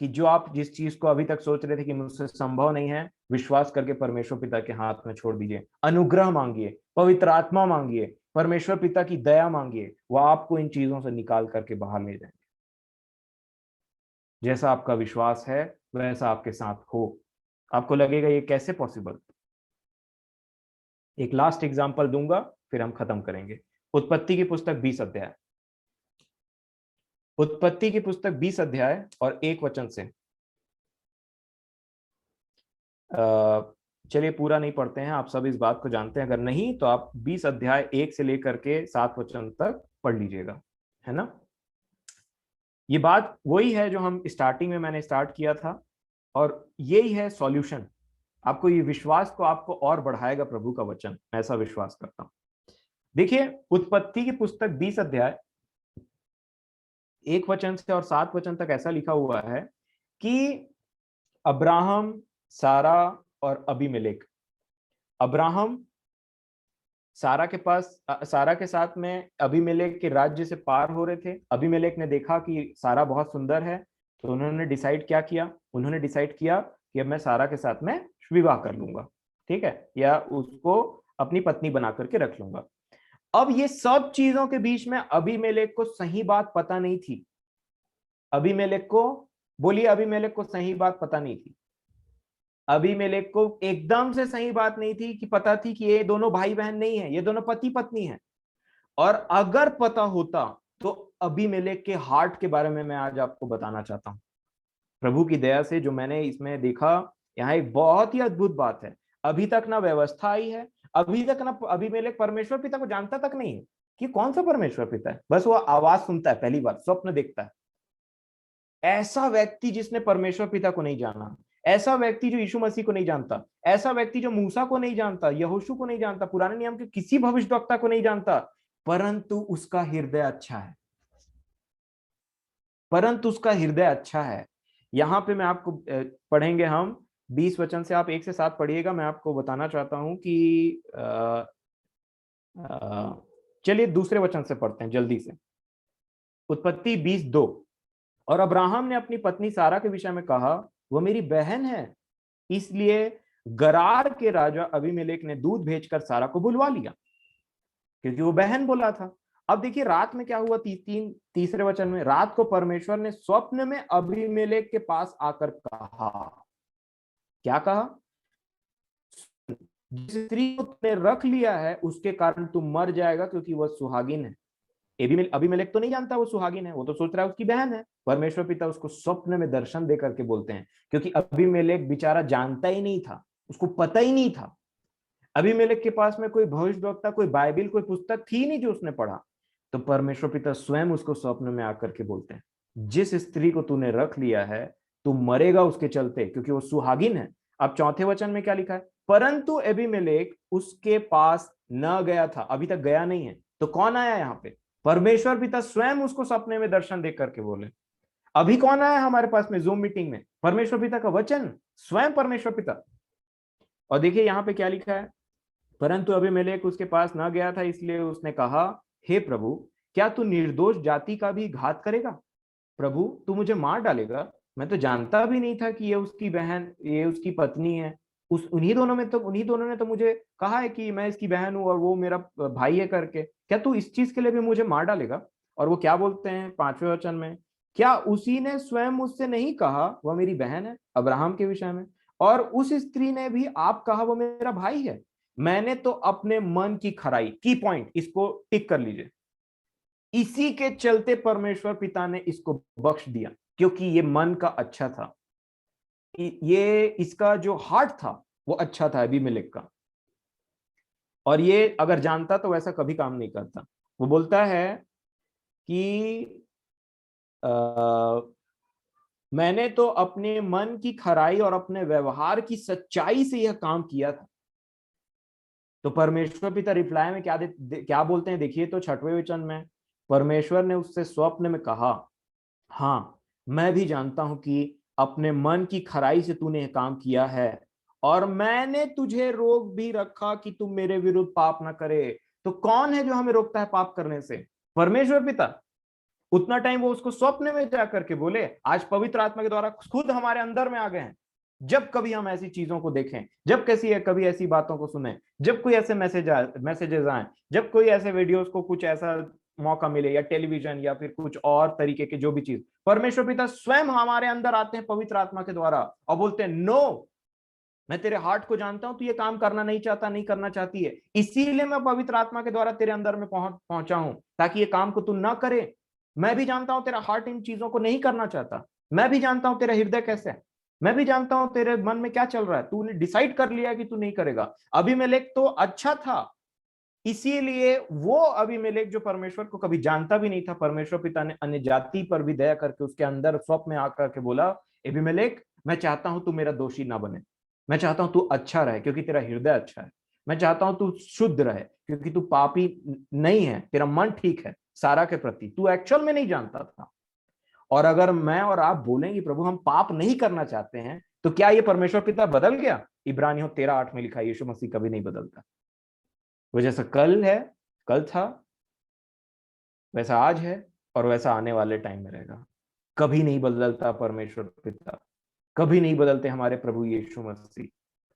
कि जो आप जिस चीज को अभी तक सोच रहे थे कि मुझसे संभव नहीं है, विश्वास करके परमेश्वर पिता के हाथ में छोड़ दीजिए। अनुग्रह मांगिए, पवित्र आत्मा मांगिए, परमेश्वर पिता की दया मांगिए, वह आपको इन चीजों से निकाल करके बाहर ले जाएंगे। जैसा आपका विश्वास है वैसा आपके साथ हो। आपको लगेगा ये कैसे पॉसिबल? एक लास्ट एग्जांपल दूंगा, फिर हम खत्म करेंगे। उत्पत्ति की पुस्तक 20 अध्याय, उत्पत्ति की पुस्तक 20 अध्याय और 1 वचन से, चलिए पूरा नहीं पढ़ते हैं, आप सब इस बात को जानते हैं, अगर नहीं तो आप 20 अध्याय 1 से लेकर के 7 वचन तक पढ़ लीजिएगा, है ना। ये बात वही है जो हम स्टार्टिंग में मैंने स्टार्ट किया था, और यही है सॉल्यूशन। आपको ये विश्वास को आपको और बढ़ाएगा प्रभु का वचन, ऐसा विश्वास करता हूं। देखिए उत्पत्ति की पुस्तक 20 अध्याय 1 वचन से और 7 वचन तक ऐसा लिखा हुआ है कि अब्राहम, सारा और अबीमेलेक। अब्राहम सारा के पास, सारा के साथ में अबीमेलेक के राज्य से पार हो रहे थे। अबीमेलेक ने देखा कि सारा बहुत सुंदर है, तो उन्होंने डिसाइड क्या किया, उन्होंने डिसाइड किया कि अब मैं सारा के साथ में विवाह कर लूंगा, ठीक है, या उसको अपनी पत्नी बना करके रख लूंगा। अब ये सब चीजों के बीच में अबीमेलेक को सही बात पता नहीं थी। अबीमेलेक को, बोलिए, अबीमेलेक को सही बात पता नहीं थी। अबीमेलेक को एकदम से सही बात नहीं थी कि पता थी कि ये दोनों भाई बहन नहीं है, ये दोनों पति पत्नी हैं। और अगर पता होता तो अबीमेलेक के हार्ट के बारे में मैं आज आपको बताना चाहता हूं। प्रभु की दया से जो मैंने इसमें देखा, यहाँ एक बहुत ही अद्भुत बात है। अभी तक ना व्यवस्था आई है, अभी तक ना अबीमेलेक परमेश्वर पिता को जानता तक नहीं है कि कौन सा परमेश्वर पिता है। बस वो आवाज सुनता है, पहली बार स्वप्न देखता है। ऐसा व्यक्ति जिसने परमेश्वर पिता को नहीं जाना, ऐसा व्यक्ति जो यीशु मसीह को नहीं जानता, ऐसा व्यक्ति जो मूसा को नहीं जानता, यहोशू को नहीं जानता, पुराने नियम के किसी भविष्यद्वक्ता को नहीं जानता, परंतु उसका हृदय अच्छा है, परंतु उसका हृदय अच्छा है। यहां पे मैं आपको पढ़ेंगे हम 20 वचन से, आप 1 से 7 पढ़िएगा। मैं आपको बताना चाहता हूं कि चलिए दूसरे वचन से पढ़ते हैं जल्दी से। उत्पत्ति 20:2। और अब्राहम ने अपनी पत्नी सारा के विषय में कहा, वो मेरी बहन है, इसलिए गरार के राजा अबीमेलेक ने दूध भेजकर सारा को बुलवा लिया, क्योंकि वो बहन बोला था। अब देखिए रात में क्या हुआ, तीसरे वचन में, रात को परमेश्वर ने स्वप्न में अबीमेलेक के पास आकर कहा, क्या कहा? जिस स्त्री को तुमने रख लिया है उसके कारण तुम मर जाएगा, क्योंकि वह सुहागिन है। अबीमेलेक तो नहीं जानता वो सुहागिन है, वो तो सोच रहा है उसकी बहन है। परमेश्वर पिता उसको स्वप्न में दर्शन दे करके बोलते हैं, क्योंकि अबीमेलेक बेचारा जानता ही नहीं था, उसको पता ही नहीं था। अबीमेलेक के पास में कोई भविष्यद्वक्ता, कोई बाइबिल, कोई पुस्तक थी नहीं जो उसने पढ़ा। तो परमेश्वर पिता स्वयं उसको स्वप्न में आकर के बोलते हैं, जिस स्त्री को तूने रख लिया है तू मरेगा उसके चलते, क्योंकि वो सुहागिन है। अब चौथे वचन में क्या लिखा है? परंतु अबीमेलेक उसके पास न गया था, अभी तक गया नहीं है। तो कौन आया यहाँ पे? परमेश्वर पिता स्वयं उसको सपने में दर्शन देख करके बोले। अभी कौन आया हमारे पास में जूम मीटिंग में? परमेश्वर पिता का वचन, स्वयं परमेश्वर पिता। और देखिए यहाँ पे क्या लिखा है, परंतु अबीमेलेक उसके पास न गया था, इसलिए उसने कहा, हे प्रभु, क्या तू निर्दोष जाति का भी घात करेगा? प्रभु, तू मुझे मार डालेगा? मैं तो जानता भी नहीं था कि ये उसकी बहन, ये उसकी पत्नी है। उन्हीं दोनों ने तो मुझे कहा है कि मैं इसकी बहन हूं और वो मेरा भाई है करके। क्या तू इस चीज के लिए भी मुझे मार डालेगा? और वो क्या बोलते हैं 5वें वचन में, क्या उसी ने स्वयं मुझसे नहीं कहा वह मेरी बहन है, अब्राहम के विषय में? और उस स्त्री ने भी आप कहा वो मेरा भाई है। मैंने तो अपने मन की खराई, की पॉइंट, इसको टिक कर लीजिए, इसी के चलते परमेश्वर पिता ने इसको बख्श दिया, क्योंकि ये मन का अच्छा था, ये इसका जो हार्ट था वो अच्छा था अबीमेलेक का। और ये अगर जानता तो वैसा कभी काम नहीं करता। वो बोलता है कि आ, मैंने तो अपने मन की खराई और अपने व्यवहार की सच्चाई से यह काम किया था। तो परमेश्वर पिता रिप्लाई में क्या बोलते हैं, देखिए तो 6वें वचन में, परमेश्वर ने उससे स्वप्न में कहा, हाँ, मैं भी जानता हूं कि अपने मन की खराई से तूने यह काम किया है, और मैंने तुझे रोक भी रखा कि तू मेरे विरुद्ध पाप ना करे। तो कौन है जो हमें रोकता है पाप करने से? परमेश्वर पिता। उतना टाइम वो उसको स्वप्न में जाकर के बोले, आज पवित्र आत्मा के द्वारा खुद हमारे अंदर में आ गए हैं। जब कभी हम ऐसी चीजों को देखें, जब कभी ऐसी बातों को सुने, जब कोई ऐसे मैसेजेस आए, जब कोई ऐसे वीडियोस को कुछ ऐसा मौका मिले, या टेलीविजन या फिर कुछ और तरीके के जो भी चीज, परमेश्वर पिता स्वयं हमारे अंदर आते हैं पवित्र आत्मा के द्वारा और बोलते हैं, नो, मैं तेरे हार्ट को जानता हूं, तू ये काम करना नहीं चाहता, नहीं करना चाहती है, इसीलिए मैं पवित्र आत्मा के द्वारा तेरे अंदर में पहुंचा हूं, ताकि ये काम को तू ना करे। मैं भी जानता हूं तेरा हार्ट इन चीजों को नहीं करना चाहता। मैं भी जानता हूं तेरा हृदय कैसे है। मैं भी जानता हूं तेरे मन में क्या चल रहा है। तूने डिसाइड कर लिया कि तू नहीं करेगा। अबीमेलेक तो अच्छा था, इसीलिए वो अबीमेलेक जो परमेश्वर को कभी जानता भी नहीं था, परमेश्वर पिता ने अन्य जाति पर भी दया करके उसके अंदर स्वप्न में आकर के बोला, अबीमेलेक, मैं चाहता हूं तू मेरा दोषी ना बने। मैं चाहता हूं तू अच्छा रहे क्योंकि तेरा हृदय अच्छा है। मैं चाहता हूं तू शुद्ध रहे क्योंकि तू पापी नहीं है, तेरा मन ठीक है सारा के प्रति, तू एक्चुअल में नहीं जानता था। और अगर मैं और आप बोलेंगे प्रभु हम पाप नहीं करना चाहते हैं, तो क्या ये परमेश्वर पिता बदल गया? इब्रानियों 13:8 में लिखा है, यीशु मसीह कभी नहीं बदलता। वो जैसा कल है, कल था, वैसा आज है और वैसा आने वाले टाइम में रहेगा। कभी नहीं बदलता परमेश्वर पिता, कभी नहीं बदलते हमारे प्रभु यीशु मसीह,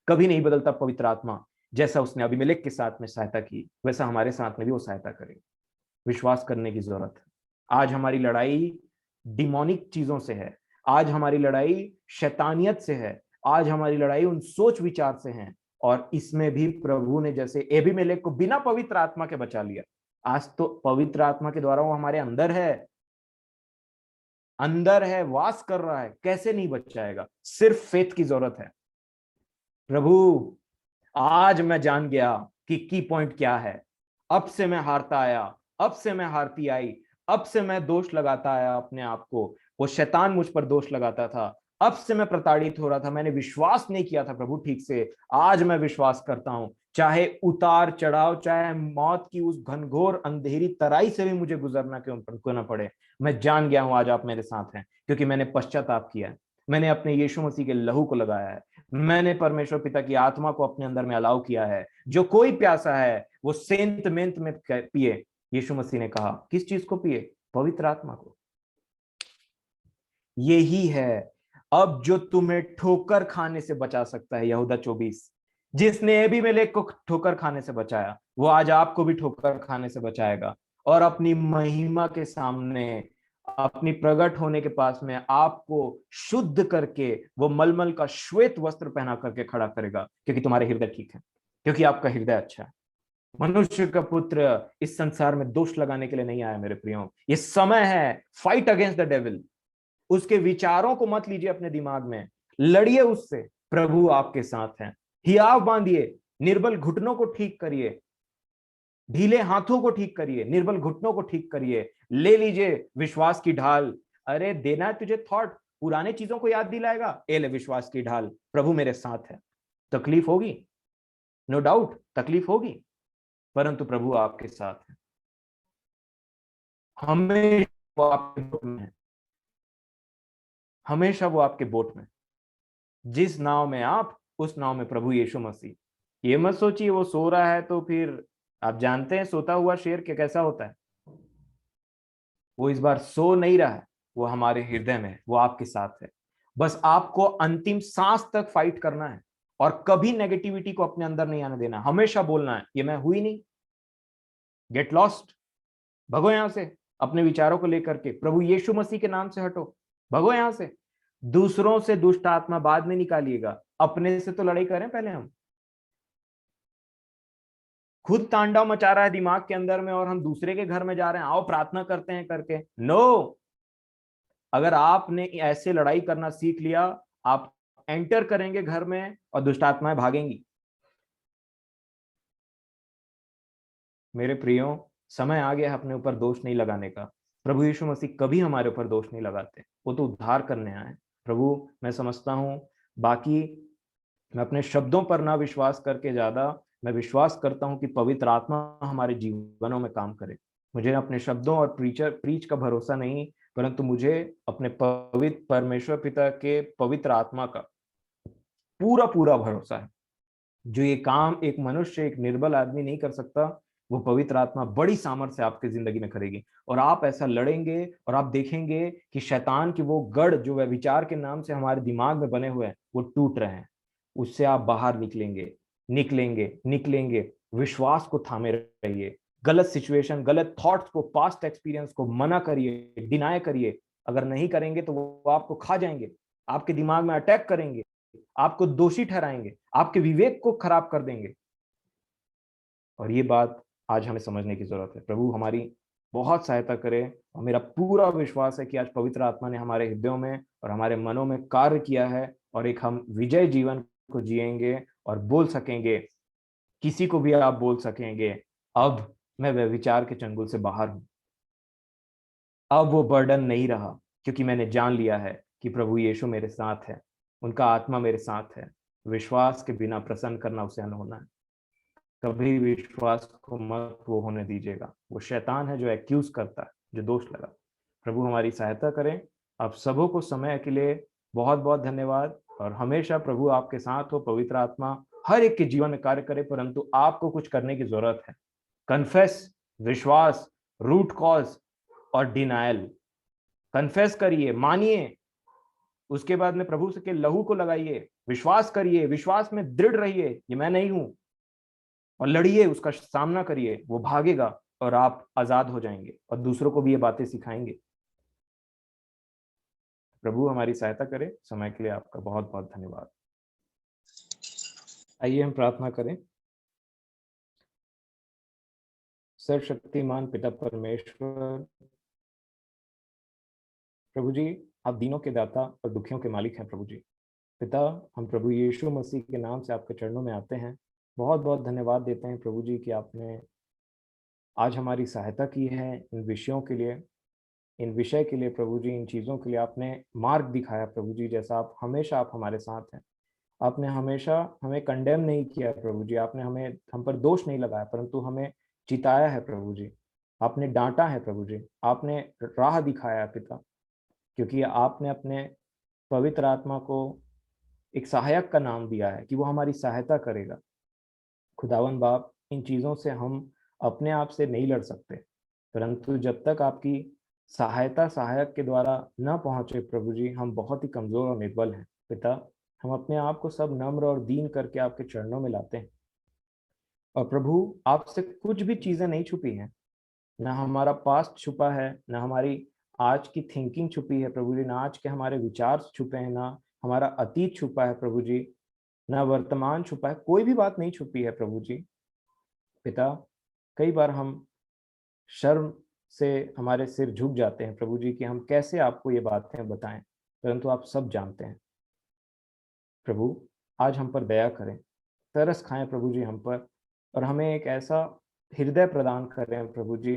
कभी नहीं बदलता पवित्र आत्मा। जैसा उसने अबीमेलेक के साथ में सहायता की, वैसा हमारे साथ में भी वो सहायता करेगा। विश्वास करने की जरूरत है। आज हमारी लड़ाई डिमोनिक चीजों से है, आज हमारी लड़ाई शैतानियत से है, आज हमारी लड़ाई उन सोच विचार से है। और इसमें भी प्रभु ने जैसे अबीमेलेक को बिना पवित्र आत्मा के बचा लिया, आज तो पवित्र आत्मा के द्वारा वो हमारे अंदर है, अंदर है, वास कर रहा है, कैसे नहीं बच जाएगा? सिर्फ फेथ की जरूरत है। प्रभु, आज मैं जान गया कि की पॉइंट क्या है। अब से मैं हारता आया, अब से मैं हारती आई, अब से मैं दोष लगाता आया अपने आप को। वो शैतान मुझ पर दोष लगाता था, अब से मैं प्रताड़ित हो रहा था, मैंने विश्वास नहीं किया था प्रभु ठीक से। आज मैं विश्वास करता हूं, चाहे उतार चढ़ाव, चाहे मौत की उस घनघोर अंधेरी तराई से भी मुझे गुजरना क्यों ना पड़े, मैं जान गया हूं आज आप मेरे साथ हैं, क्योंकि मैंने पश्चाताप किया है। मैंने अपने यीशु मसीह के लहू को लगाया है। मैंने परमेश्वर पिता की आत्मा को अपने अंदर में अलाउ किया है। जो कोई प्यासा है वो सेंत मेंत में पिए। यीशु मसीह ने कहा, किस चीज को पिए? पवित्र आत्मा को। यही है अब जो तुम्हें ठोकर खाने से बचा सकता है। यहूदा 24, जिसने अबीमेलेक को ठोकर खाने से बचाया, वो आज आपको भी ठोकर खाने से बचाएगा, और अपनी महिमा के सामने, अपनी प्रकट होने के पास में आपको शुद्ध करके वो मलमल का श्वेत वस्त्र पहना करके खड़ा करेगा, क्योंकि तुम्हारे हृदय ठीक है, क्योंकि आपका हृदय अच्छा है। मनुष्य का पुत्र इस संसार में दोष लगाने के लिए नहीं आया मेरे प्रियो। ये समय है फाइट अगेंस्ट द डेविल। उसके विचारों को मत लीजिए अपने दिमाग में, लड़िए उससे। प्रभु आपके साथ हैं। हियाव बांधिए, निर्बल घुटनों को ठीक करिए, ढीले हाथों को ठीक करिए, निर्बल घुटनों को ठीक करिए। ले लीजिए विश्वास की ढाल। अरे देना है तुझे थॉट, पुराने चीजों को याद दिलाएगा, ए ले विश्वास की ढाल, प्रभु मेरे साथ है। तकलीफ होगी, नो डाउट तकलीफ होगी, परंतु प्रभु आपके साथ है। हमेशा वो आपके बोट में है, हमेशा वो आपके बोट में। जिस नाव में आप, उस नाव में प्रभु यीशु मसीह। ये मत सोचिए वो सो रहा है तो फिर, आप जानते हैं सोता हुआ शेर कैसा होता है। वो इस बार सो नहीं रहा है, वो हमारे हृदय में है, वो आपके साथ है। बस आपको अंतिम सांस तक फाइट करना है और कभी नेगेटिविटी को अपने अंदर नहीं आने देना। हमेशा बोलना है, ये मैं हुई नहीं, गेट लॉस्ट, भगो यहां से, अपने विचारों को लेकर के प्रभु यीशु मसीह के नाम से हटो, भगो यहां से। दूसरों से दुष्ट आत्मा बाद में निकालिएगा, अपने से तो लड़ाई करें पहले हम। खुद तांडव मचा रहा है दिमाग के अंदर में और हम दूसरे के घर में जा रहे हैं, आओ प्रार्थना करते हैं करके। नो, अगर आपने ऐसे लड़ाई करना सीख लिया, आप एंटर करेंगे घर में और दुष्ट आत्माएं भागेंगी। मेरे प्रियो, समय आ गया है अपने ऊपर दोष नहीं लगाने का। प्रभु यीशु मसीह कभी हमारे ऊपर दोष नहीं लगाते, वो तो उद्धार करने आए। प्रभु, मैं समझता हूं, बाकी मैं अपने शब्दों पर ना विश्वास करके ज्यादा मैं विश्वास करता हूं कि पवित्र आत्मा हमारे जीवनों में काम करे। मुझे अपने शब्दों और प्रीच का भरोसा नहीं, परंतु मुझे अपने पवित्र परमेश्वर पिता के पवित्र आत्मा का पूरा पूरा भरोसा है। जो ये काम एक मनुष्य, एक निर्बल आदमी नहीं कर सकता, वो पवित्र आत्मा बड़ी सामर्थ्य से आपकी जिंदगी में करेगी। और आप ऐसा लड़ेंगे और आप देखेंगे कि शैतान की वो गढ़ जो वह विचार के नाम से हमारे दिमाग में बने हुए हैं, वो टूट रहे हैं। उससे आप बाहर निकलेंगे, निकलेंगे, निकलेंगे। विश्वास को थामे रहिए। गलत सिचुएशन, गलत थॉट्स को, पास्ट एक्सपीरियंस को मना करिए, डिनाय करिए। अगर नहीं करेंगे तो वो आपको खा जाएंगे, आपके दिमाग में अटैक करेंगे, आपको दोषी ठहराएंगे, आपके विवेक को खराब कर देंगे। और ये बात आज हमें समझने की जरूरत है। प्रभु हमारी बहुत सहायता करे। और मेरा पूरा विश्वास है कि आज पवित्र आत्मा ने हमारे हृदयों में और हमारे मनों में कार्य किया है और एक हम विजय जीवन को जिएंगे और बोल सकेंगे, किसी को भी आप बोल सकेंगे, अब मैं व्यभिचार के चंगुल से बाहर हूं। अब वो बर्डन नहीं रहा, क्योंकि मैंने जान लिया है कि प्रभु यीशु मेरे साथ है, उनका आत्मा मेरे साथ है। विश्वास के बिना प्रसन्न करना उसे अनहोना है। कभी विश्वास को मत वो होने दीजिएगा। वो शैतान है जो एक्यूज करता है, जो दोष लगा। प्रभु हमारी सहायता करें। आप सबों को समय के लिए बहुत बहुत धन्यवाद। और हमेशा प्रभु आपके साथ हो, पवित्र आत्मा हर एक के जीवन में कार्य करे, परंतु आपको कुछ करने की जरूरत है। कन्फेस, विश्वास, रूट कॉज और डिनायल। कन्फेस करिए, मानिए, उसके बाद में प्रभु के लहू को लगाइए, विश्वास करिए, विश्वास में दृढ़ रहिए, ये मैं नहीं हूं, और लड़िए, उसका सामना करिए, वो भागेगा और आप आजाद हो जाएंगे और दूसरों को भी ये बातें सिखाएंगे। प्रभु हमारी सहायता करे। समय के लिए आपका बहुत बहुत धन्यवाद। आइए हम प्रार्थना करें। सर्वशक्तिमान पिता परमेश्वर, प्रभु जी, आप दीनों के दाता और दुखियों के मालिक हैं। प्रभु जी, पिता, हम प्रभु यीशु मसीह के नाम से आपके चरणों में आते हैं। बहुत बहुत धन्यवाद देते हैं प्रभु जी कि आपने आज हमारी सहायता की है इन विषयों के लिए, इन विषय के लिए। प्रभु जी, इन चीज़ों के लिए आपने मार्ग दिखाया। प्रभु जी, जैसा आप हमारे साथ हैं। आपने हमेशा हमें कंडेम नहीं किया प्रभु जी, आपने हम पर दोष नहीं लगाया, परंतु हमें चिताया है प्रभु जी। आपने डांटा है प्रभु जी, आपने राह दिखाया है पिता, क्योंकि आपने अपने पवित्र आत्मा को एक सहायक का नाम दिया है कि वो हमारी सहायता करेगा। खुदावन बाप, इन चीज़ों से हम अपने आप से नहीं लड़ सकते, परंतु जब तक आपकी सहायता सहायक के द्वारा न पहुंचे प्रभु जी, हम बहुत ही कमजोर और निर्बल हैं पिता। हम अपने आप को सब नम्र और दीन करके आपके चरणों में लाते हैं। और प्रभु, आपसे कुछ भी चीजें नहीं छुपी हैं, ना हमारा पास्ट छुपा है, ना हमारी आज की थिंकिंग छुपी है प्रभु जी, ना आज के हमारे विचार छुपे हैं, ना हमारा अतीत छुपा है प्रभु जी, ना वर्तमान छुपा है। कोई भी बात नहीं छुपी है प्रभु जी। पिता, कई बार हम शर्म से हमारे सिर झुक जाते हैं प्रभु जी कि हम कैसे आपको ये बातें बताएं, परंतु आप सब जानते हैं। प्रभु, आज हम पर दया करें, तरस खाएं प्रभु जी हम पर, और हमें एक ऐसा हृदय प्रदान करें प्रभु जी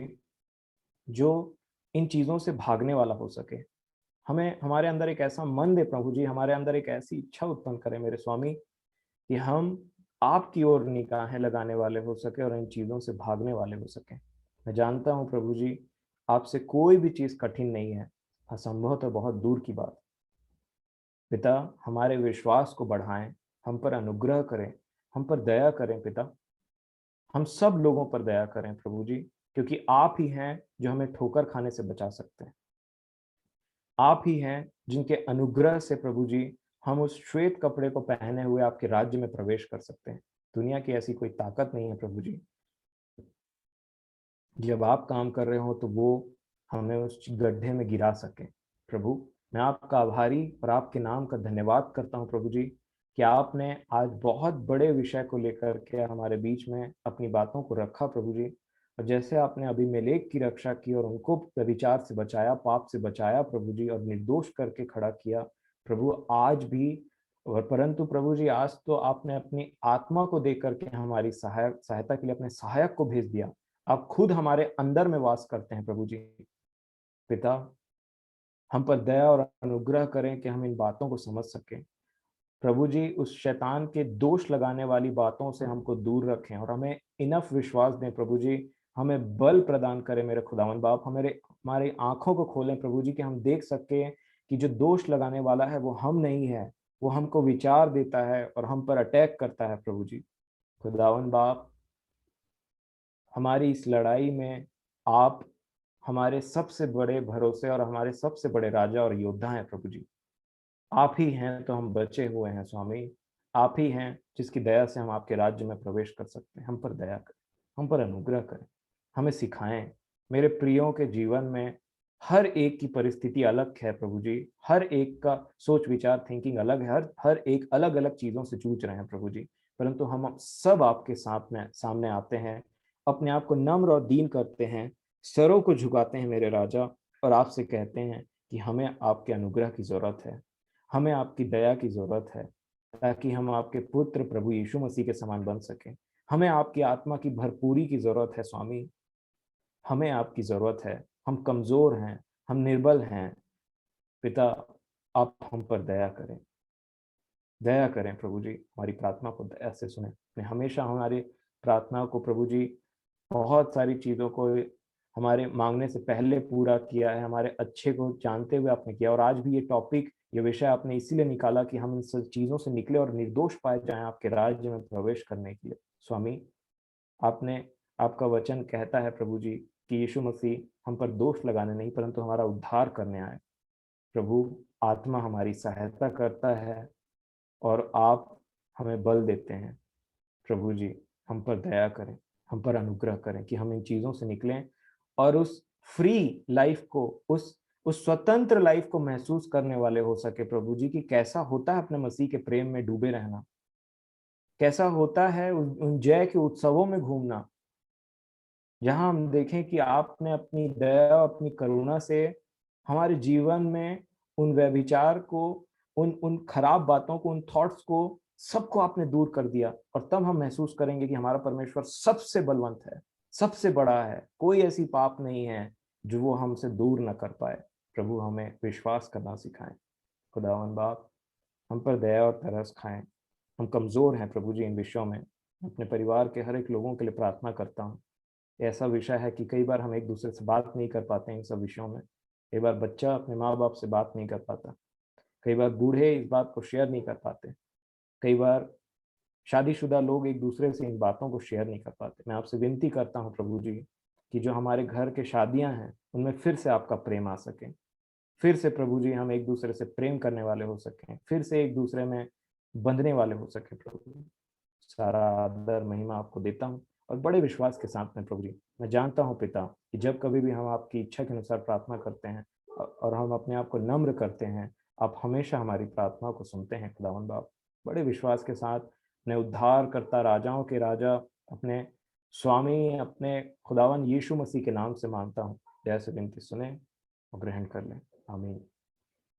जो इन चीज़ों से भागने वाला हो सके। हमें हमारे अंदर एक ऐसा मन दे प्रभु जी, हमारे अंदर एक ऐसी इच्छा उत्पन्न करें मेरे स्वामी कि हम आपकी ओर निगाहें लगाने वाले हो सके और इन चीज़ों से भागने वाले हो सके। मैं जानता हूँ प्रभु जी, आपसे कोई भी चीज़ कठिन नहीं है, असंभव तो बहुत दूर की बात। पिता, हमारे विश्वास को बढ़ाएं, हम पर अनुग्रह करें, हम पर दया करें पिता। हम सब लोगों पर दया करें प्रभु जी, क्योंकि आप ही हैं जो हमें ठोकर खाने से बचा सकते हैं। आप ही हैं जिनके अनुग्रह से प्रभु जी हम उस श्वेत कपड़े को पहने हुए आपके राज्य में प्रवेश कर सकते हैं। दुनिया की ऐसी कोई ताकत नहीं है प्रभु जी, जब आप काम कर रहे हो तो वो हमें उस गड्ढे में गिरा सके। प्रभु, मैं आपका आभारी और आपके नाम का धन्यवाद करता हूँ प्रभु जी, कि आपने आज बहुत बड़े विषय को लेकर के हमारे बीच में अपनी बातों को रखा प्रभु जी। और जैसे आपने अबीमेलेक की रक्षा की और उनको व्यभिचार से बचाया, पाप से बचाया प्रभु जी, और निर्दोष करके खड़ा किया प्रभु, आज भी। और परंतु प्रभु जी, आज तो आपने अपनी आत्मा को दे करके हमारी सहायता के लिए अपने सहायक को भेज दिया। आप खुद हमारे अंदर में वास करते हैं प्रभु जी। पिता, हम पर दया और अनुग्रह करें कि हम इन बातों को समझ सकें प्रभु जी। उस शैतान के दोष लगाने वाली बातों से हमको दूर रखें और हमें इनफ विश्वास दें प्रभु जी। हमें बल प्रदान करें मेरे खुदावन बाप, हमारे हमारी आंखों को खोलें प्रभु जी, कि हम देख सकें कि जो दोष लगाने वाला है वो हम नहीं है, वो हमको विचार देता है और हम पर अटैक करता है प्रभु जी। खुदावन बाप, हमारी इस लड़ाई में आप हमारे सबसे बड़े भरोसे और हमारे सबसे बड़े राजा और योद्धा हैं प्रभु जी। आप ही हैं तो हम बचे हुए हैं स्वामी। आप ही हैं जिसकी दया से हम आपके राज्य में प्रवेश कर सकते हैं। हम पर दया करें, हम पर अनुग्रह करें, हमें सिखाएं। मेरे प्रियों के जीवन में हर एक की परिस्थिति अलग है प्रभु जी, हर एक का सोच विचार थिंकिंग अलग है, हर हर एक अलग अलग चीजों से जूझ रहे हैं प्रभु जी। परंतु हम सब आपके सामने आते हैं, अपने आप को नम्र और दीन करते हैं, सरों को झुकाते हैं मेरे राजा, और आपसे कहते हैं कि हमें आपके अनुग्रह की जरूरत है, हमें आपकी दया की जरूरत है, ताकि हम आपके पुत्र प्रभु यीशु मसीह के समान बन सकें। हमें आपकी आत्मा की भरपूरी की जरूरत है स्वामी, हमें आपकी जरूरत है। हम कमजोर हैं, हम निर्बल हैं पिता। आप हम पर दया करें, दया करें प्रभु जी, हमारी प्रार्थना को दया से सुने। आपने हमेशा हमारी प्रार्थना को प्रभु जी बहुत सारी चीज़ों को हमारे मांगने से पहले पूरा किया है, हमारे अच्छे को जानते हुए आपने किया। और आज भी ये टॉपिक, ये विषय आपने इसीलिए निकाला कि हम इन सब चीज़ों से निकले और निर्दोष पाए जाएं आपके राज्य में प्रवेश करने के लिए। स्वामी, आपने, आपका वचन कहता है प्रभु जी कि यीशु मसीह हम पर दोष लगाने नहीं परंतु हमारा उद्धार करने आए। प्रभु, आत्मा हमारी सहायता करता है और आप हमें बल देते हैं प्रभु जी। हम पर दया करें, हम पर अनुग्रह करें कि हम इन चीजों से निकलें और उस फ्री लाइफ को, उस स्वतंत्र लाइफ को महसूस करने वाले हो सके प्रभु जी, कि कैसा होता है अपने मसीह के प्रेम में डूबे रहना, कैसा होता है उन जय के उत्सवों में घूमना, जहां हम देखें कि आपने अपनी दया, अपनी करुणा से हमारे जीवन में उन व्यभिचार को, उन उन खराब बातों को, उन थॉट्स को, सबको आपने दूर कर दिया। और तब हम महसूस करेंगे कि हमारा परमेश्वर सबसे बलवंत है, सबसे बड़ा है। कोई ऐसी पाप नहीं है जो वो हमसे दूर न कर पाए। प्रभु, हमें विश्वास करना सिखाएं। खुदावन बाप, हम पर दया और तरस खाएं। हम कमजोर हैं प्रभु जी इन विषयों में। अपने परिवार के हर एक लोगों के लिए प्रार्थना करता हूँ। ऐसा विषय है कि कई बार हम एक दूसरे से बात नहीं कर पाते हैं इन सब विषयों में। कई बार बच्चा अपने माँ बाप से बात नहीं कर पाता, कई बार बूढ़े इस बात को शेयर नहीं कर पाते, कई बार शादीशुदा लोग एक दूसरे से इन बातों को शेयर नहीं कर पाते। मैं आपसे विनती करता हूँ प्रभु जी कि जो हमारे घर के शादियां हैं उनमें फिर से आपका प्रेम आ सके, फिर से प्रभु जी हम एक दूसरे से प्रेम करने वाले हो सकें, फिर से एक दूसरे में बंधने वाले हो सके प्रभु। सारा आदर महिमा आपको देता हूँ और बड़े विश्वास के साथ में प्रभु जी मैं जानता हूँ पिता कि जब कभी भी हम आपकी इच्छा के अनुसार प्रार्थना करते हैं और हम अपने आप को नम्र करते हैं, आप हमेशा हमारी प्रार्थना को सुनते हैं खुदावन बाप। बड़े विश्वास के साथ अपने उद्धार करता, राजाओं के राजा, अपने स्वामी, अपने खुदावन यीशु मसीह के नाम से मांगता हूँ। जैसे विनती सुने और ग्रहण कर लें। आमीन।